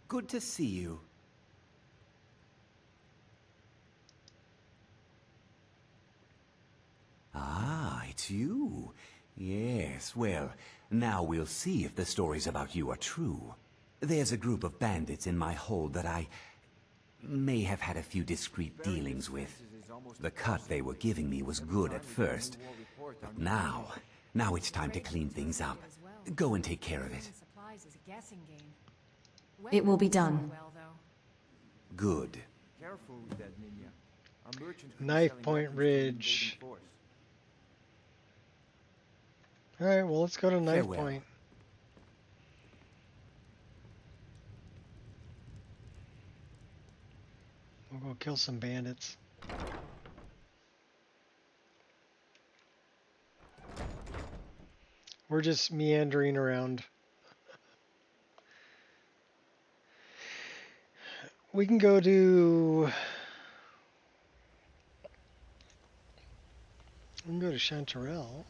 Speaker 4: Good to see you. Ah, it's you. Yes, well, now we'll see if the stories about you are true. There's a group of bandits in my hold that I may have had a few discreet dealings with. The cut they were giving me was good at first, but now it's time to clean things up. Go and take care of it.
Speaker 3: It will be done.
Speaker 4: Good.
Speaker 7: Careful with that, Niña. A merchant could be
Speaker 1: Knife
Speaker 7: selling
Speaker 1: Point
Speaker 7: weapons to an invading
Speaker 1: Ridge.
Speaker 7: force.
Speaker 1: Alright, well, let's go to Knife
Speaker 4: Farewell.
Speaker 1: Point. We'll go kill some bandits. We're just meandering around. We can go to... We can go to Chanterelle.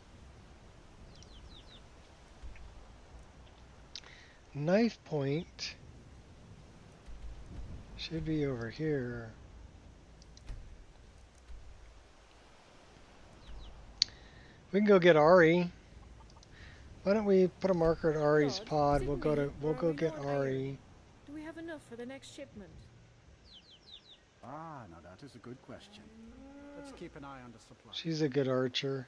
Speaker 1: Knife Point should be over here. We can go get Ari. Why don't we put a marker at Ari's pod? We'll go get Ari.
Speaker 10: Do we have enough for the next shipment?
Speaker 13: Ah, now that is a good question. Let's keep an eye on the supply.
Speaker 1: She's a good archer.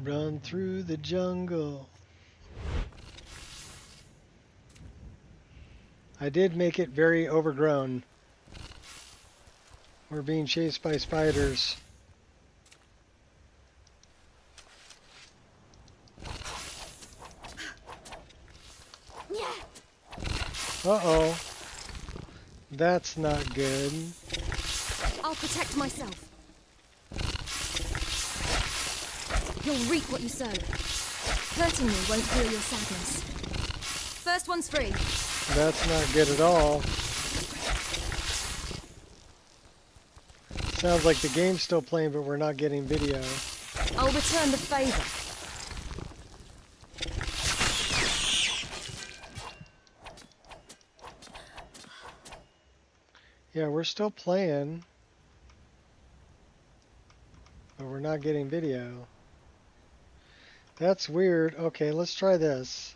Speaker 1: Run through the jungle. I did make it very overgrown. We're being chased by spiders. Uh-oh. That's not good.
Speaker 3: I'll protect myself. You'll reap what you sow. Hurting me won't heal your sadness. First one's free.
Speaker 1: That's not good at all. Sounds like the game's still playing, but we're not getting video.
Speaker 3: I'll return the favor.
Speaker 1: Yeah, we're still playing, but we're not getting video. That's weird. Okay, let's try this.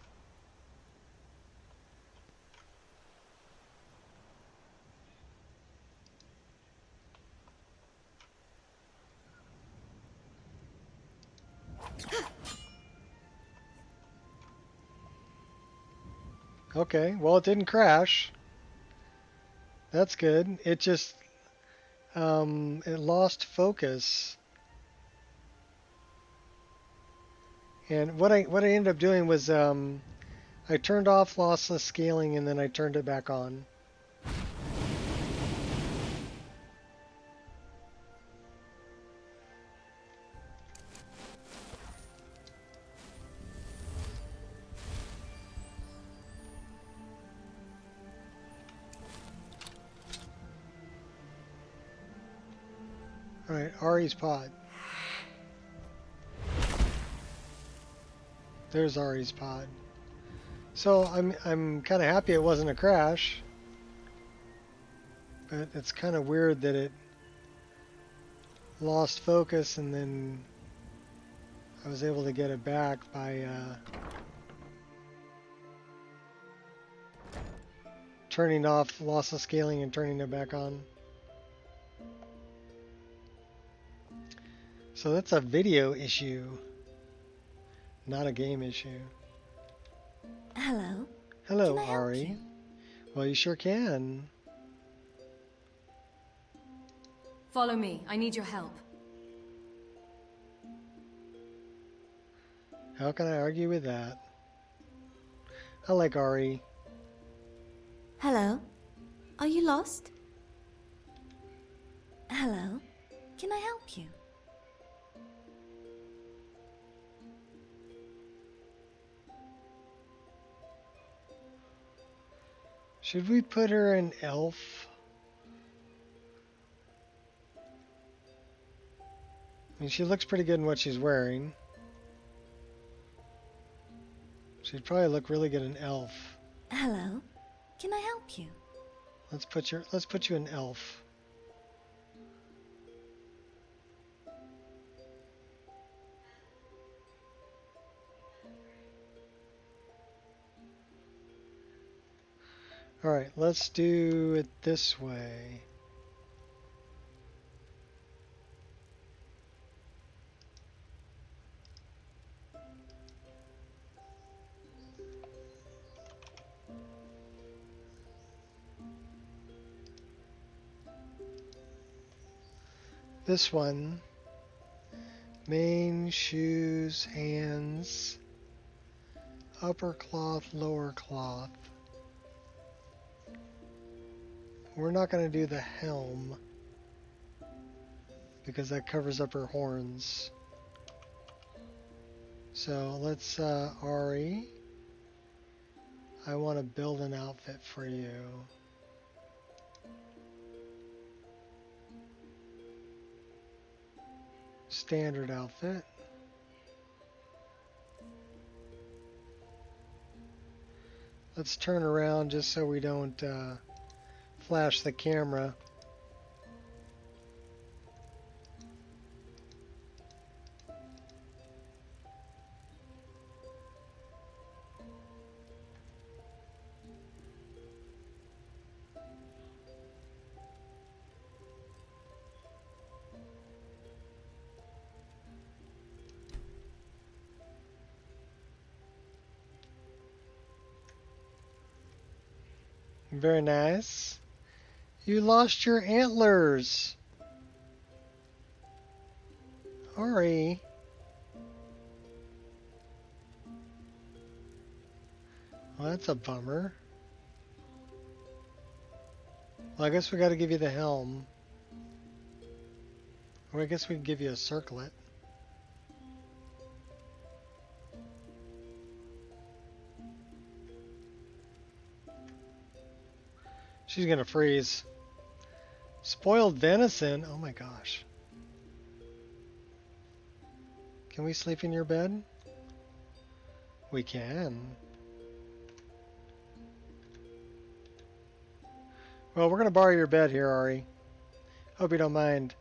Speaker 1: Okay, well, it didn't crash. That's good. It just it lost focus. And what I ended up doing was I turned off lossless scaling and then I turned it back on. All right, Ari's pod. There's Ari's pod. So I'm kind of happy it wasn't a crash, but it's kind of weird that it lost focus and then I was able to get it back by turning off lossless scaling and turning it back on. So that's a video issue, not a game issue.
Speaker 3: Hello.
Speaker 1: Hello,
Speaker 3: Can I help
Speaker 1: Ari.
Speaker 3: you?
Speaker 1: Well, you sure can.
Speaker 3: Follow me. I need your help.
Speaker 1: How can I argue with that? I like Ari.
Speaker 3: Hello. Are you lost? Hello. Can I help you?
Speaker 1: Should we put her in elf? I mean, she looks pretty good in what she's wearing. She'd probably look really good in elf.
Speaker 3: Hello. Can I help you?
Speaker 1: Let's put you in elf. All right, let's do it this way. This one, mane, shoes, hands, upper cloth, lower cloth. We're not going to do the helm because that covers up her horns. So let's, Ari, I want to build an outfit for you. Standard outfit. Let's turn around just so we don't flash the camera. Very nice. You lost your antlers. Ari. Well, that's a bummer. Well, I guess we got to give you the helm. Or I guess we can give you a circlet. She's gonna freeze. Spoiled venison? Oh my gosh. Can we sleep in your bed? We can. Well, we're gonna borrow your bed here, Ari. Hope you don't mind.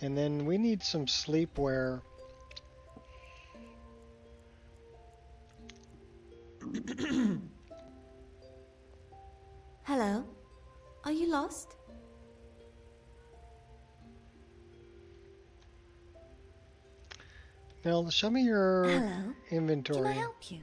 Speaker 1: And then we need some sleepwear.
Speaker 3: Hello. Are you lost?
Speaker 1: Now, show me your
Speaker 3: Hello.
Speaker 1: inventory.
Speaker 3: Can I help you?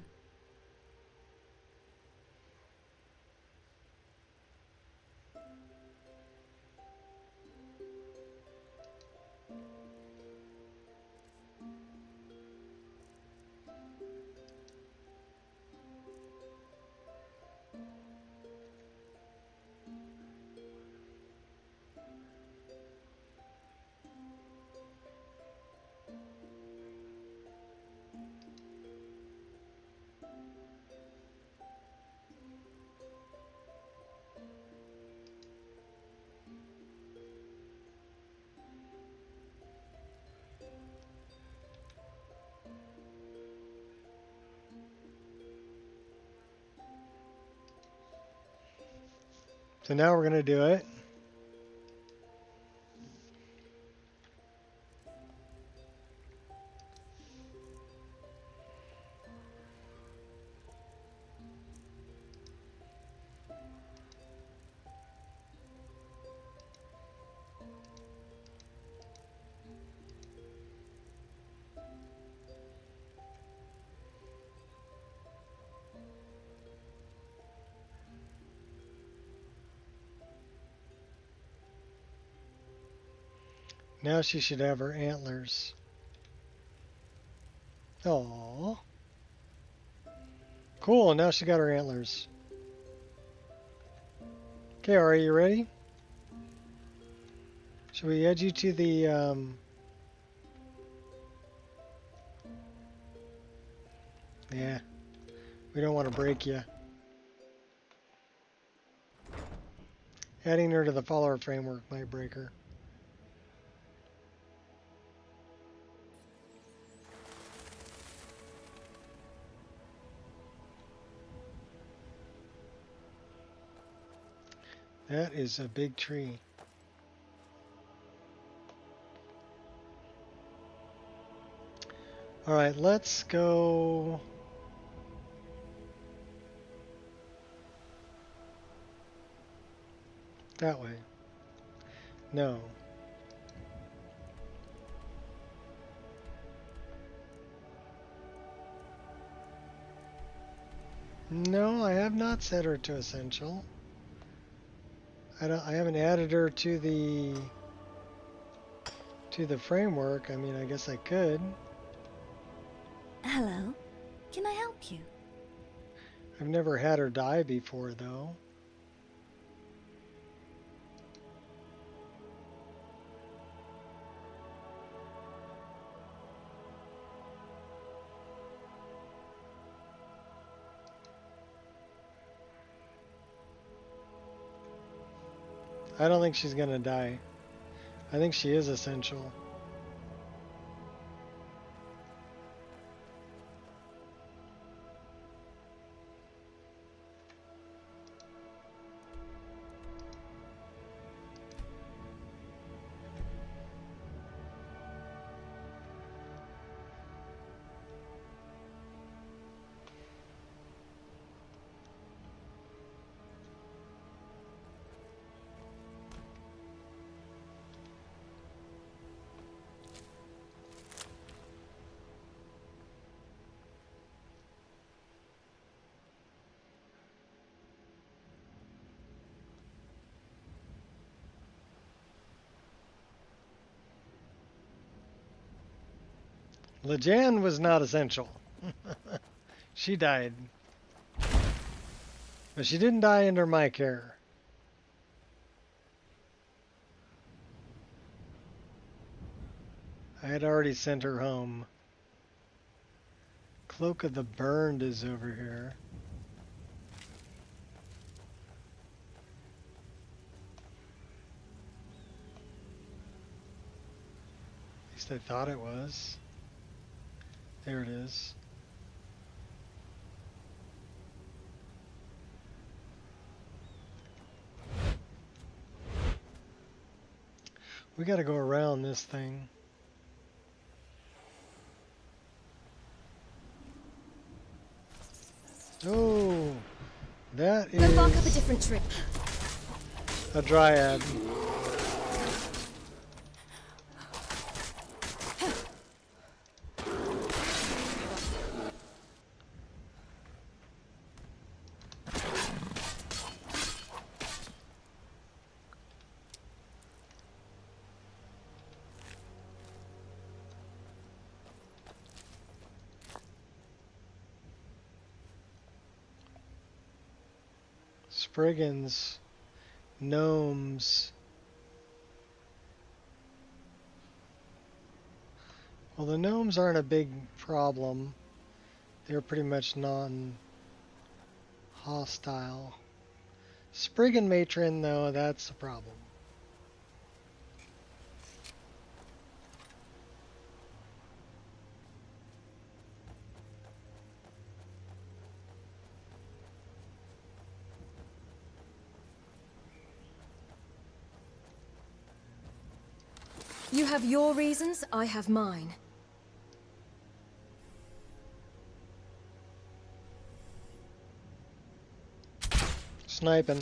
Speaker 1: So now we're gonna do it. Now she should have her antlers. Oh, cool, now she got her antlers. Okay, Ari, you ready? Should we add you to the, yeah, we don't want to break you. Adding her to the follower framework might break her. That is a big tree. All right, let's go. That way. No. No, I have not set her to essential. I haven't added her to the framework. I mean, I guess I could.
Speaker 3: Hello. Can I help you?
Speaker 1: I've never had her die before, though. I don't think she's gonna die. I think she is essential. Lejan was not essential. She died. But she didn't die under my care. I had already sent her home. Cloak of the Burned is over here. At least I thought it was. There it is. We gotta go around this thing. Oh, that is
Speaker 3: Go bark up a different tree.
Speaker 1: a dryad. Spriggans, gnomes. Well, the gnomes aren't a big problem. They're pretty much non-hostile. Spriggan matron, though, that's a problem.
Speaker 3: You have your reasons, I have mine.
Speaker 1: Sniping.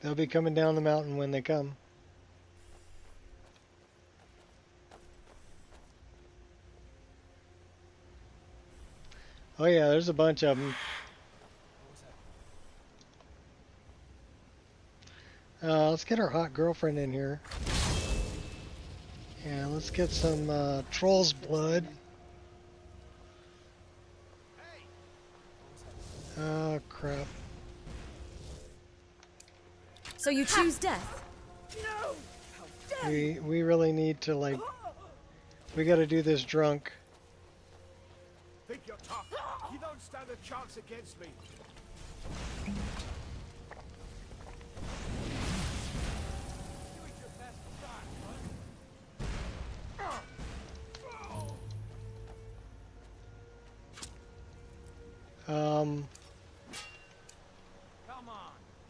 Speaker 1: They'll be coming down the mountain when they come. Oh yeah, there's a bunch of them. Let's get our hot girlfriend in here. Yeah, let's get some troll's blood. Oh crap.
Speaker 3: So you choose death?
Speaker 1: We really need to, like, we gotta do this drunk.
Speaker 6: Think you're tough? You don't stand a chance against me.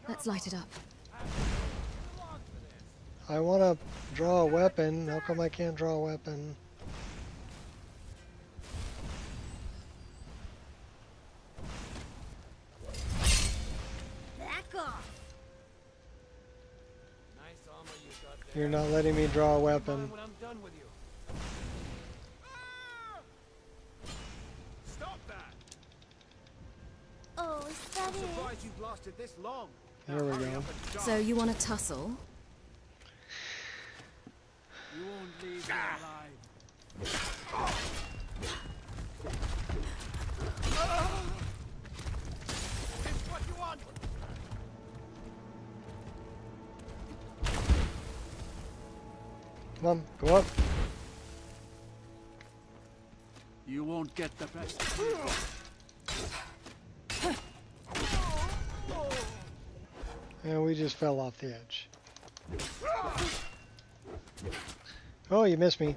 Speaker 3: Let's light it up.
Speaker 1: I want to draw a weapon. How come I can't draw a weapon?
Speaker 14: Back off.
Speaker 7: Nice armor you got there.
Speaker 1: You're not letting me draw a weapon.
Speaker 7: When I'm done with you.
Speaker 6: Stop that!
Speaker 14: Oh, is that
Speaker 6: I'm
Speaker 14: it?
Speaker 6: surprised you've lasted this long.
Speaker 1: There we go.
Speaker 3: So you want to tussle?
Speaker 13: You won't leave me alive.
Speaker 6: It's what you want.
Speaker 1: Come on, go up.
Speaker 13: You won't get the best.
Speaker 1: And we just fell off the edge. Oh, you missed me.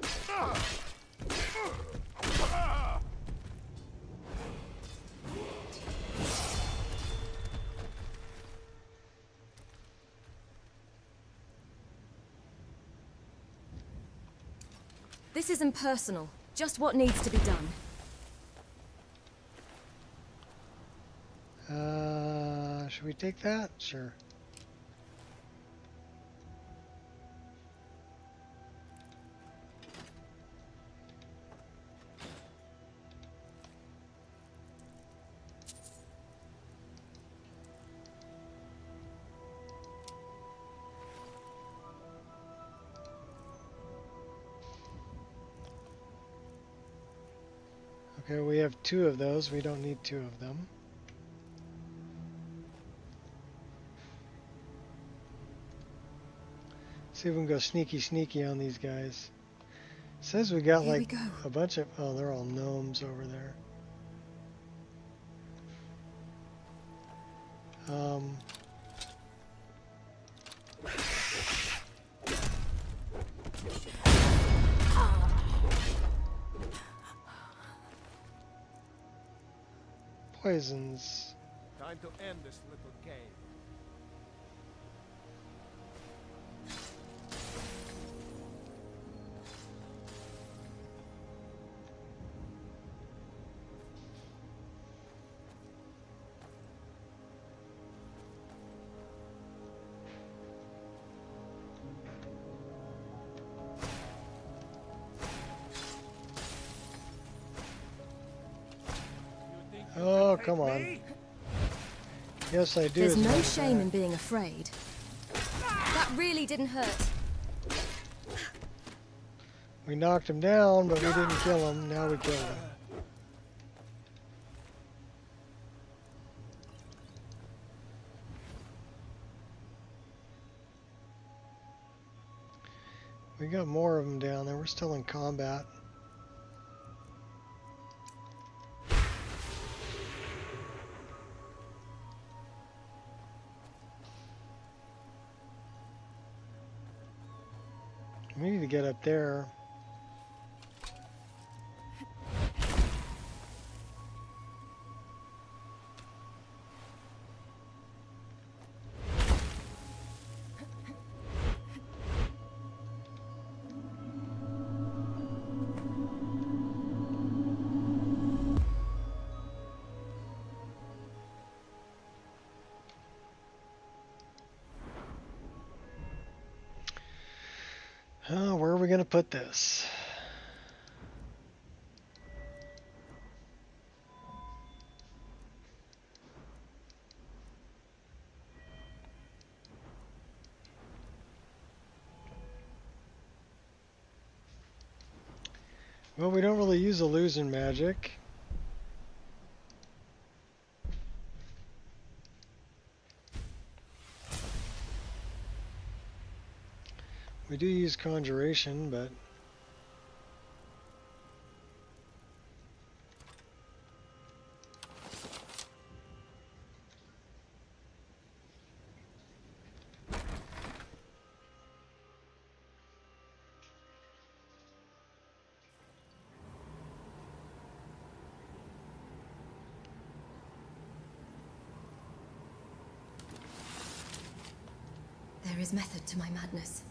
Speaker 3: This isn't personal. Just what needs to be done.
Speaker 1: Should we take that? Sure. Okay, we have 2 of those. We don't need 2 of them. See if we can go sneaky on these guys. Says we got like a bunch of... Oh, they're all gnomes over there. Poisons.
Speaker 6: Time to end this little game.
Speaker 1: Oh, come on. Yes, I do.
Speaker 3: There's no shame in being afraid. That really didn't hurt.
Speaker 1: We knocked him down, but we didn't kill him. Now we killed him. We got more of them down there. We're still in combat. We need to get up there. Where are we going to put this? Well, we don't really use illusion magic. We do use conjuration, but
Speaker 3: there is method to my madness.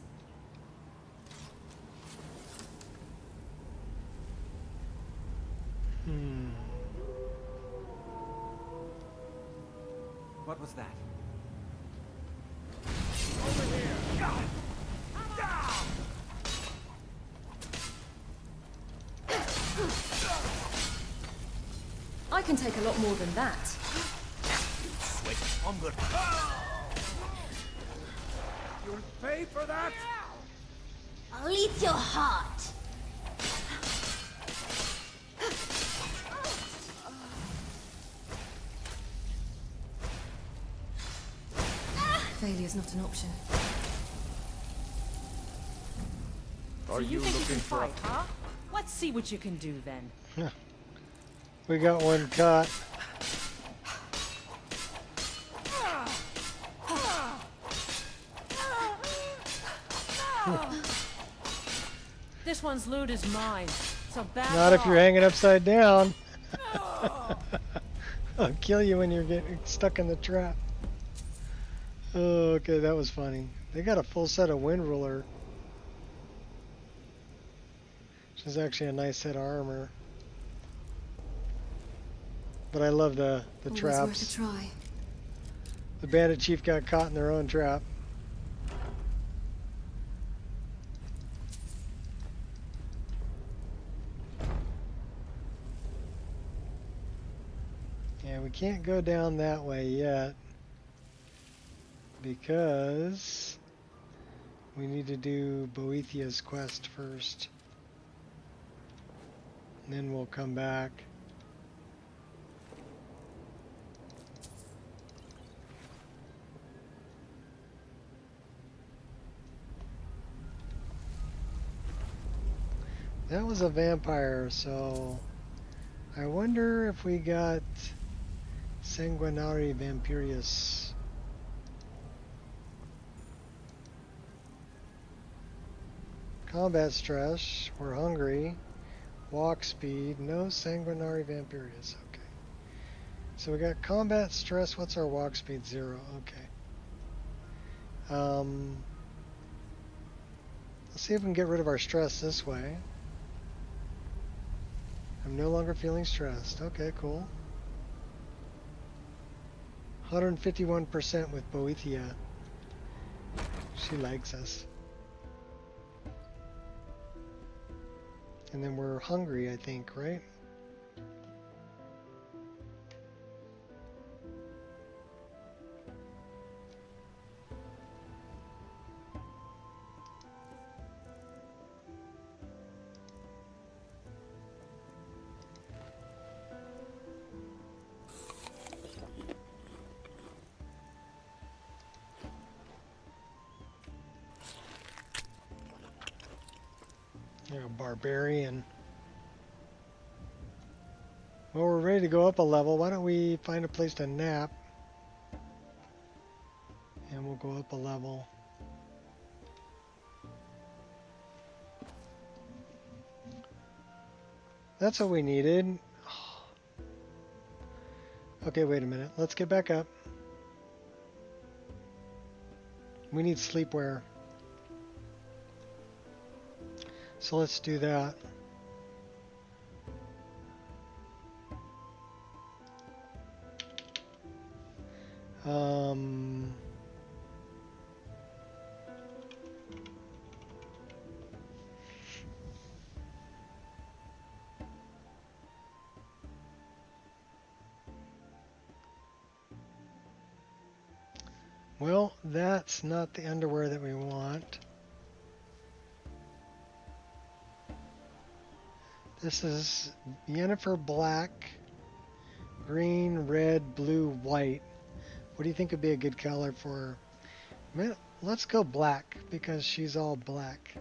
Speaker 7: What was that?
Speaker 12: Over here!
Speaker 3: I can take a lot more than that.
Speaker 12: Switch. I'm good.
Speaker 7: You'll pay for that?
Speaker 14: I'll eat your heart.
Speaker 3: Failure's not an option.
Speaker 7: Are
Speaker 22: so
Speaker 7: you
Speaker 22: think
Speaker 7: looking
Speaker 22: can
Speaker 7: for
Speaker 22: fight, huh? Let's see what you can do then.
Speaker 1: we got one caught.
Speaker 22: This one's loot is mine, so back
Speaker 1: Not if
Speaker 22: off.
Speaker 1: you're hanging upside down. I'll kill you when you're getting stuck in the trap. Oh, okay, that was funny. They got a full set of Wind Ruler, which is actually a nice set of armor. But I love the
Speaker 3: Always
Speaker 1: traps.
Speaker 3: worth a try.
Speaker 1: The bandit chief got caught in their own trap. Yeah, we can't go down that way yet because we need to do Boethia's quest first. And then we'll come back. That was a vampire, so I wonder if we got Sanguinari Vampirius. Combat stress, we're hungry. Walk speed, no Sanguinari Vampirius, okay. So we got combat stress, what's our walk speed? 0, okay. Let's see if we can get rid of our stress this way. I'm no longer feeling stressed. Okay, cool. 151% with Boethia. She likes us. And then we're hungry, I think, right? You're a barbarian. Well, we're ready to go up a level. Why don't we find a place to nap? And we'll go up a level. That's what we needed. Okay, wait a minute. Let's get back up. We need sleepwear. So let's do that. Well, that's not the underwear that we want. This is Yennefer black, green, red, blue, white. What do you think would be a good color for her? Let's go black because she's all black.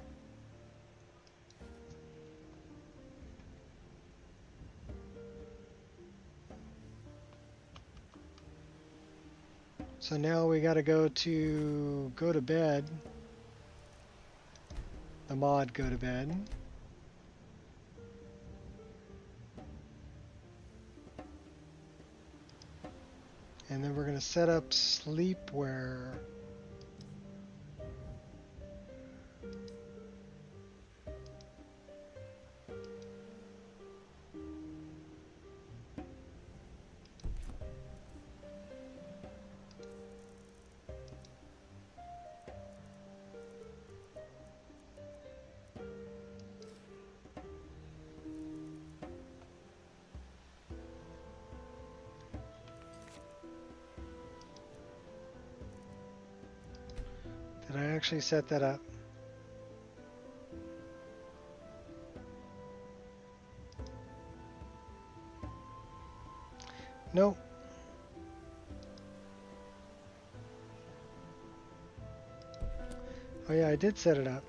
Speaker 1: So now we got to go to bed. The mod go to bed. And then we're going to set up sleepwear. Did I actually set that up? Nope. Oh yeah, I did set it up.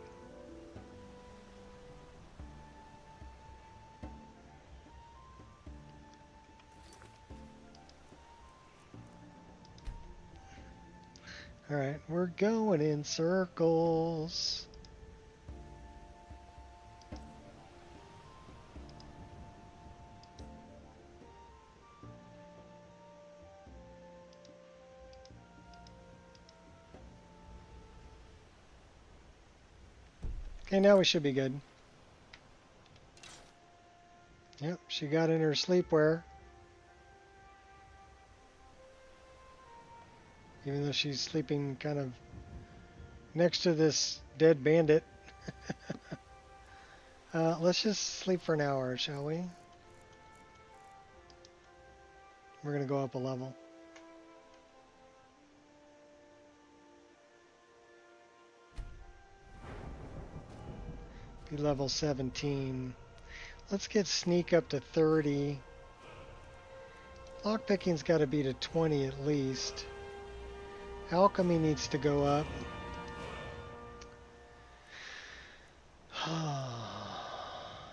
Speaker 1: Alright, we're going in circles. Okay, now we should be good. Yep, she got in her sleepwear. Even though she's sleeping kind of next to this dead bandit. Let's just sleep for an hour, shall we? We're going to go up a level. Be level 17. Let's get sneak up to 30. Lockpicking's got to be to 20 at least. Alchemy needs to go up.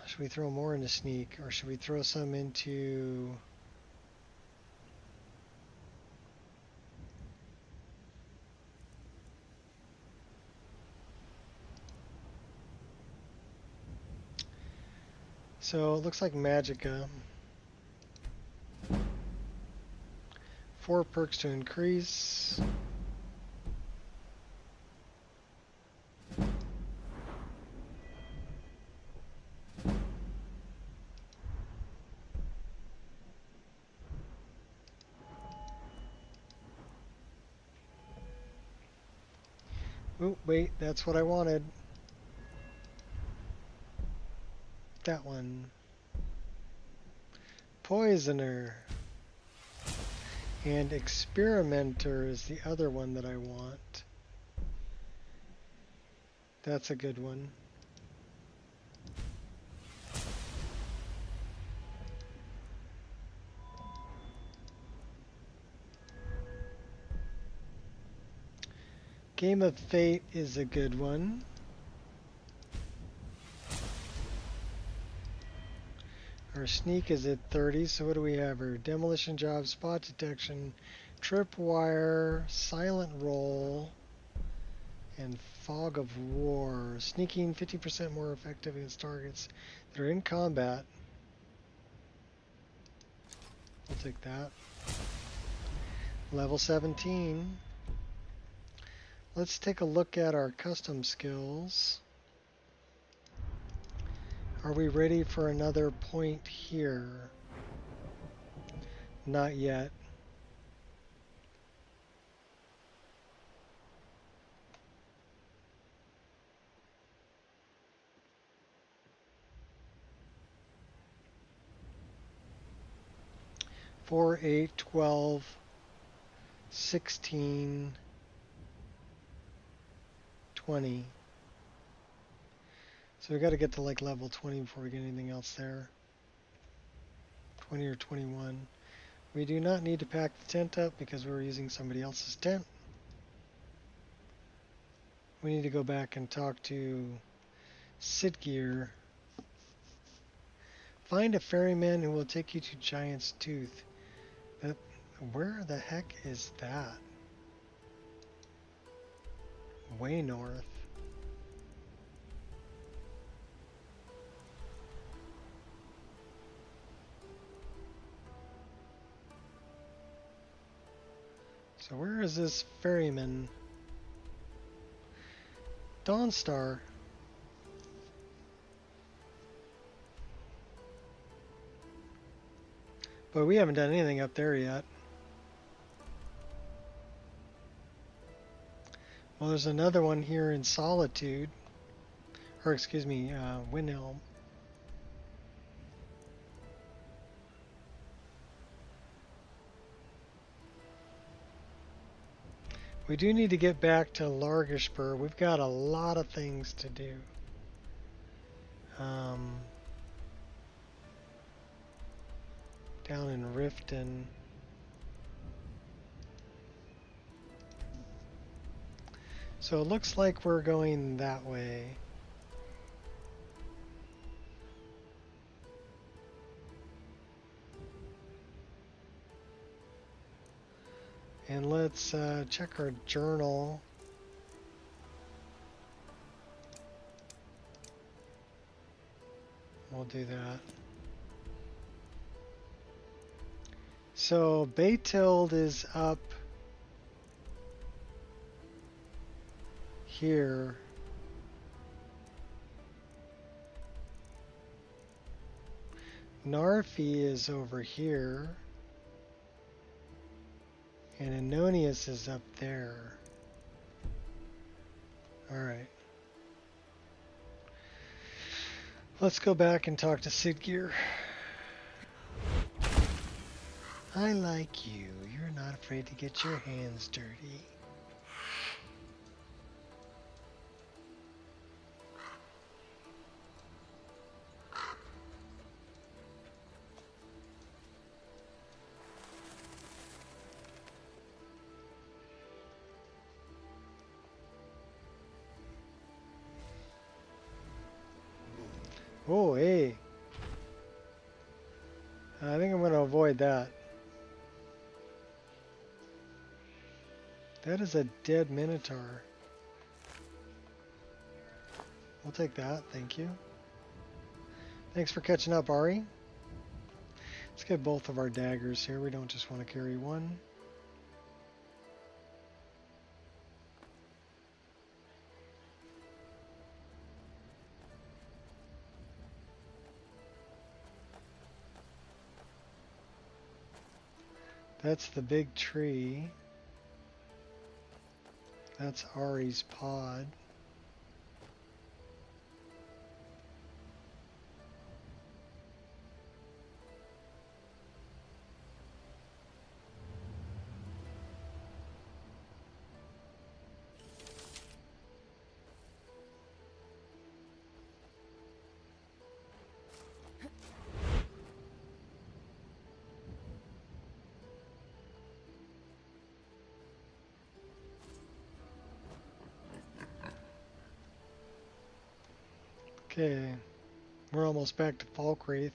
Speaker 1: Should we throw more into sneak, or should we throw some into... So it looks like Magicka. 4 perks to increase. Oh, wait, that's what I wanted. That one. Poisoner. And Experimenter is the other one that I want. That's a good one. Game of Fate is a good one. Our sneak is at 30, so what do we have here? Demolition job, spot detection, tripwire, silent roll, and fog of war. Sneaking 50% more effective against targets that are in combat. We'll take that. Level 17. Let's take a look at our custom skills. Are we ready for another point here? Not yet. Four, 8, 12, 16, 20. So we got to get to like level 20 before we get anything else there. 20 or 21. We do not need to pack the tent up because we're using somebody else's tent. We need to go back and talk to Sitgear. Find a ferryman who will take you to Giant's Tooth. Where the heck is that? Way north. So where is this ferryman? Dawnstar. But we haven't done anything up there yet. Well, there's another one here in Solitude. Or excuse me, Windhelm. We do need to get back to Largashbur. We've got a lot of things to do. Down in Riften. So it looks like we're going that way. And let's check our journal. We'll do that. So Baytild is up here. Narfi is over here. And Anonius is up there. Alright. Let's go back and talk to Sitgear. I like you. You're not afraid to get your hands dirty. Oh, hey. I think I'm going to avoid that. That is a dead Minotaur. We'll take that, thank you. Thanks for catching up, Ari. Let's get both of our daggers here. We don't just want to carry one. That's the big tree. That's Ari's pod. Okay, we're almost back to Falkreath.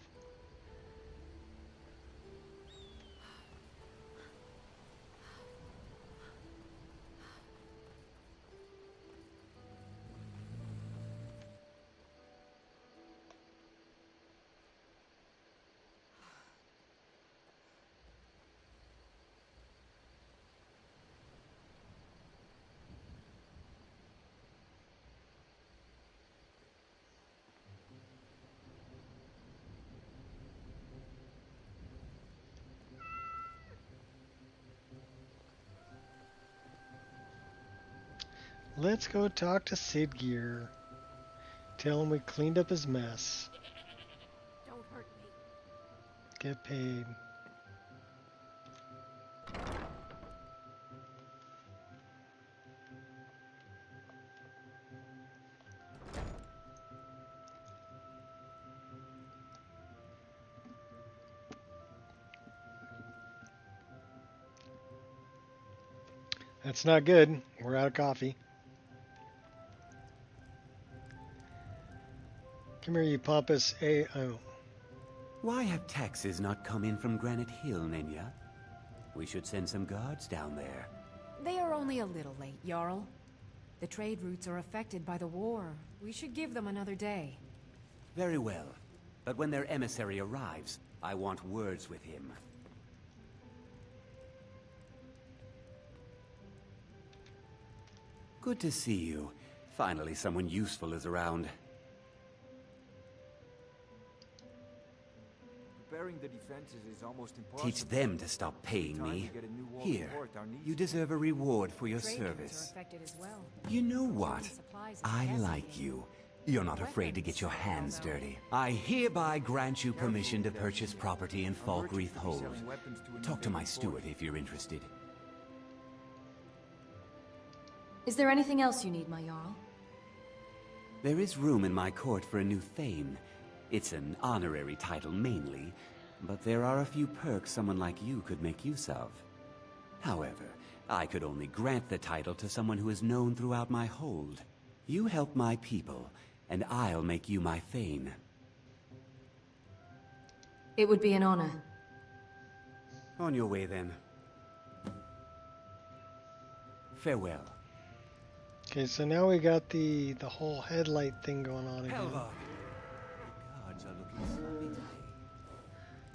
Speaker 1: Let's go talk to Sitgear. Tell him we cleaned up his mess.
Speaker 22: Don't hurt me.
Speaker 1: Get paid. That's not good. We're out of coffee. Come here, you pompous A.O.
Speaker 15: Why have taxes not come in from Granite Hill, Nenya? We should send some guards down there.
Speaker 19: They are only a little late, Jarl. The trade routes are affected by the war. We should give them another day.
Speaker 15: Very well. But when their emissary arrives, I want words with him. Good to see you. Finally, someone useful is around.
Speaker 23: Preparing the defenses is almost impossible.
Speaker 15: Teach them to stop paying me. Here, you deserve a reward for your service. You know what? I like you. You're not afraid to get your hands dirty. I hereby grant you permission to purchase property in Falkreath Hold. Talk to my steward if you're interested.
Speaker 3: Is there anything else you need, my Jarl?
Speaker 15: There is room in my court for a new Thane. It's an honorary title mainly, but there are a few perks someone like you could make use of. However, I could only grant the title to someone who is known throughout my hold. You help my people, and I'll make you my Thane.
Speaker 3: It would be an honor.
Speaker 15: On your way, then. Farewell.
Speaker 1: Okay, so now we got the whole headlight thing going on again.
Speaker 15: Helva! The guards are looking sloppy today.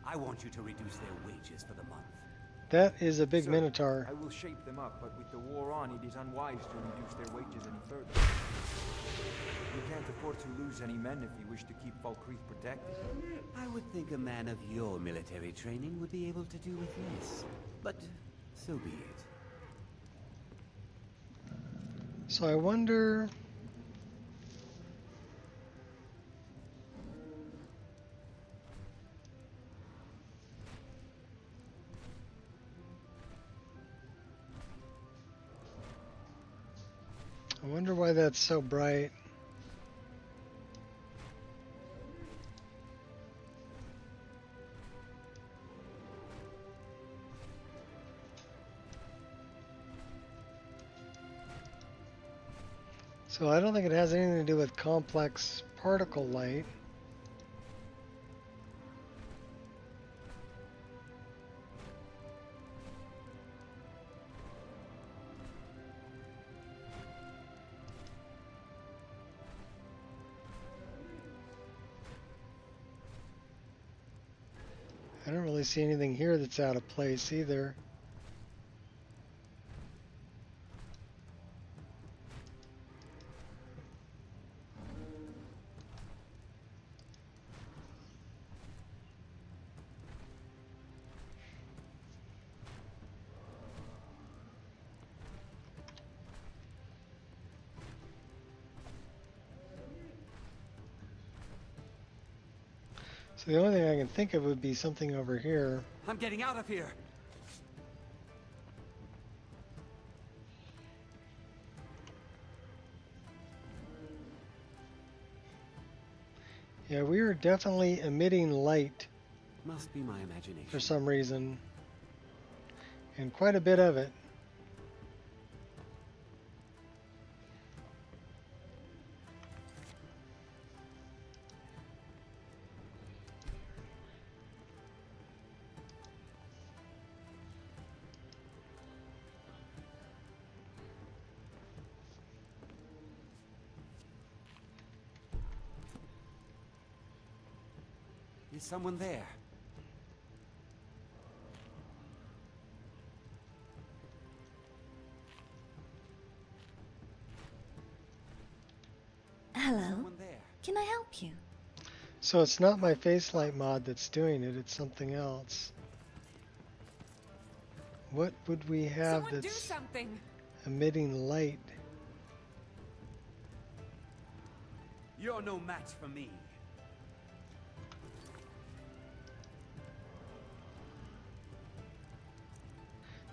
Speaker 15: I want you to reduce their wages for the month.
Speaker 1: That is a big
Speaker 23: Sir,
Speaker 1: minotaur.
Speaker 23: I will shape them up, but with the war on, it is unwise to reduce their wages any further. We can't afford to lose any men if we wish to keep Falkreath protected.
Speaker 15: I would think a man of your military training would be able to do with less. But so be it.
Speaker 1: So I wonder... I wonder why that's so bright. So I don't think it has anything to do with complex particle light. I don't really see anything here that's out of place either. So the only thing I can think of would be something over here.
Speaker 15: I'm getting out of here!
Speaker 1: Yeah, we are definitely emitting light
Speaker 15: Must be my imagination.
Speaker 1: for some reason. And quite a bit of it.
Speaker 15: Is someone there?
Speaker 24: Hello. Can I help you?
Speaker 1: So it's not my face light mod that's doing it, it's something else. What would we have
Speaker 19: Someone do
Speaker 1: that's
Speaker 19: something.
Speaker 1: emitting light?
Speaker 15: You're no match for me.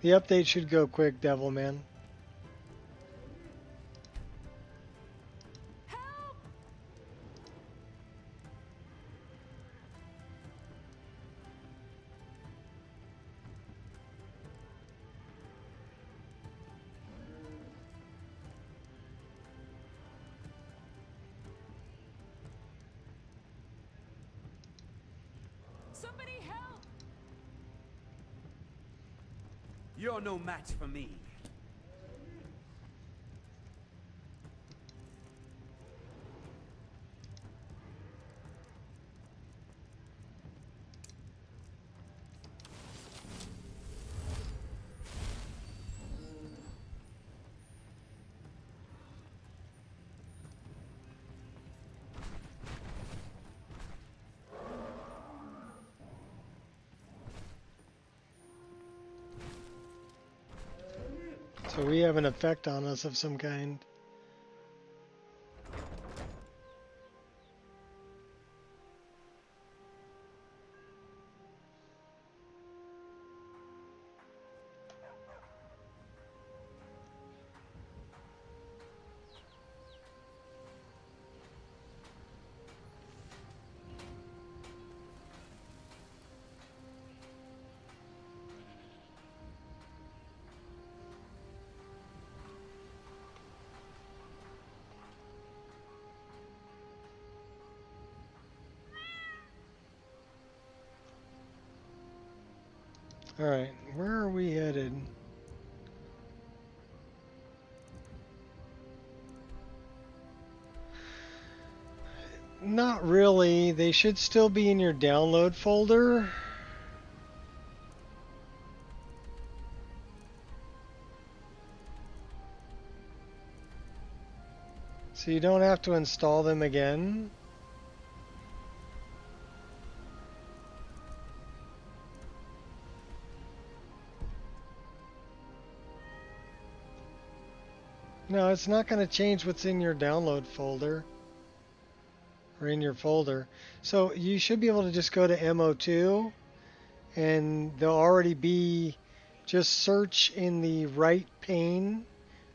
Speaker 1: The update should go quick, Devilman.
Speaker 15: You're no match for me.
Speaker 1: So we have an effect on us of some kind. Alright, where are we headed? Not really. They should still be in your download folder. So you don't have to install them again. No, it's not going to change what's in your download folder or in your folder. So you should be able to just go to MO2 and they'll already be, just search in the right pane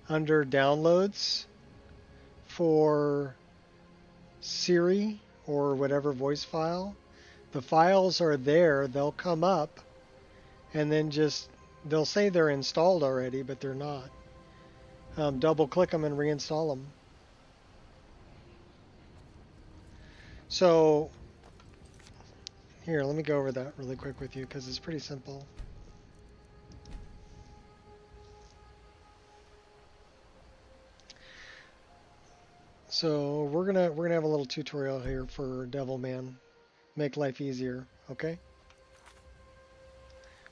Speaker 1: under downloads for Siri or whatever voice file. The files are there, they'll come up and then just, they'll say they're installed already, but they're not. Double click them and reinstall them. So here, let me go over that really quick with you because it's pretty simple. So we're gonna have a little tutorial here for Devilman, make life easier. Okay.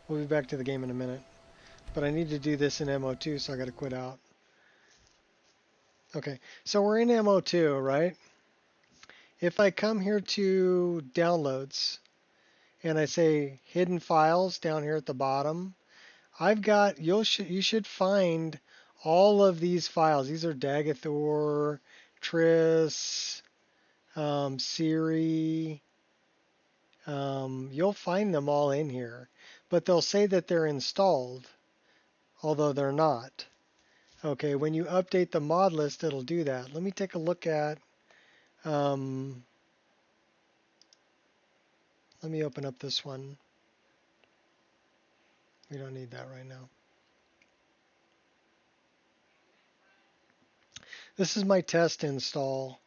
Speaker 1: We'll be back to the game in a minute, but I need to do this in MO2, so I got to quit out. Okay, so we're in MO2, right? If I come here to downloads and I say hidden files down here at the bottom, I've got, you should find all of these files. These are Dagathor, Triss, Siri. You'll find them all in here, but they'll say that they're installed, although they're not. Okay, when you update the mod list, it'll do that. Let me take a look at, let me open up this one. We don't need that right now. This is my test install.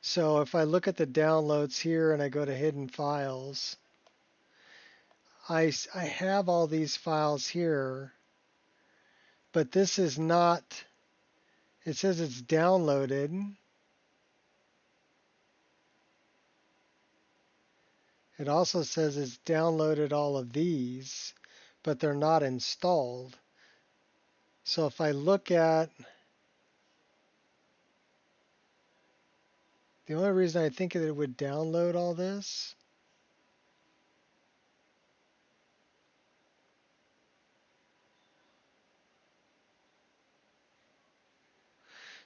Speaker 1: So if I look at the downloads here and I go to hidden files, I have all these files here, but this is not, it says it's downloaded. It also says it's downloaded all of these, but they're not installed. So if I look at, the only reason I think that it would download all this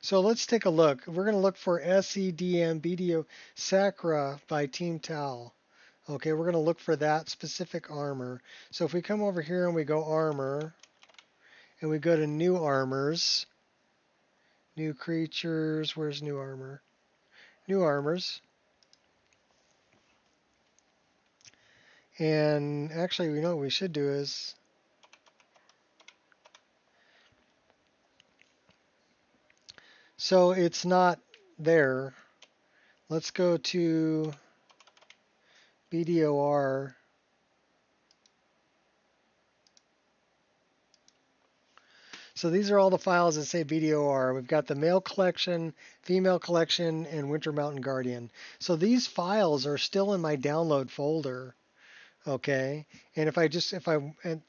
Speaker 1: so let's take a look. We're going to look for SEDM BDO Sacra by Team Tal. Okay, we're going to look for that specific armor. So if we come over here and we go armor, and we go to new armors, new creatures, where's new armor? New armors. And actually, we know what we should do is, so it's not there. Let's go to BDOR. So these are all the files that say BDOR. We've got the male collection, female collection, and Winter Mountain Guardian. So these files are still in my download folder. Okay. And and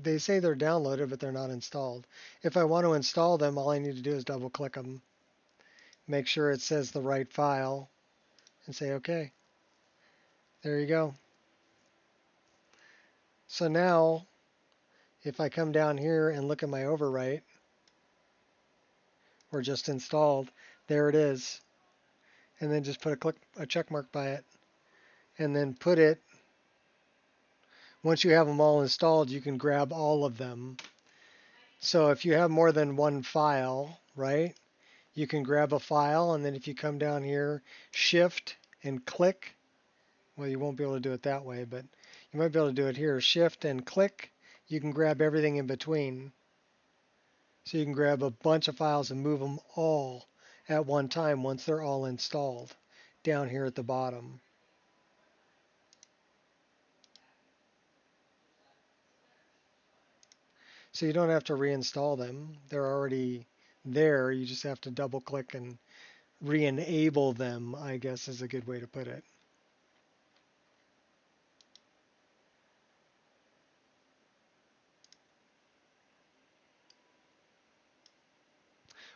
Speaker 1: they say they're downloaded, but they're not installed. If I want to install them, all I need to do is double click them, make sure it says the right file, and say OK. There you go. So now, if I come down here and look at my overwrite, or just installed, there it is. And then just put a check mark by it. And then put it, once you have them all installed, you can grab all of them. So if you have more than one file, right, you can grab a file, and then if you come down here, shift and click, well, you won't be able to do it that way, but you might be able to do it here. Shift and click, you can grab everything in between. So you can grab a bunch of files and move them all at one time once they're all installed down here at the bottom. So you don't have to reinstall them. They're already there. You just have to double click and re-enable them, I guess is a good way to put it.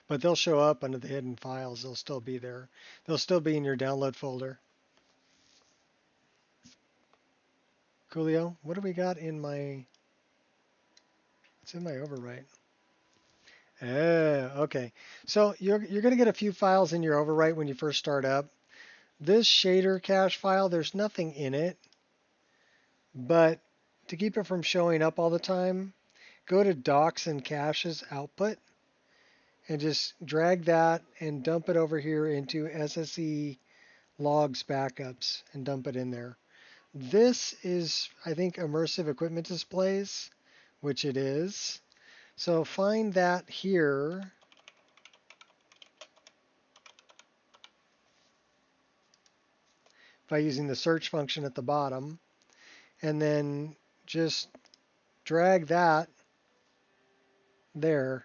Speaker 1: But they'll show up under the hidden files. They'll still be there. They'll still be in your download folder. Coolio, what do we got in my... It's in my overwrite. Okay. So you're going to get a few files in your overwrite when you first start up. This shader cache file, there's nothing in it. But to keep it from showing up all the time, go to Docs and Caches Output and just drag that and dump it over here into SSE Logs Backups and dump it in there. This is, I think, Immersive Equipment Displays, which it is. So find that here. By using the search function at the bottom, and then just drag that there.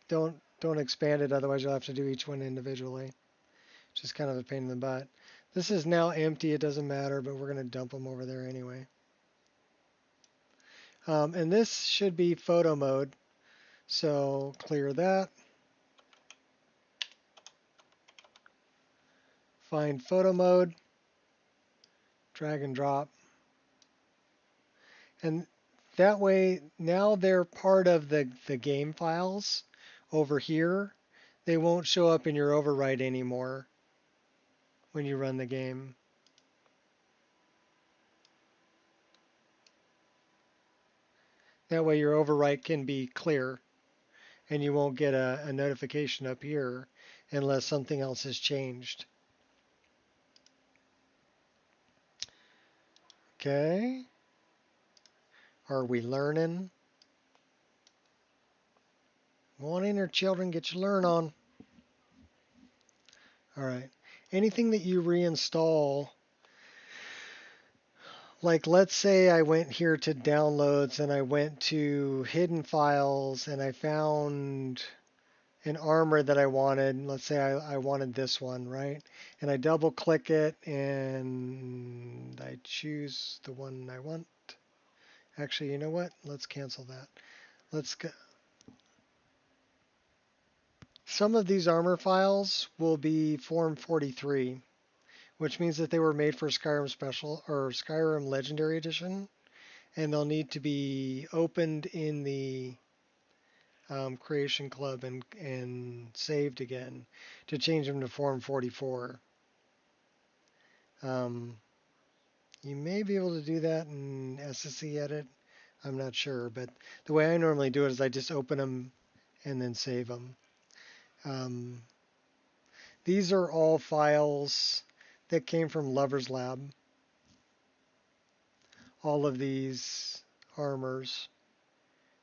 Speaker 1: Don't expand it, otherwise you'll have to do each one individually. Just kind of a pain in the butt. This is now empty, it doesn't matter, but we're going to dump them over there anyway. And this should be photo mode, so clear that. Find photo mode, drag and drop. And that way, now they're part of the game files over here. They won't show up in your overwrite anymore when you run the game. That way your overwrite can be clear and you won't get a notification up here unless something else has changed. Okay. Are we learning? Go on in there, children, get your learn on. All right. Anything that you reinstall, like let's say I went here to downloads and I went to hidden files and I found an armor that I wanted. Let's say I wanted this one, right? And I double click it and I choose the one I want. Actually, you know what? Let's cancel that. Let's go. Some of these armor files will be Form 43, which means that they were made for Skyrim Special or Skyrim Legendary Edition, and they'll need to be opened in the Creation Club and saved again to change them to Form 44. You may be able to do that in SSE Edit. I'm not sure, but the way I normally do it is I just open them and then save them. These are all files that came from Lover's Lab. All of these armors,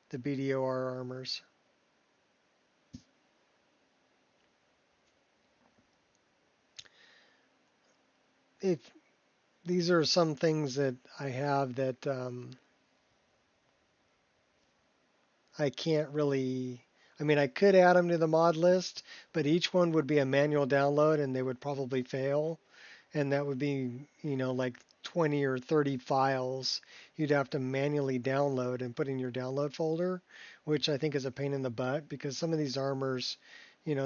Speaker 1: the BDOR armors. these are some things that I have that I can't really. I mean, I could add them to the mod list, but each one would be a manual download and they would probably fail. And that would be, like 20 or 30 files you'd have to manually download and put in your download folder, which I think is a pain in the butt because some of these armors,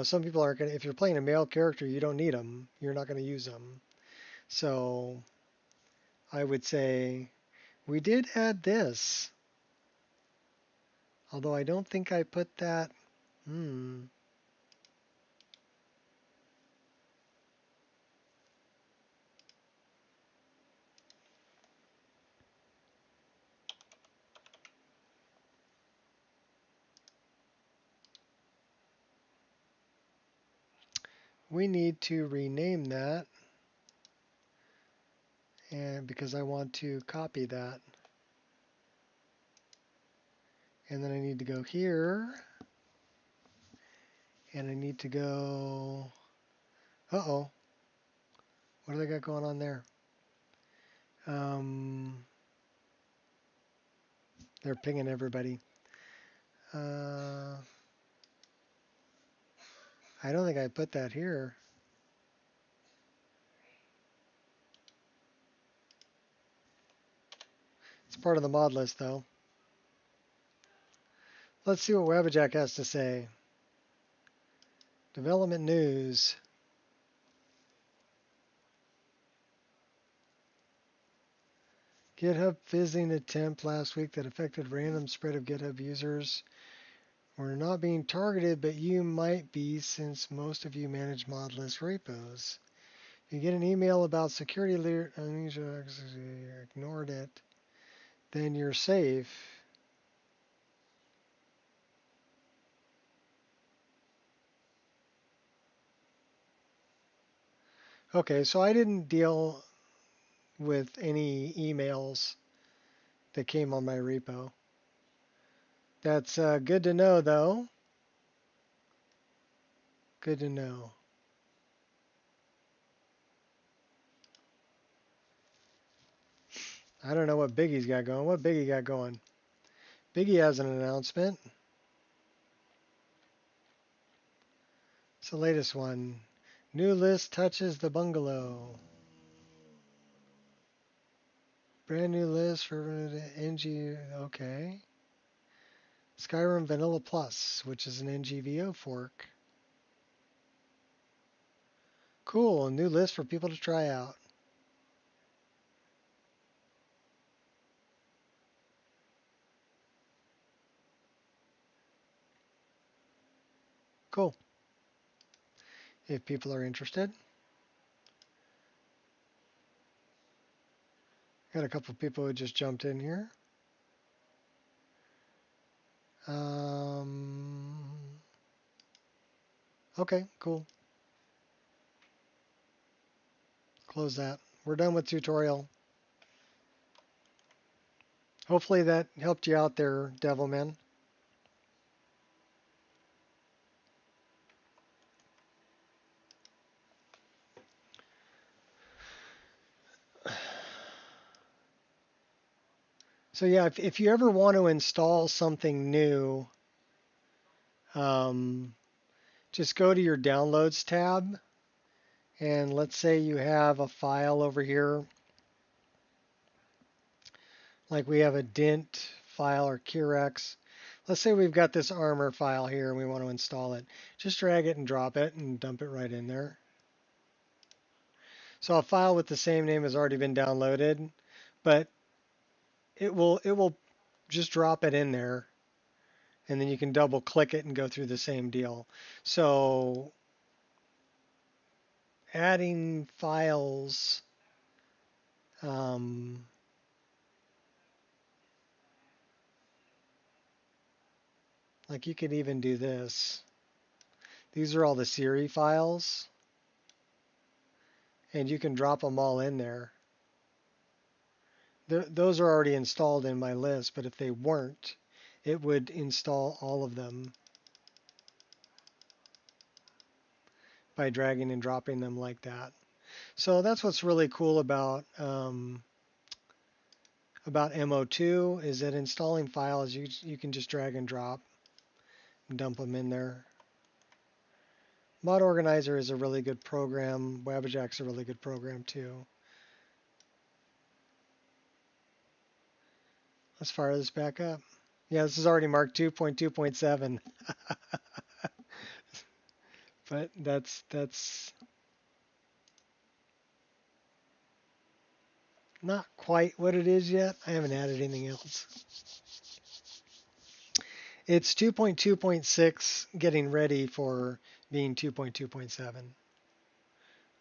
Speaker 1: some people aren't going to, if you're playing a male character, you don't need them. You're not going to use them. So I would say we did add this, although I don't think I put that. We need to rename that, and because I want to copy that. And then I need to go here, and I need to go, uh-oh, what do they got going on there? They're pinging everybody. I don't think I put that here. It's part of the mod list, though. Let's see what Wabbajack has to say. Development news. GitHub fizzing attempt last week that affected random spread of GitHub users. We're not being targeted, but you might be since most of you manage mod list repos. If you get an email about security alert, ignored it, then you're safe. Okay, so I didn't deal with any emails that came on my repo. That's good to know, though. Good to know. I don't know what Biggie's got going. What Biggie got going? Biggie has an announcement. It's the latest one. New list touches the bungalow. Brand new list for NG. Okay. Skyrim Vanilla Plus, which is an NGVO fork. Cool. A new list for people to try out. Cool. If people are interested. Got a couple of people who just jumped in here. Okay, cool. Close that. We're done with tutorial. Hopefully that helped you out there, Devilman. So yeah, if you ever want to install something new, just go to your Downloads tab, and let's say you have a file over here, like we have a Dint file or Curex. Let's say we've got this armor file here and we want to install it. Just drag it and drop it and dump it right in there. So a file with the same name has already been downloaded, but it will just drop it in there, and then you can double click it and go through the same deal. So adding files, like you could even do this. These are all the Siri files, and you can drop them all in there. Those are already installed in my list, but if they weren't, it would install all of them by dragging and dropping them like that. So that's what's really cool about MO2 is that installing files you can just drag and drop and dump them in there. Mod Organizer is a really good program. Wabbajack's a really good program too. Let's fire this back up. Yeah, this is already marked 2.2.7. But that's not quite what it is yet. I haven't added anything else. It's 2.2.6 getting ready for being 2.2.7.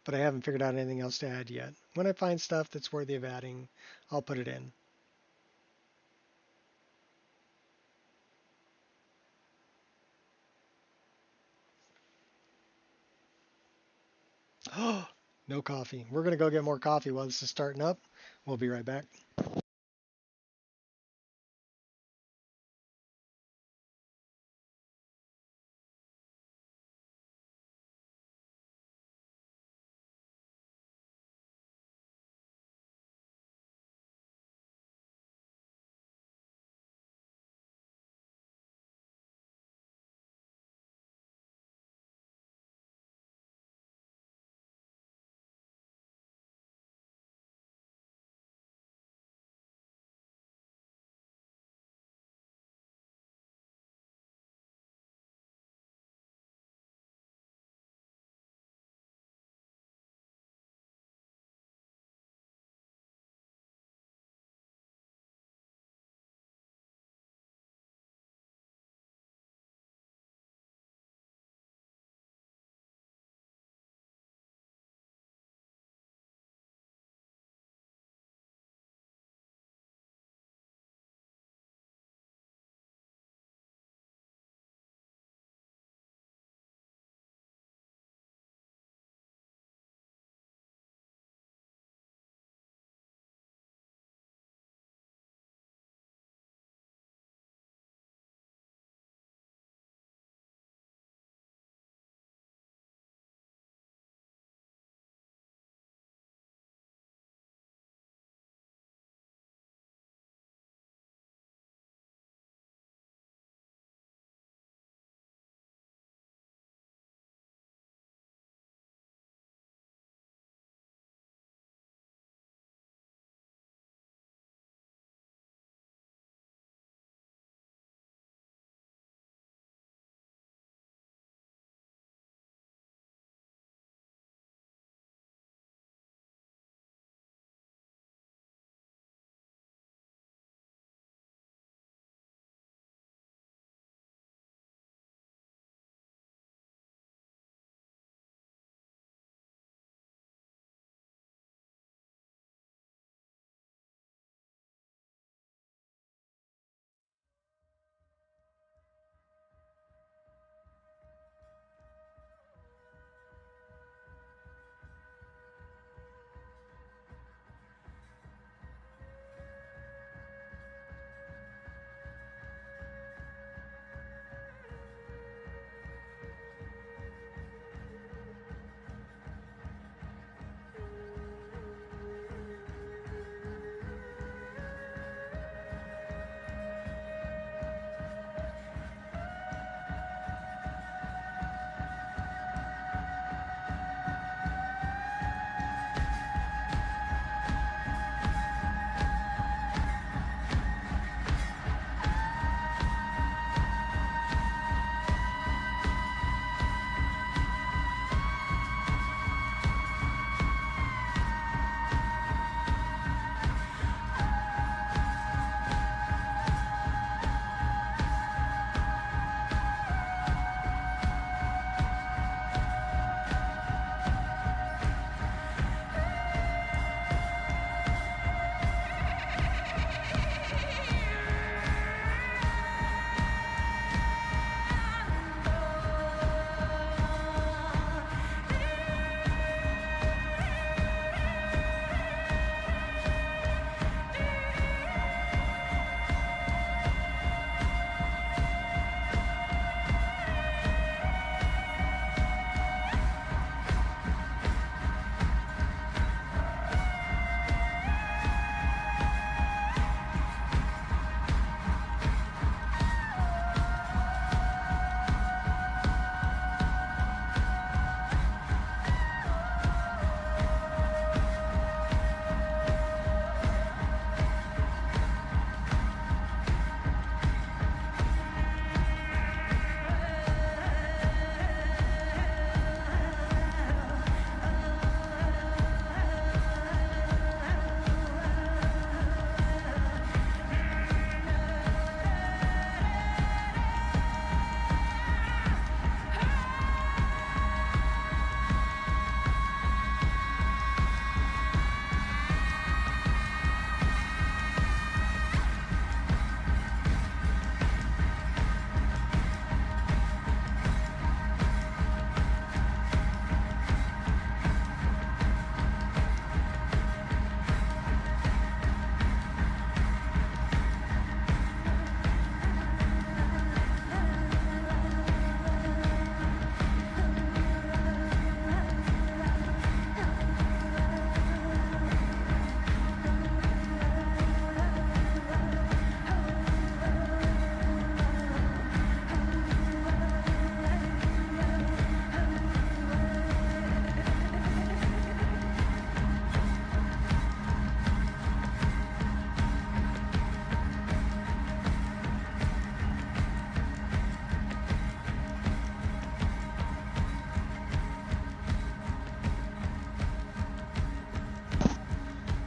Speaker 1: But I haven't figured out anything else to add yet. When I find stuff that's worthy of adding, I'll put it in. Oh, no coffee. We're going to go get more coffee while this is starting up. We'll be right back.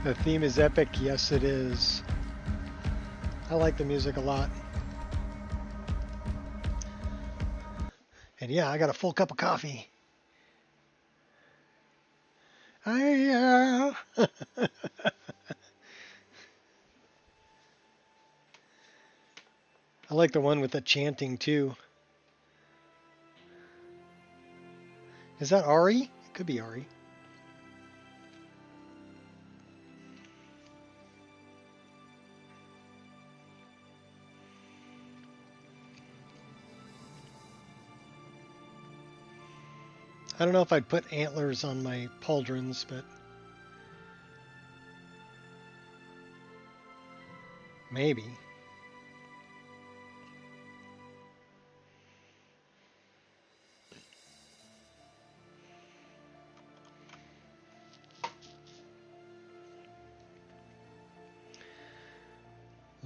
Speaker 1: The theme is epic. Yes, it is. I like the music a lot. And yeah, I got a full cup of coffee. I like the one with the chanting too. Is that Ari? It could be Ari. I don't know if I'd put antlers on my pauldrons, but maybe.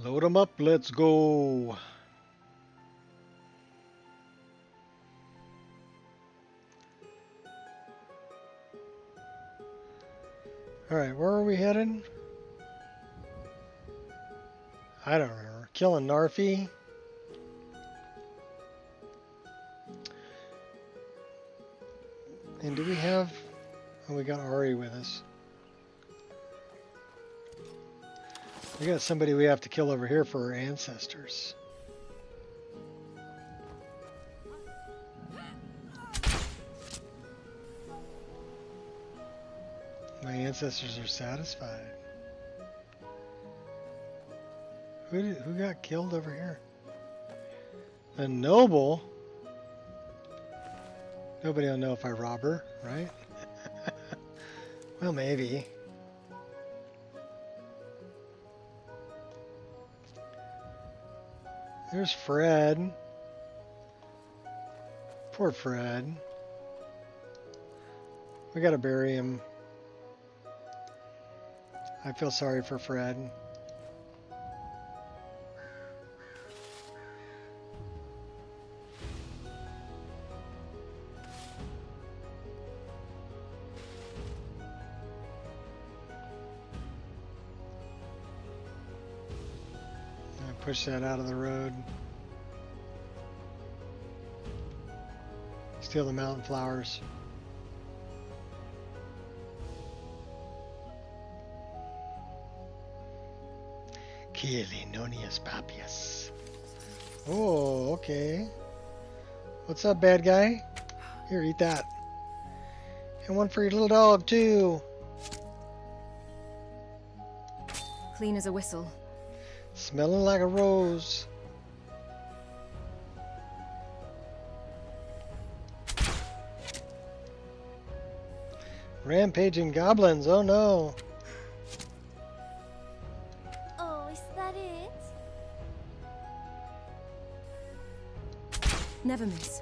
Speaker 1: Load them up, let's go. Alright, where are we headed? I don't remember. Killing Narfi. And do we have... Oh, we got Ari with us. We got somebody we have to kill over here for our ancestors. My ancestors are satisfied. Who got killed over here? A noble? Nobody will know if I rob her, right? Well, maybe. There's Fred. Poor Fred. We gotta bury him. I feel sorry for Fred. Push that out of the road. Steal the mountain flowers. Kilinonius papius. Oh, okay. What's up, bad guy? Here, eat that. And one for your little dog, too.
Speaker 3: Clean as a whistle.
Speaker 1: Smelling like a rose. Rampaging goblins, oh no.
Speaker 14: Oh, is that it?
Speaker 3: Never miss.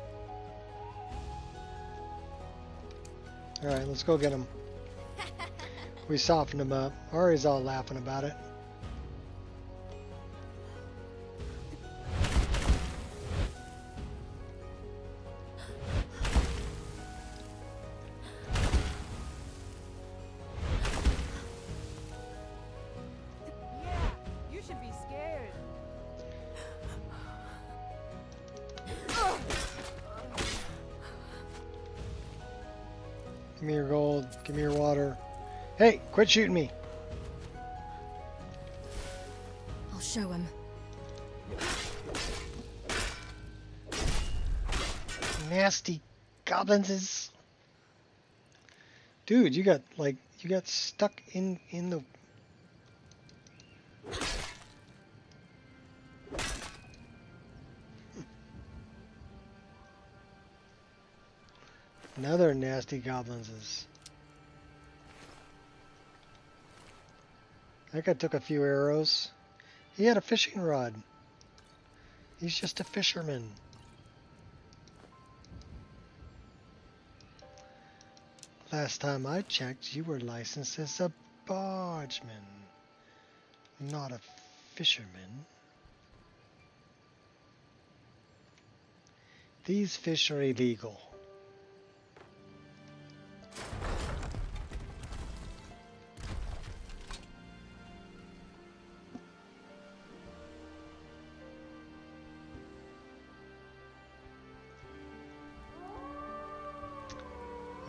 Speaker 1: Alright, let's go get him. We softened him up. Ari's all laughing about it. Give me your gold. Give me your water. Hey, quit shooting me.
Speaker 3: I'll show him.
Speaker 1: Nasty goblins is... Dude, you got stuck in the... Another nasty goblins is... That guy took a few arrows. He had a fishing rod. He's just a fisherman. Last time I checked, you were licensed as a bargeman, not a fisherman. These fish are illegal.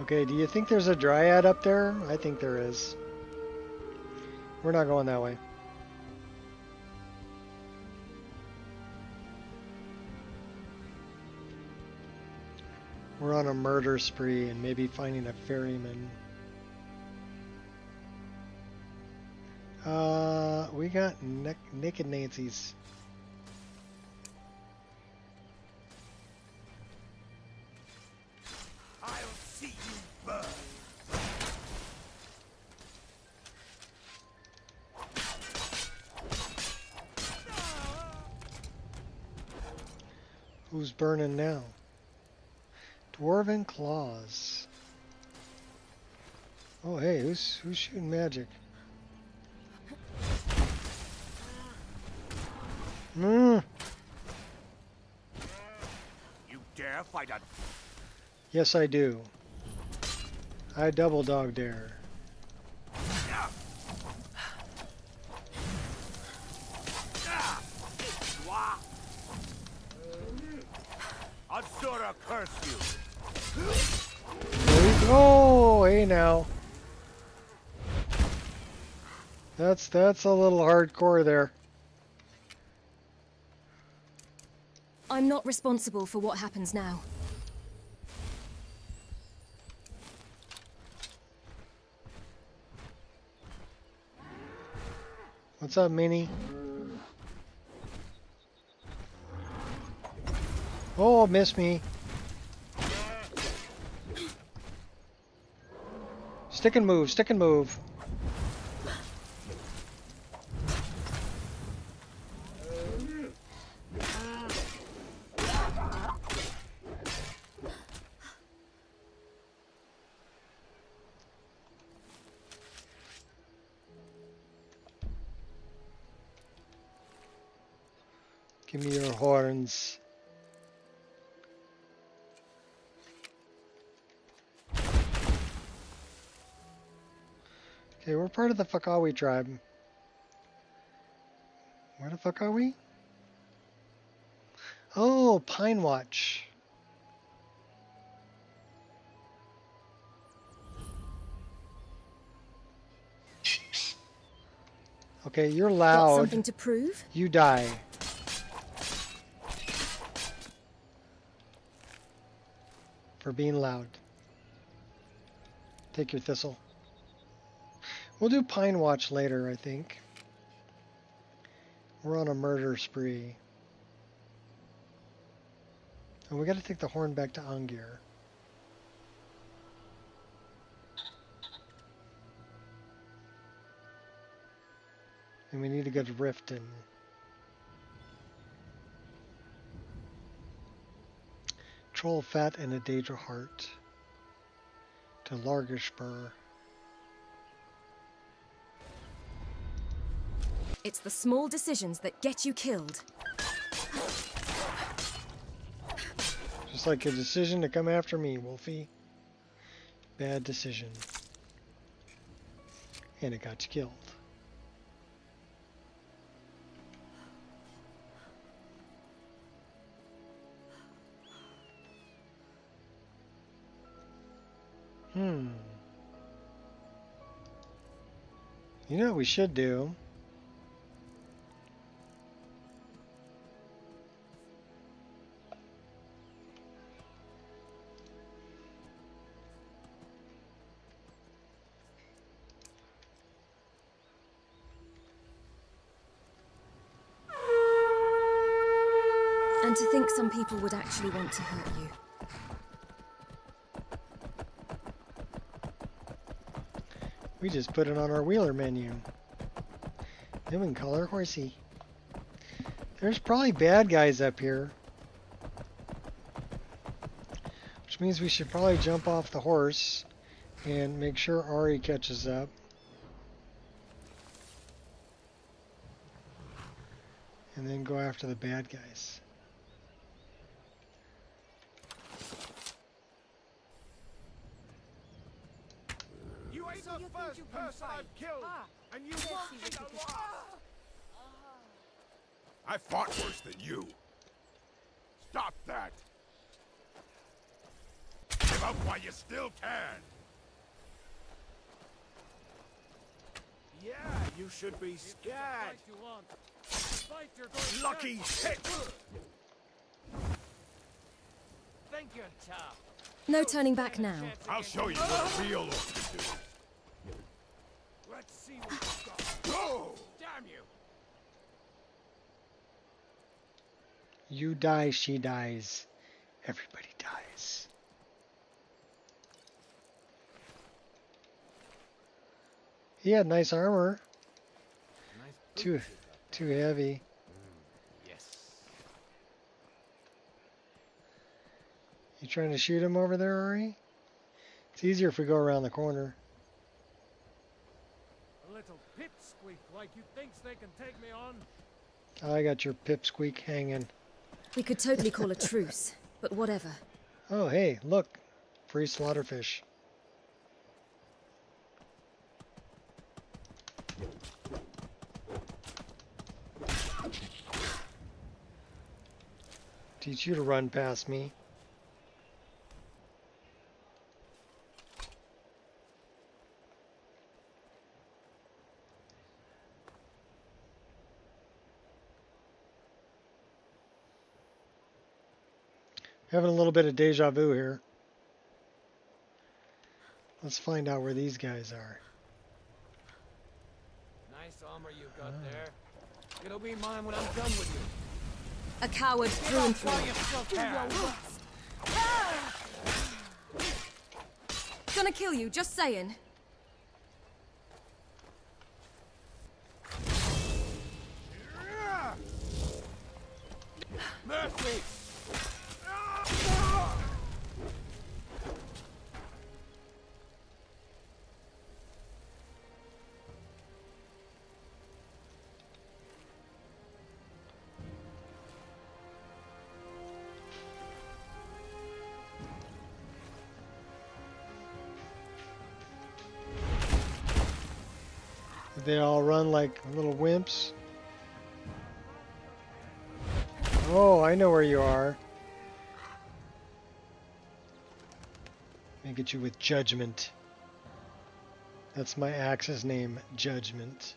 Speaker 1: Okay, do you think there's a dryad up there? I think there is. We're not going that way. We're on a murder spree and maybe finding a ferryman. We got naked Nancy's.
Speaker 4: I'll see you burn.
Speaker 1: Who's burning now? Dwarven claws. Oh hey, who's shooting magic?
Speaker 4: You dare fight a...
Speaker 1: Yes, I do. I double dog dare.
Speaker 4: Asura curse you.
Speaker 1: Oh, hey now. That's a little hardcore there.
Speaker 3: I'm not responsible for what happens now.
Speaker 1: What's up, Minnie? Oh, miss me. Stick and move, stick and move. Give me your horns. Okay, we're part of the Fakawi tribe. Where the fuck are we? Oh, Pine Watch. Okay, you're loud.
Speaker 3: Got something to prove?
Speaker 1: You die. For being loud. Take your thistle. We'll do Pine Watch later, I think. We're on a murder spree. And we gotta take the horn back to Angir. And we need to go to Riften. Troll Fat and a Daedra Heart. To Largishbur.
Speaker 3: It's the small decisions that get you killed.
Speaker 1: Just like a decision to come after me, Wolfie. Bad decision. And it got you killed. You know what we should do?
Speaker 3: And to think some people would actually want to hurt you.
Speaker 1: We just put it on our wheeler menu. Then we can call her Horsey. There's probably bad guys up here. Which means we should probably jump off the horse and make sure Ari catches up. And then go after the bad guys.
Speaker 4: You ain't the first person I've killed, and you won't be the last. I fought worse than you. Stop that. Give
Speaker 6: up while you still can.
Speaker 18: Yeah, you should be scared.
Speaker 12: Lucky hit!
Speaker 18: Think you're tough.
Speaker 3: No turning back now.
Speaker 6: I'll show you what a real orc can do.
Speaker 18: Let's see what you got. Go! Damn you!
Speaker 1: You die, she dies. Everybody dies. He had nice armor. Too heavy.
Speaker 7: Yes.
Speaker 1: You trying to shoot him over there, Ari? It's easier if we go around the corner.
Speaker 8: A little pipsqueak like you thinks they can take me on.
Speaker 1: I got your pipsqueak hanging.
Speaker 3: We could totally call a truce, but whatever.
Speaker 1: Oh, hey, look. Free slaughterfish. Teach you to run past me. Having a little bit of deja vu here. Let's find out where these guys are.
Speaker 18: Nice armor you got there. It'll be mine when I'm done with you.
Speaker 3: A coward through and through. Gonna kill you, just saying.
Speaker 18: Mercy!
Speaker 1: They all run like little wimps. Oh, I know where you are. Let me get you with Judgment. That's my axe's name, Judgment.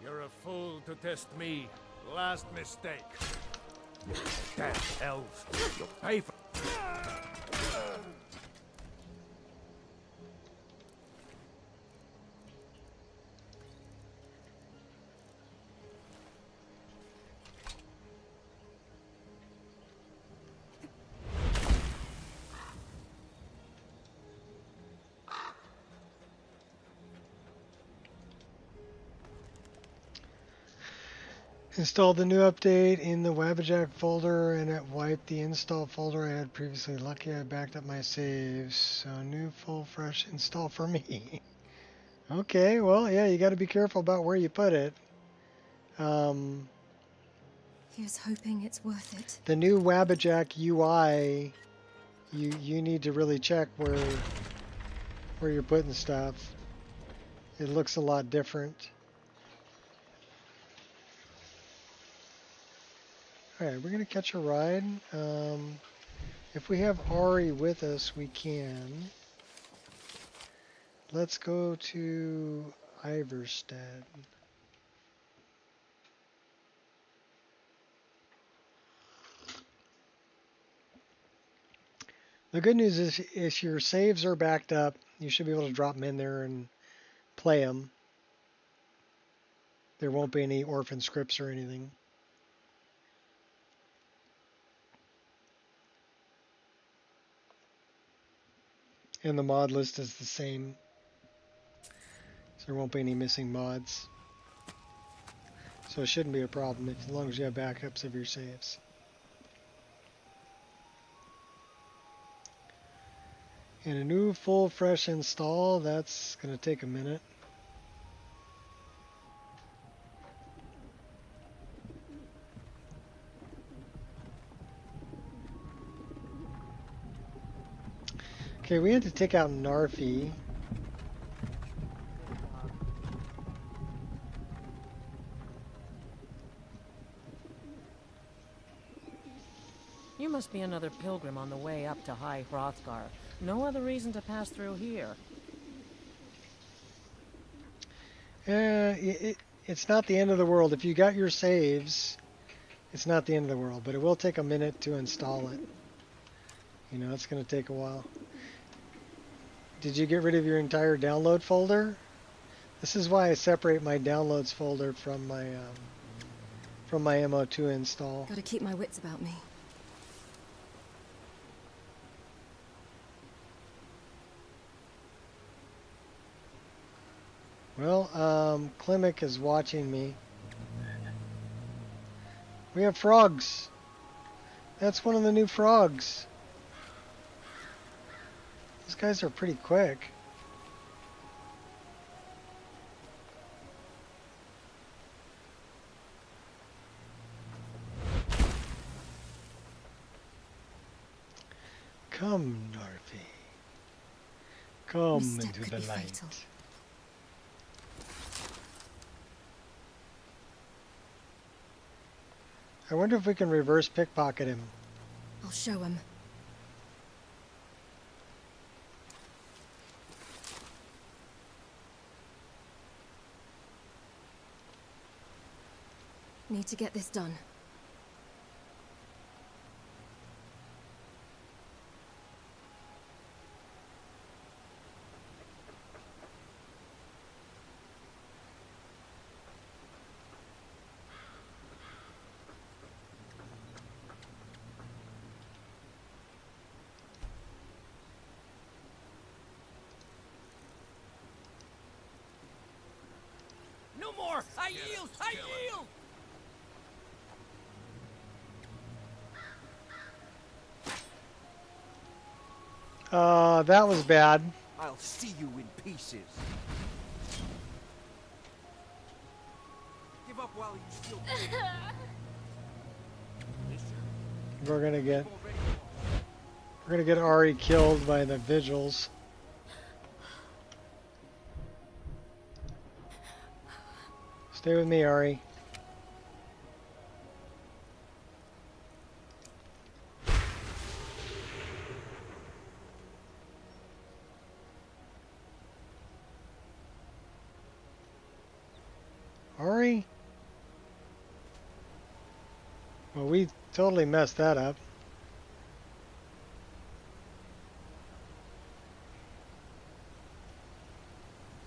Speaker 8: You're a fool to test me. Last mistake. Damn elves. You'll pay for...
Speaker 1: Installed the new update in the Wabbajack folder and it wiped the install folder I had previously. Lucky I backed up my saves. So new full fresh install for me. Okay, well, yeah, you got to be careful about where you put it.
Speaker 3: Here's hoping it's worth it.
Speaker 1: The new Wabbajack UI, you need to really check where you're putting stuff. It looks a lot different. Alright, we're going to catch a ride. If we have Ari with us, we can. Let's go to Iverstead. The good news is if your saves are backed up, you should be able to drop them in there and play them. There won't be any orphan scripts or anything. And the mod list is the same, so there won't be any missing mods. So it shouldn't be a problem as long as you have backups of your saves. And a new full fresh install, that's going to take a minute. Okay, we had to take out Narfi.
Speaker 22: You must be another pilgrim on the way up to High Hrothgar. No other reason to pass through here.
Speaker 1: It's not the end of the world. If you got your saves, it's not the end of the world, but it will take a minute to install it. You know, it's going to take a while. Did you get rid of your entire download folder? This is why I separate my downloads folder from my MO2 install.
Speaker 3: Gotta keep my wits about me.
Speaker 1: Well, Klimek is watching me. We have frogs. That's one of the new frogs. These guys are pretty quick. Come, Narfi. Come into the light. Fatal. I wonder if we can reverse pickpocket him.
Speaker 3: I'll show him. Need to get this done.
Speaker 12: No more! I yield! I yield!
Speaker 1: That was bad.
Speaker 23: I'll see you in pieces. Give up while you still can.
Speaker 1: We're gonna get Ari killed by the vigils. Stay with me, Ari. Ari? Well, we totally messed that up.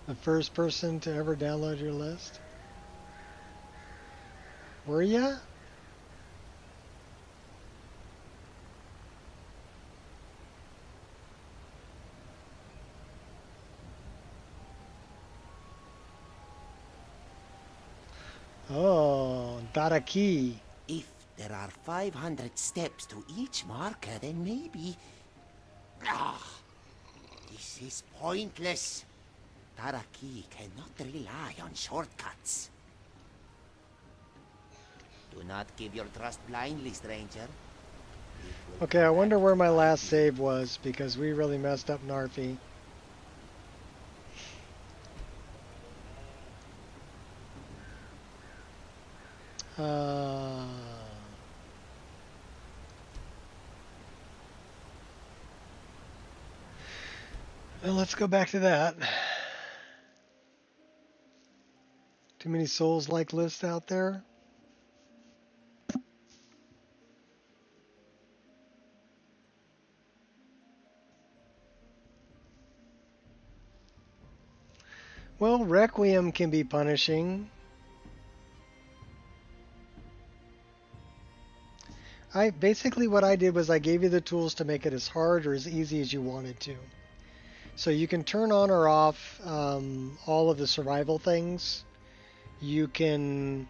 Speaker 1: The first person to ever download your list? Were ya? Oh, Daraki.
Speaker 4: If there are 500 steps to each marker, then maybe... Ah, this is pointless. Daraki cannot rely on shortcuts. Do not give your trust blindly, stranger.
Speaker 1: Okay, I wonder where my last save was, because we really messed up Narfi. Well, let's go back to that. Too many Souls-like lists out there? Well, Requiem can be punishing. Basically what I did was I gave you the tools to make it as hard or as easy as you wanted to. So you can turn on or off all of the survival things. You can...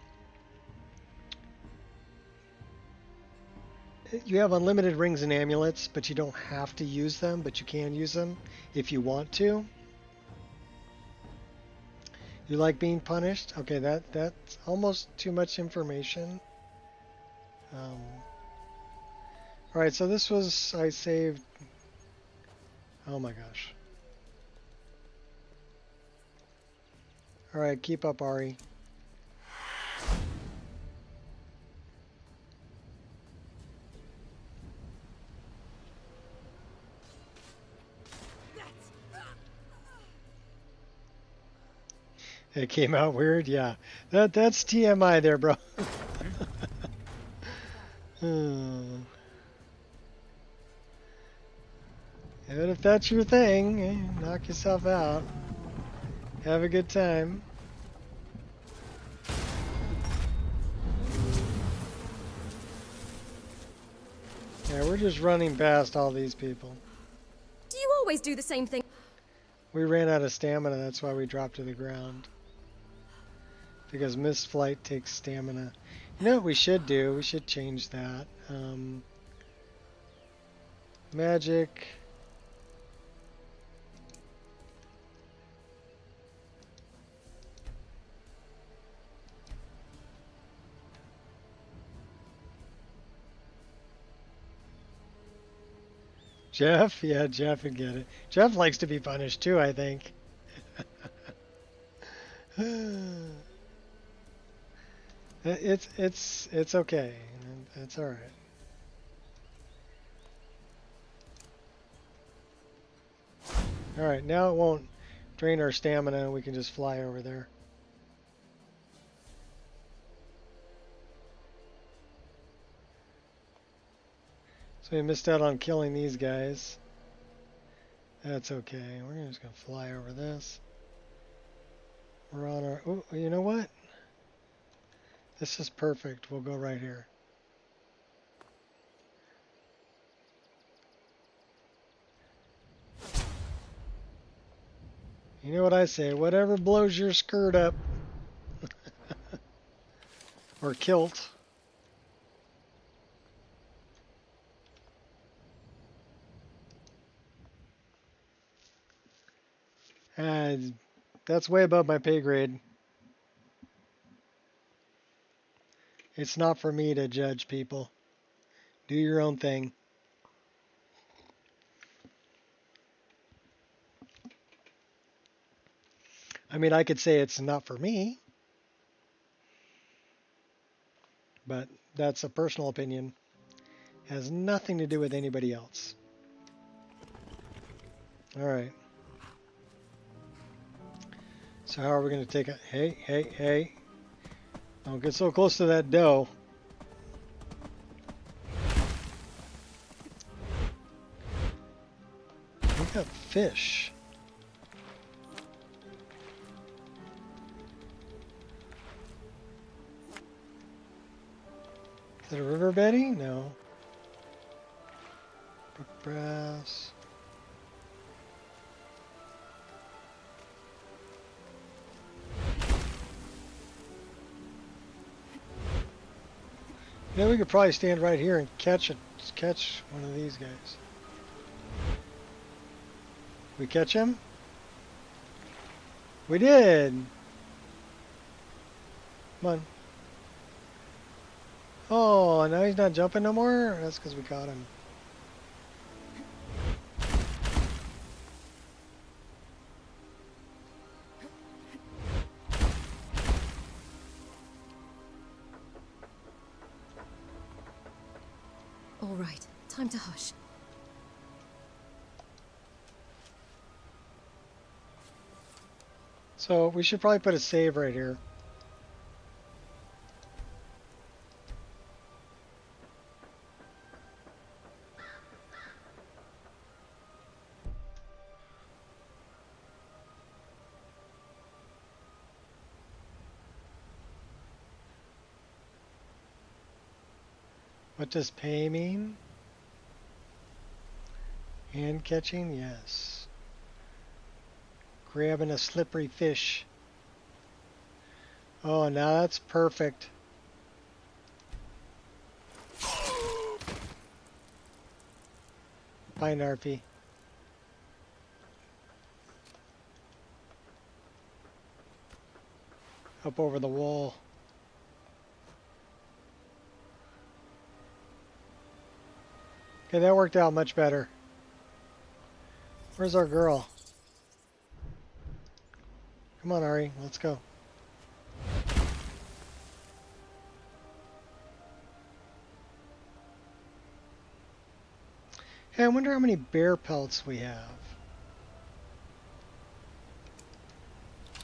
Speaker 1: You have unlimited rings and amulets, but you don't have to use them, but you can use them if you want to. You like being punished? Okay, that's almost too much information. Alright, so this was... I saved... Oh my gosh. Alright, keep up, Ari. It came out weird? Yeah. That's TMI there, bro. Hmm. But if that's your thing, knock yourself out. Have a good time. Yeah, we're just running past all these people.
Speaker 3: Do you always do the same thing?
Speaker 1: We ran out of stamina, that's why we dropped to the ground. Because missed flight takes stamina. You know what we should do? We should change that. Magic. Jeff? Yeah, Jeff would get it. Jeff likes to be punished too, I think. It's okay. It's all right. All right, now it won't drain our stamina, and we can just fly over there. So we missed out on killing these guys. That's okay. We're just gonna fly over this. We're on our. Oh, you know what? This is perfect. We'll go right here. You know what I say? Whatever blows your skirt up. Or kilt. That's way above my pay grade. It's not for me to judge people. Do your own thing. I mean, I could say it's not for me, but that's a personal opinion. It has nothing to do with anybody else. All right. So how are we going to take it? Hey. Don't get so close to that dough. We got fish. Is it a river Betty? No. Brook brass. Then we could probably stand right here and catch one of these guys. We catch him? We did! Come on. Oh, now he's not jumping no more? That's because we caught him.
Speaker 3: All right, time to hush.
Speaker 1: So we should probably put a save right here. What does pay mean? Hand catching? Yes. Grabbing a slippery fish. Oh, now that's perfect. Bye, Narpy. Up over the wall. Okay, that worked out much better. Where's our girl? Come on, Ari, let's go. Hey, I wonder how many bear pelts we have.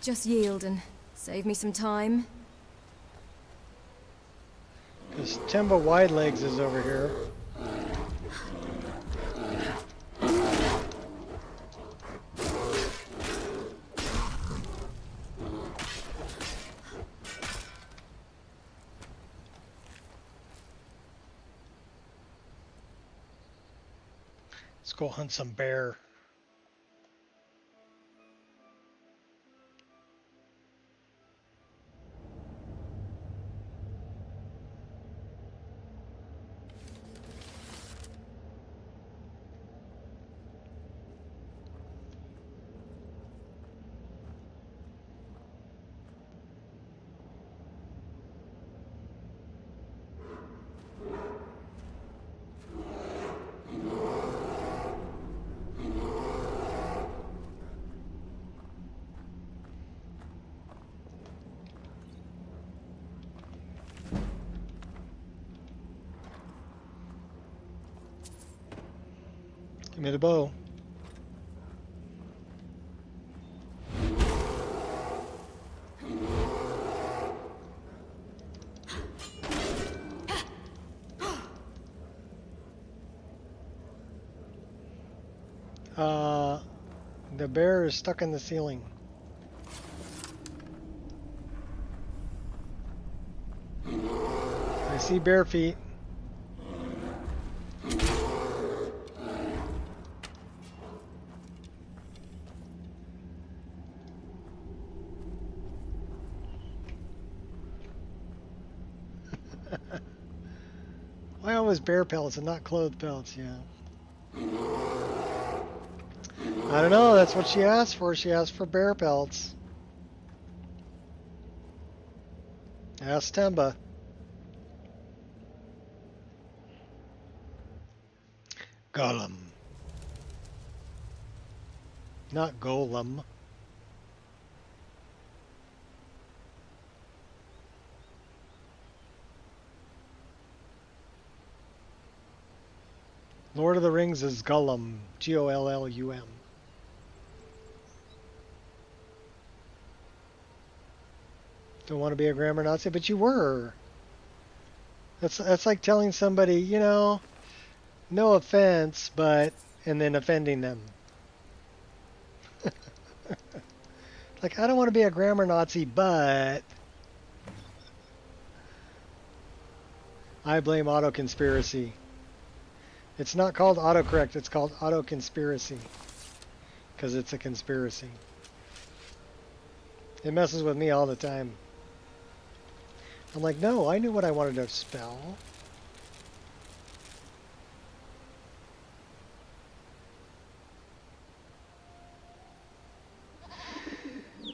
Speaker 3: Just yield and Save me some time.
Speaker 1: Because Timba Wide Legs is over here. Let's go hunt some bear. Give me the bow. The bear is stuck in the ceiling. I see bare feet. Why always bear pelts and not clothed pelts? Yeah. I don't know. That's what she asked for. She asked for bear pelts. Ask Temba. Golem. Not golem. Lord of the Rings is Gollum. Gollum. Don't want to be a grammar Nazi, but you were. That's like telling somebody, you know, no offense, but, and then offending them. Like, I don't want to be a grammar Nazi, but I blame auto-conspiracy. It's not called autocorrect, it's called auto-conspiracy. Because it's a conspiracy. It messes with me all the time. I'm like, no, I knew what I wanted to spell.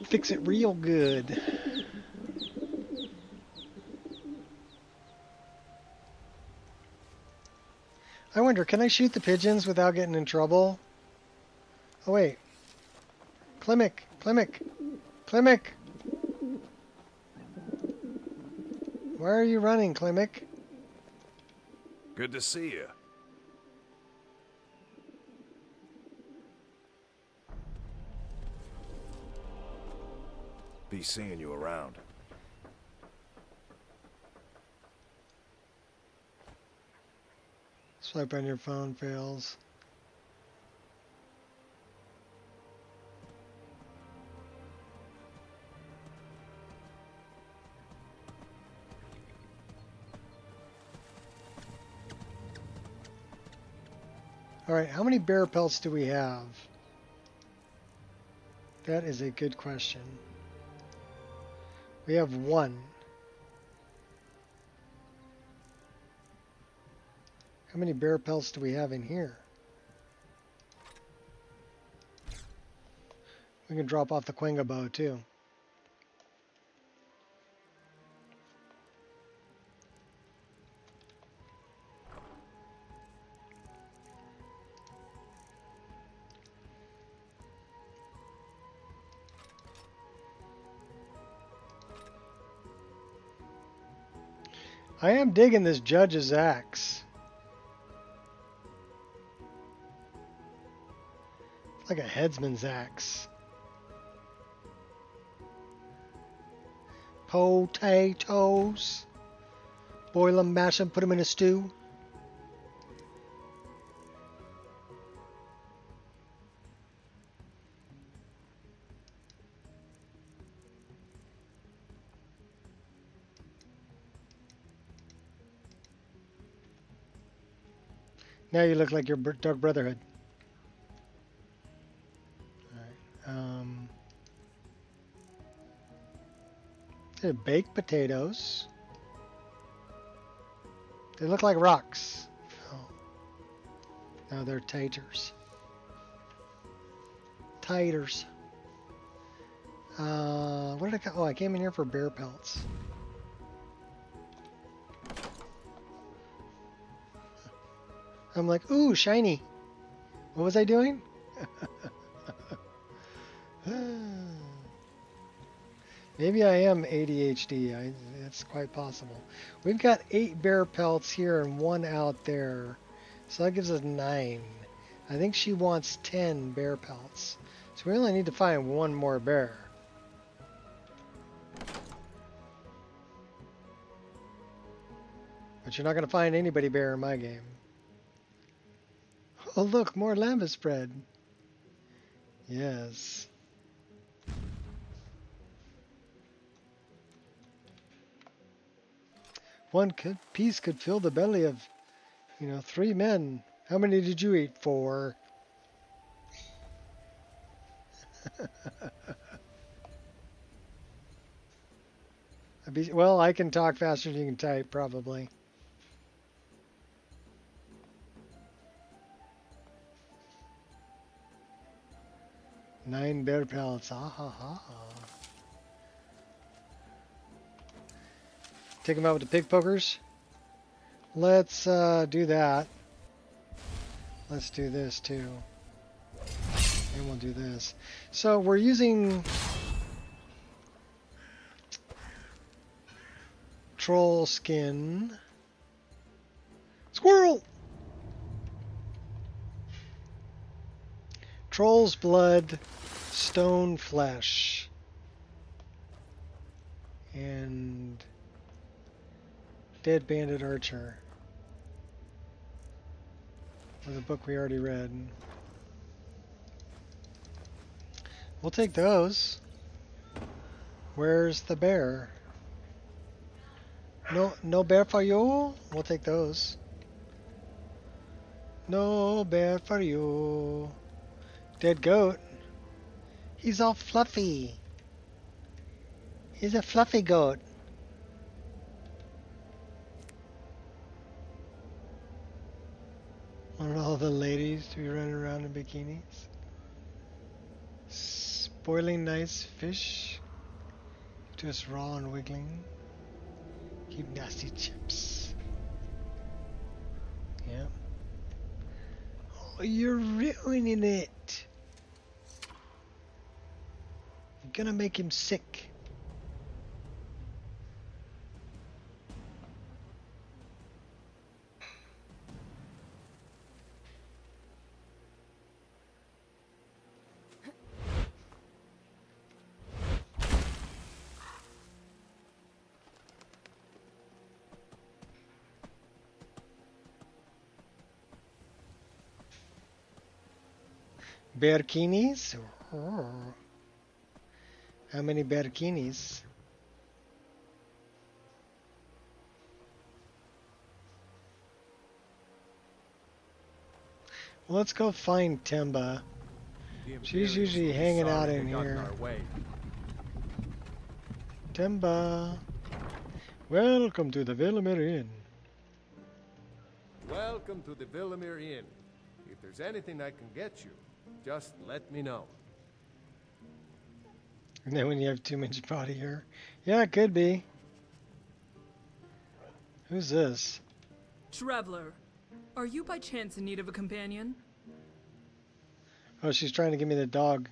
Speaker 1: Fix it real good. I wonder, can I shoot the pigeons without getting in trouble? Oh wait. Klimek! Why are you running, Klimek?
Speaker 5: Good to see you. Be seeing you around.
Speaker 1: Swipe on your phone fails. Alright, how many bear pelts do we have? That is a good question. We have one. How many bear pelts do we have in here? We can drop off the Quenga bow too. I am digging this judge's axe. It's like a headsman's axe. Potatoes. Boil them, mash them, put them in a stew. Now you look like your Dark Brotherhood. They're baked potatoes. They look like rocks. Oh. No, they're taters. Taters. What did I call? Oh, I came in here for bear pelts. I'm like, ooh, shiny. What was I doing? Maybe I am ADHD. It's quite possible. We've got 8 bear pelts here and 1 out there. So that gives us 9. I think she wants 10 bear pelts. So we only need to find 1 more bear. But you're not going to find anybody bear in my game. Oh look, more lambus bread. Yes. One piece could fill the belly of, 3 men. How many did you eat? 4. Well, I can talk faster than you can type, probably. Nine bear pellets. Ah ha ha ha. Take them out with the pig pokers. Let's do that. Let's do this too. And we'll do this. So we're using troll skin. Squirrel! Troll's blood, stone flesh. And Dead Bandit Archer. Was a book we already read. We'll take those. Where's the bear? No bear for you? We'll take those. No bear for you. Dead goat. He's all fluffy. He's a fluffy goat. Want all the ladies to be running around in bikinis? Spoiling nice fish. Just raw and wiggling. Keep nasty chips. Yeah. Oh, you're ruining it. You're gonna make him sick. Bearkinis? Oh. How many bearkinis? Well, let's go find Temba. She's usually hanging out in here. Temba. Welcome to the Villamere Inn.
Speaker 8: Welcome to the Villamere Inn. If there's anything I can get you, just let me know.
Speaker 1: And then when you have too much body hair. Yeah, it could be. Who's this?
Speaker 9: Traveler, are you by chance in need of a companion?
Speaker 1: Oh, she's trying to give me the dog.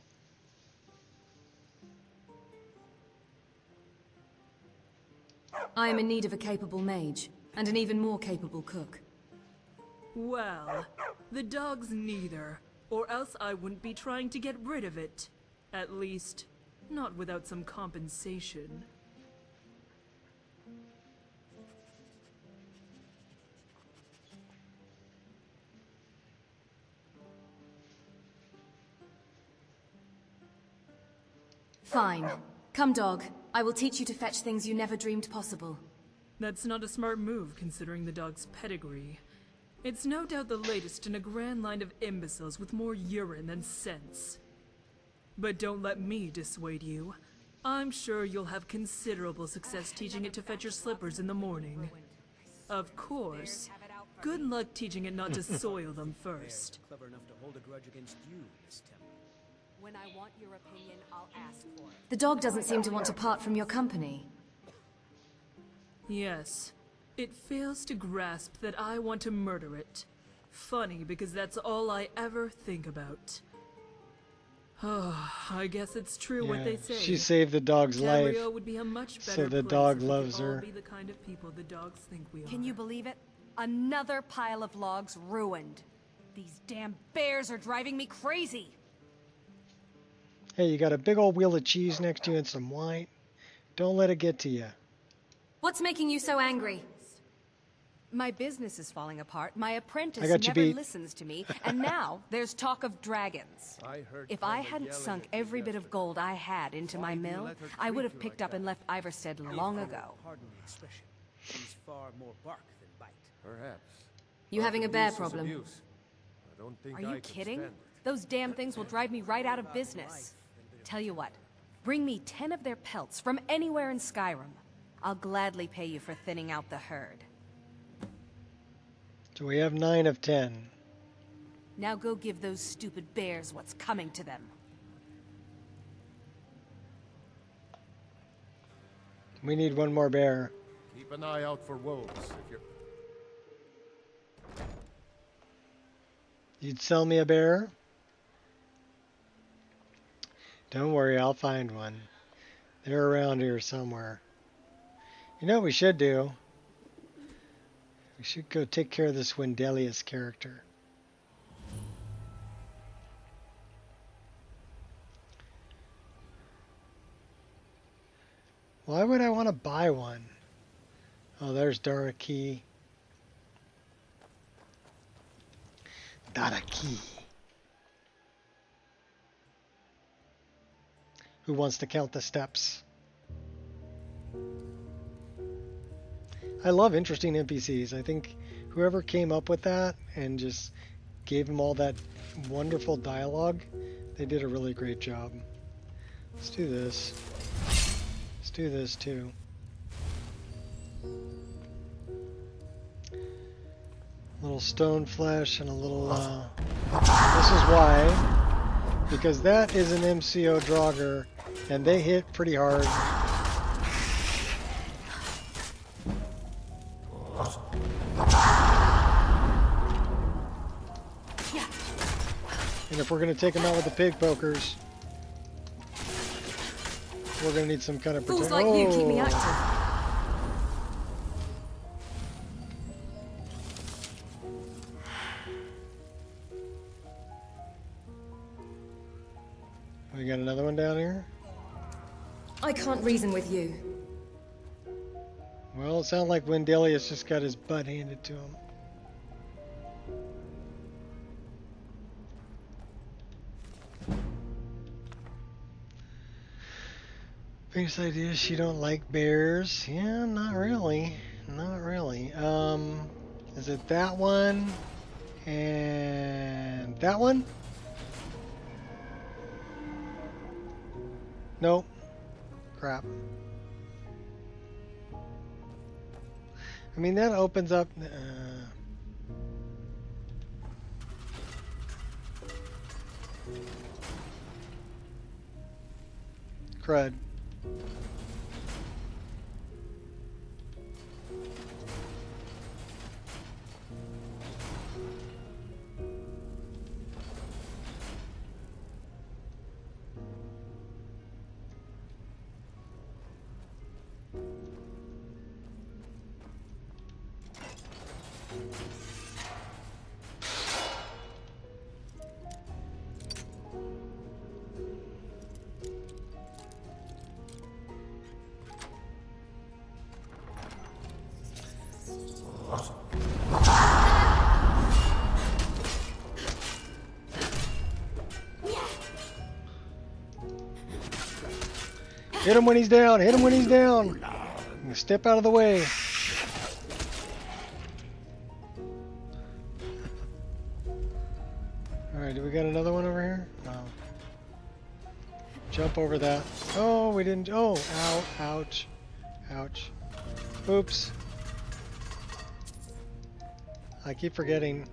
Speaker 3: I am in need of a capable mage, and an even more capable cook.
Speaker 9: Well, the dog's neither, or else I wouldn't be trying to get rid of it. At least, not without some compensation.
Speaker 3: Fine. Come, dog. I will teach you to fetch things you never dreamed possible.
Speaker 9: That's not a smart move, considering the dog's pedigree. It's no doubt the latest in a grand line of imbeciles with more urine than sense. But don't let me dissuade you. I'm sure you'll have considerable success teaching it to fetch your slippers in the morning. Of course, good luck teaching it not to soil them first.
Speaker 12: Clever enough to hold a grudge against you, Miss Temple.
Speaker 19: When I want your opinion, I'll ask for it.
Speaker 3: The dog doesn't seem to want to part from your company.
Speaker 9: Yes. It fails to grasp that I want to murder it. Funny, because that's all I ever think about. Oh, I guess it's true what they say.
Speaker 1: She saved the dog's life,
Speaker 9: Tamriel would be a much better
Speaker 1: so the
Speaker 9: place
Speaker 1: dog
Speaker 9: if we
Speaker 1: loves
Speaker 9: could all
Speaker 1: her.
Speaker 9: be the kind of people the dogs think we are.
Speaker 19: Can you believe it? Another pile of logs ruined. These damn bears are driving me crazy.
Speaker 1: Hey, you got a big old wheel of cheese next to you and some wine. Don't let it get to you.
Speaker 3: What's making you so angry?
Speaker 19: My business is falling apart. My apprentice
Speaker 1: I got you
Speaker 19: never
Speaker 1: beat.
Speaker 19: listens to me, and now there's talk of dragons. If I hadn't sunk every bit of gold I had into my mill, I would have picked up and left Iverstead long ago.
Speaker 12: Pardon the expression. She's far more bark than bite.
Speaker 8: Perhaps.
Speaker 3: You having a bear problem?
Speaker 8: Abuse. I don't think
Speaker 19: Are you
Speaker 8: I can
Speaker 19: kidding?
Speaker 8: stand it.
Speaker 19: Those damn things will drive me right out of business. Tell you what, bring me 10 of their pelts from anywhere in Skyrim. I'll gladly pay you for thinning out the herd.
Speaker 1: So we have 9 of 10.
Speaker 19: Now go give those stupid bears what's coming to them.
Speaker 1: We need one more bear.
Speaker 8: Keep an eye out for wolves if you're...
Speaker 1: You'd sell me a bear? Don't worry, I'll find one. They're around here somewhere. You know what we should do? We should go take care of this Wendelius character. Why would I want to buy one? Oh, there's Daraki. Daraki. Who wants to count the steps? I love interesting NPCs. I think whoever came up with that and just gave them all that wonderful dialogue, they did a really great job. Let's do this. Let's do this too. A little stone flesh and a little... this is why. Because that is an MCO Draugr, and they hit pretty hard. And if we're going to take them out with the pig pokers, we're going to need some kind of protection.
Speaker 3: Fools like you keep me active.
Speaker 1: We got another one down here?
Speaker 3: I can't reason with you.
Speaker 1: Well, it sounds like Wendelius just got his butt handed to him. Biggest idea, she don't like bears. Yeah, not really. Not really. Is it that one? And that one? Nope. Crap. I mean, that opens up... crud. Hit him when he's down. Hit him when he's down. Step out of the way. Alright, do we got another one over here? No. Jump over that. Oh, we didn't. Oh, ow, ouch. Ouch. Oops. I keep forgetting.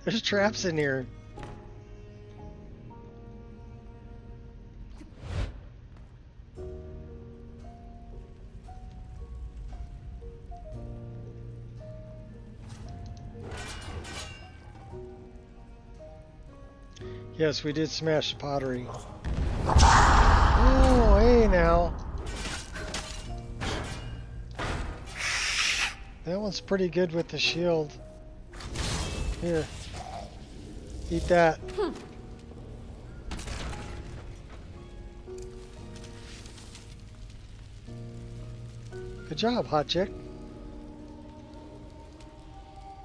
Speaker 1: There's traps in here. Yes, we did smash the pottery. Oh, hey now. That one's pretty good with the shield. Here. Eat that. Good job, hot chick.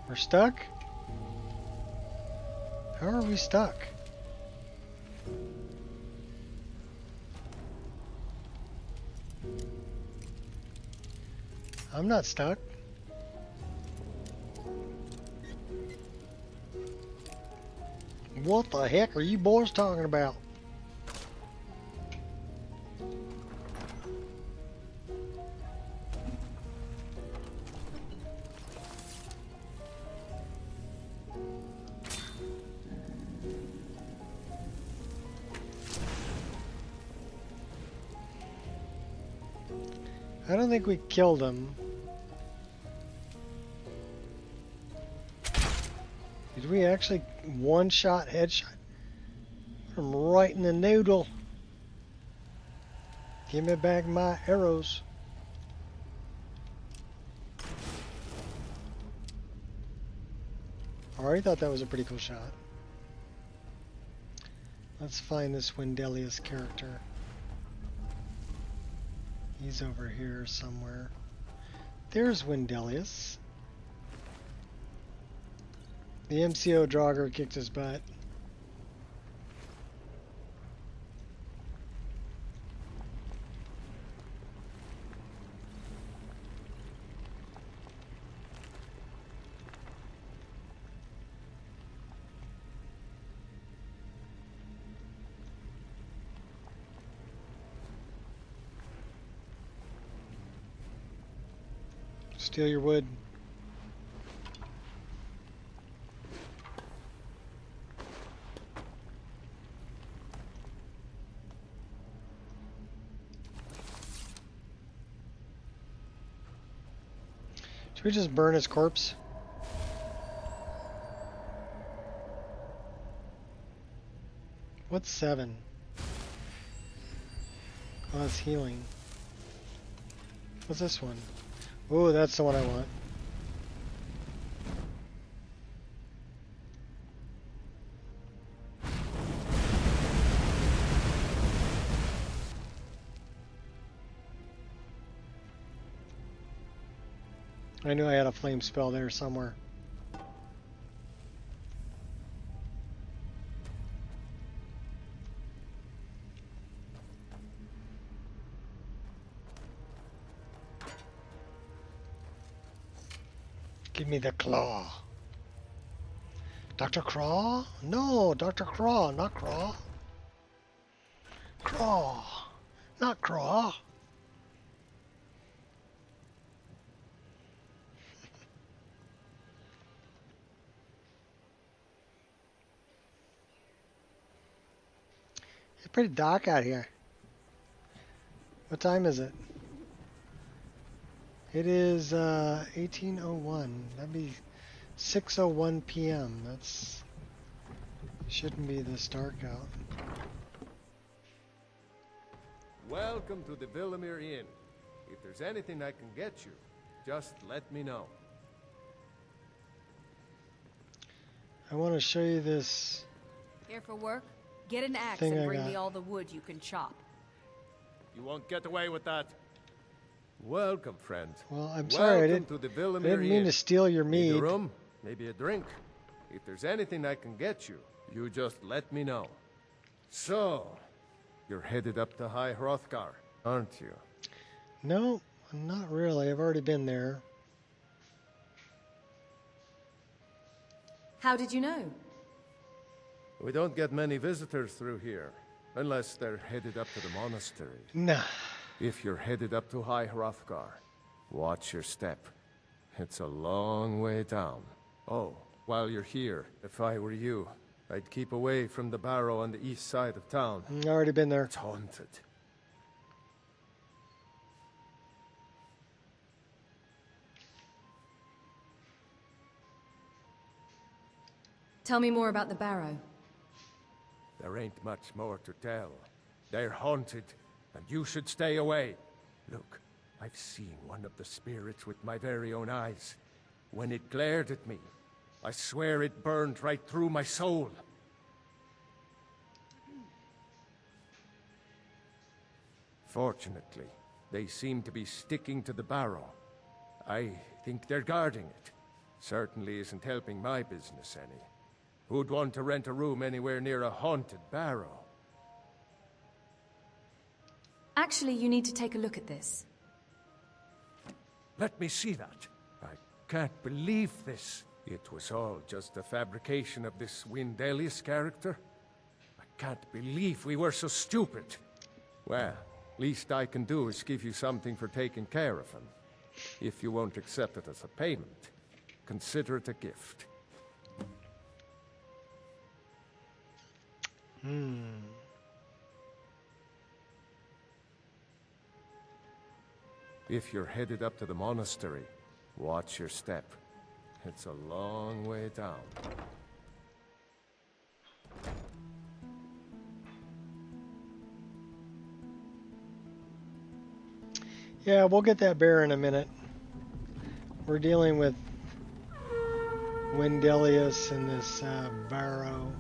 Speaker 1: We're stuck? How are we stuck? I'm not stuck. What the heck are you boys talking about? I don't think we killed him. Did we actually one-shot headshot? I'm right in the noodle. Give me back my arrows. I already thought that was a pretty cool shot. Let's find this Wendelius character. He's over here somewhere. There's Wendelius. The MCO Draugr kicked his butt. Steal your wood. Should we just burn his corpse? What's 7? Oh, that's healing. What's this one? Oh, that's the one I want. I knew I had a flame spell there somewhere. Give me the claw. Dr. Craw? No, Dr. Craw, not Craw. Craw, not Craw. It's pretty dark out here. What time is it? It is 18:01. That'd be 6:01 p.m. That's shouldn't be this dark out.
Speaker 8: Welcome to the Villamere Inn. If there's anything I can get you, just let me know.
Speaker 1: I want to show you this.
Speaker 19: Here for work? Get an axe
Speaker 1: thing
Speaker 19: and
Speaker 1: I
Speaker 19: bring
Speaker 1: got.
Speaker 19: me all the wood you can chop.
Speaker 8: You won't get away with that. Welcome, friend.
Speaker 1: Well, I'm sorry, I didn't mean to steal your
Speaker 8: Need
Speaker 1: mead.
Speaker 8: a room, maybe a drink. If there's anything I can get you, you just let me know. So, You're headed up to High Hrothgar, aren't you?
Speaker 1: No, not really. I've already been there.
Speaker 19: How did you know?
Speaker 8: We don't get many visitors through here, unless they're headed up to the monastery.
Speaker 1: Nah.
Speaker 8: If you're headed up to High Hrothgar, watch your step. It's a long way down. Oh, while you're here, if I were you, I'd keep away from the barrow on the east side of town.
Speaker 1: Already been there.
Speaker 8: It's haunted.
Speaker 19: Tell me more about the barrow.
Speaker 8: There ain't much more to tell. They're haunted, and you should stay away. Look, I've seen one of the spirits with my very own eyes. When it glared at me, I swear it burned right through my soul. Fortunately, they seem to be sticking to the barrow. I think they're guarding it. Certainly isn't helping my business any. Who'd want to rent a room anywhere near a haunted barrow?
Speaker 19: Actually, you need to take a look at this.
Speaker 8: Let me see that. I can't believe this. It was all just a fabrication of this Windelius character. I can't believe we were so stupid. Well, least I can do is give you something for taking care of him. If you won't accept it as a payment, consider it a gift. If you're headed up to the monastery, watch your step. It's a long way down.
Speaker 1: Yeah, we'll get that bear in a minute. We're dealing with Windelius and this barrow.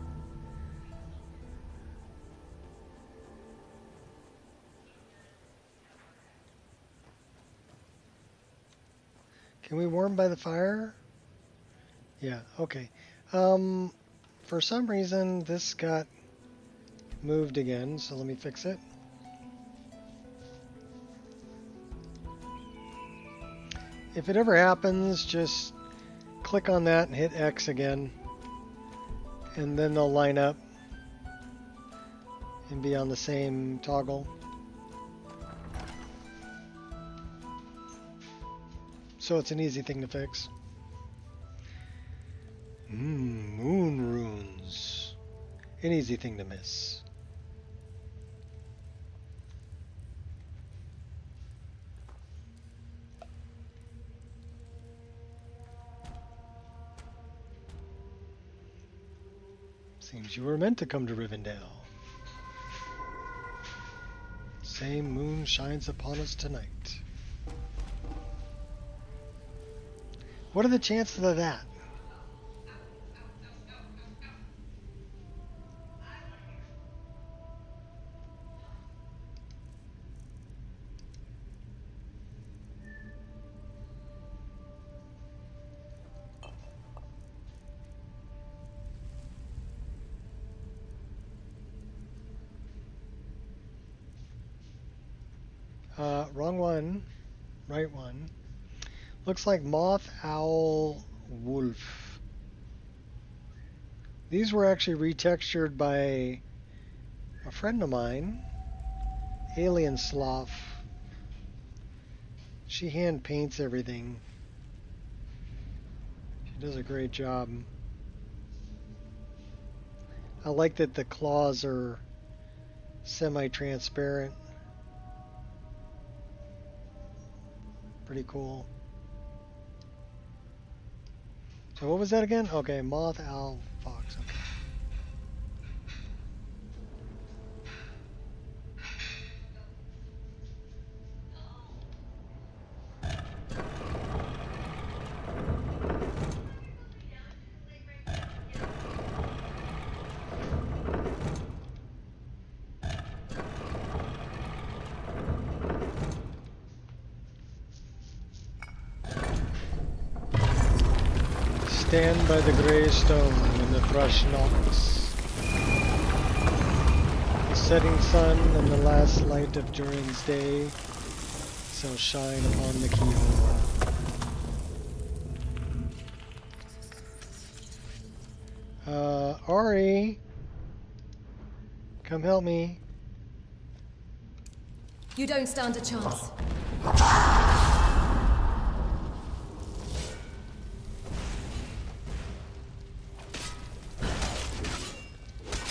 Speaker 1: Can we warm by the fire? Yeah, okay. For some reason, this got moved again, so let me fix it. If it ever happens, just click on that and hit X again, and then they'll line up and be on the same toggle. So it's an easy thing to fix. Moon runes. An easy thing to miss. Seems you were meant to come to Rivendell. Same moon shines upon us tonight. What are the chances of that? Wrong one. Right one. Looks like moth, owl, wolf. These were actually retextured by a friend of mine, Alien Sloth. She hand paints everything. She does a great job. I like that the claws are semi-transparent. Pretty cool. So what was that again? Okay, moth, owl, fox. Okay. Stand by the grey stone when the thrush knocks. setting sun and the last light of Durin's day shall shine upon the keyhole. Ari, come help me.
Speaker 3: You don't stand a chance.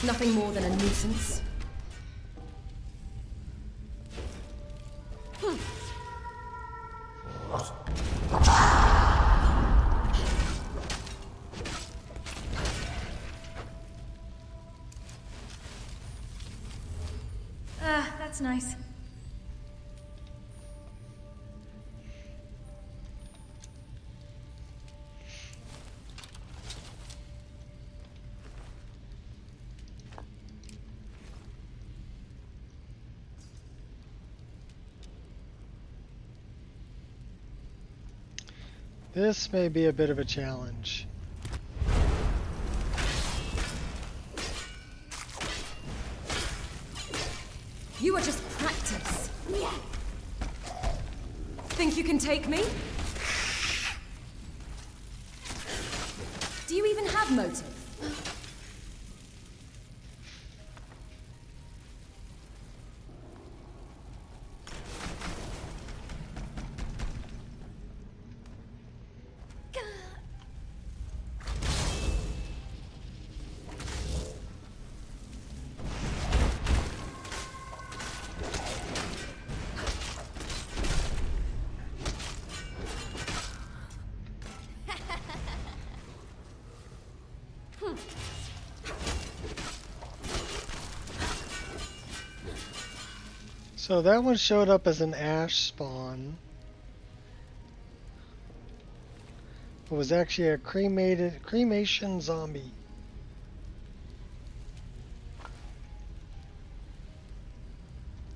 Speaker 3: Nothing more than a nuisance. That's nice.
Speaker 1: This may be a bit of a challenge.
Speaker 3: You are just practice. Think you can take me? Do you even have motive?
Speaker 1: So that one showed up as an ash spawn. It was actually a cremation zombie.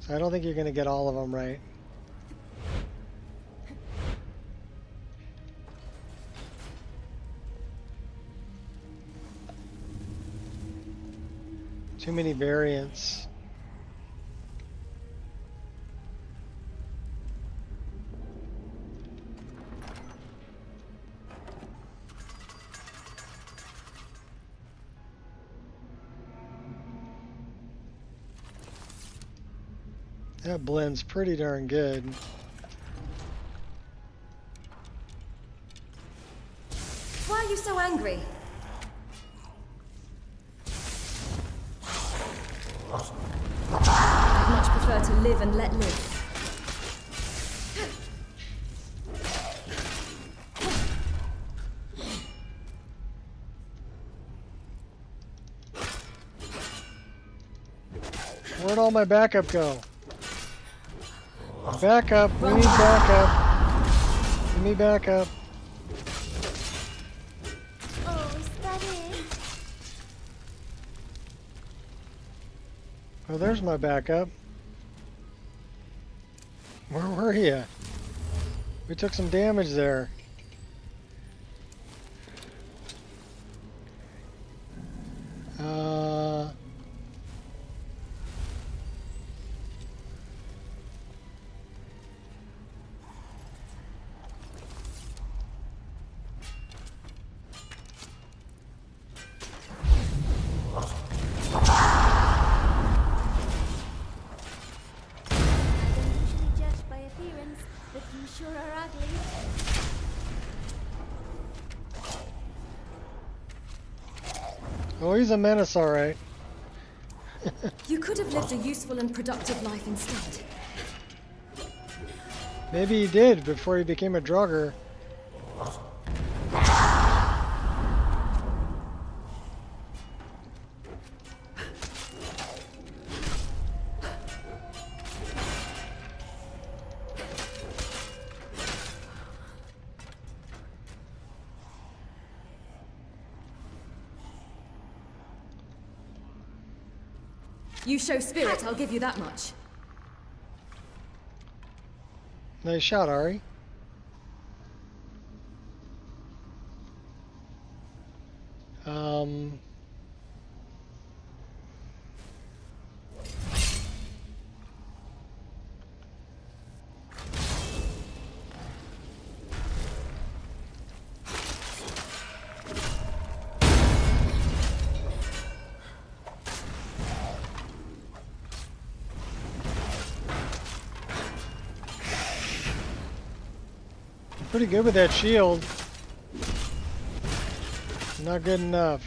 Speaker 1: So I don't think you're going to get all of them right. Too many variants. That blends pretty darn good.
Speaker 3: Why are you so angry? I'd much prefer to live and let live.
Speaker 1: Where'd all my backup go? Backup! We need backup! Give me backup!
Speaker 14: Oh, is that it?
Speaker 1: Oh, there's my backup. Where were you? We took some damage there. Oh, he's a menace, all right.
Speaker 3: You could have lived a useful and productive life instead.
Speaker 1: Maybe he did before he became a drugger.
Speaker 3: You show spirit, I'll give you that much.
Speaker 1: Nice shot, Ari. Pretty good with that shield. Not good enough.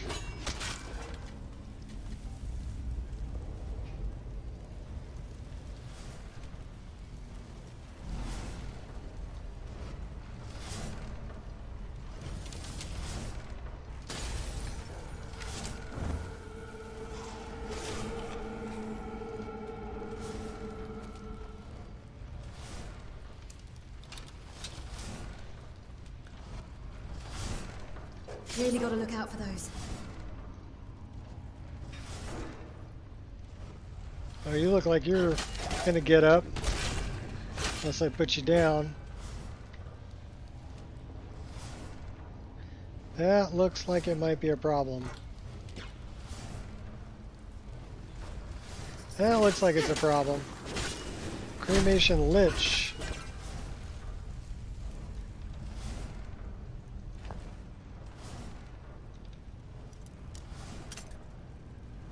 Speaker 3: Really got to look out for those.
Speaker 1: Oh, you look like you're gonna get up. Unless I put you down. That looks like it might be a problem. That looks like it's a problem. Cremation Lich.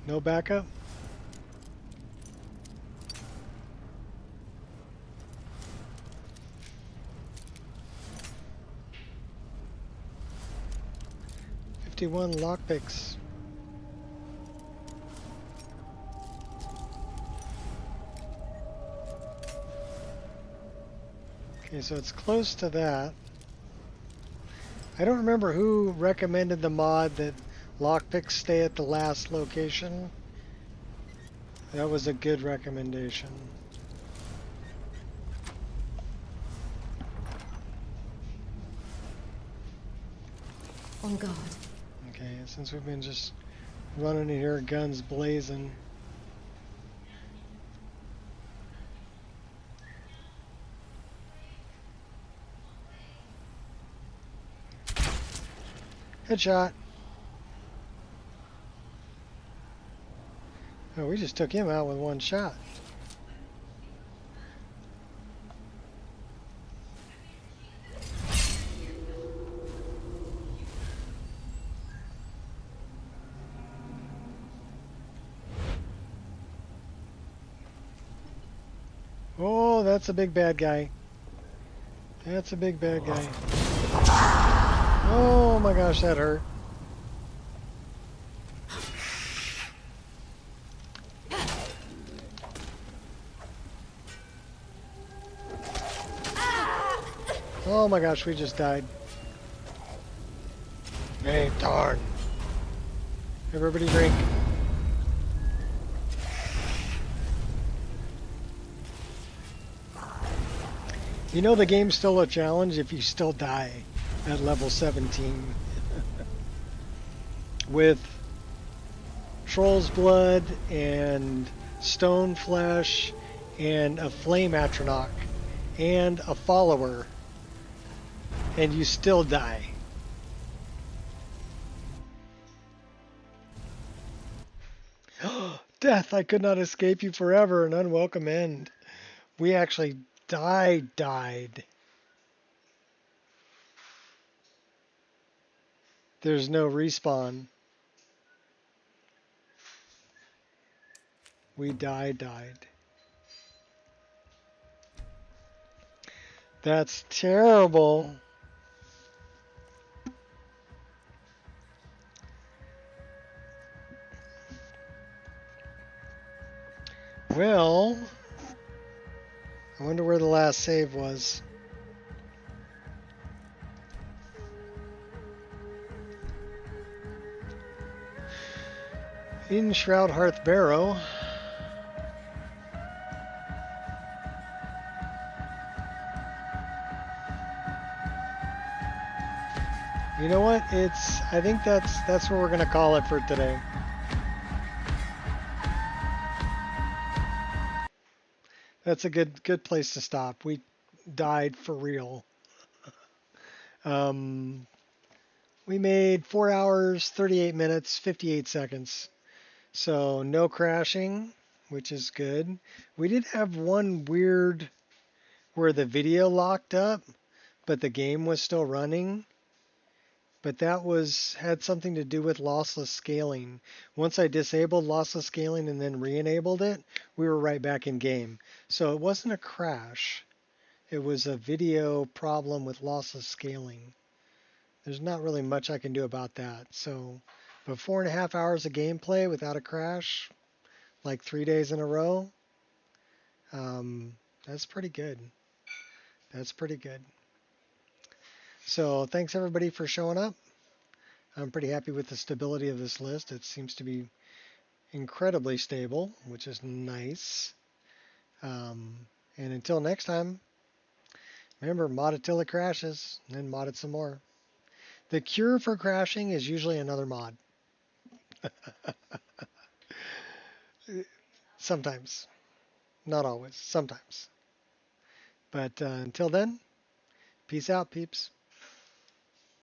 Speaker 1: No backup? $51 lockpicks. Okay, so it's close to that. I don't remember who recommended the mod that lockpicks stay at the last location. That was a good recommendation.
Speaker 3: On guard.
Speaker 1: Okay, since we've been just running in here, guns blazing. Headshot. Oh, we just took him out with one shot. Oh, that's a big bad guy. That's a big bad guy. Oh my gosh, that hurt. Oh my gosh, we just died. Hey, darn. Everybody drink. You know the game's still a challenge if you still die at level 17. With Troll's Blood and Stone Flesh and a Flame Atronach and a Follower. And you still die. Death, I could not escape you forever, an unwelcome end. We actually died. There's no respawn. We died. That's terrible. Well, I wonder where the last save was. In Shroud Hearth Barrow. You know what? I think that's what we're gonna call it for today. That's a good place to stop. We died for real. We made 4 hours, 38 minutes, 58 seconds. So no crashing, which is good. We did have one weird where the video locked up, but the game was still running. But that had something to do with lossless scaling. Once I disabled lossless scaling and then re-enabled it, we were right back in game. So it wasn't a crash. It was a video problem with lossless scaling. There's not really much I can do about that. So, but 4.5 hours of gameplay without a crash, like 3 days in a row, that's pretty good. That's pretty good. So thanks everybody for showing up. I'm pretty happy with the stability of this list. It seems to be incredibly stable, which is nice. And until next time, remember, mod it till it crashes, and then mod it some more. The cure for crashing is usually another mod. Sometimes. Not always. Sometimes. But until then, peace out, peeps.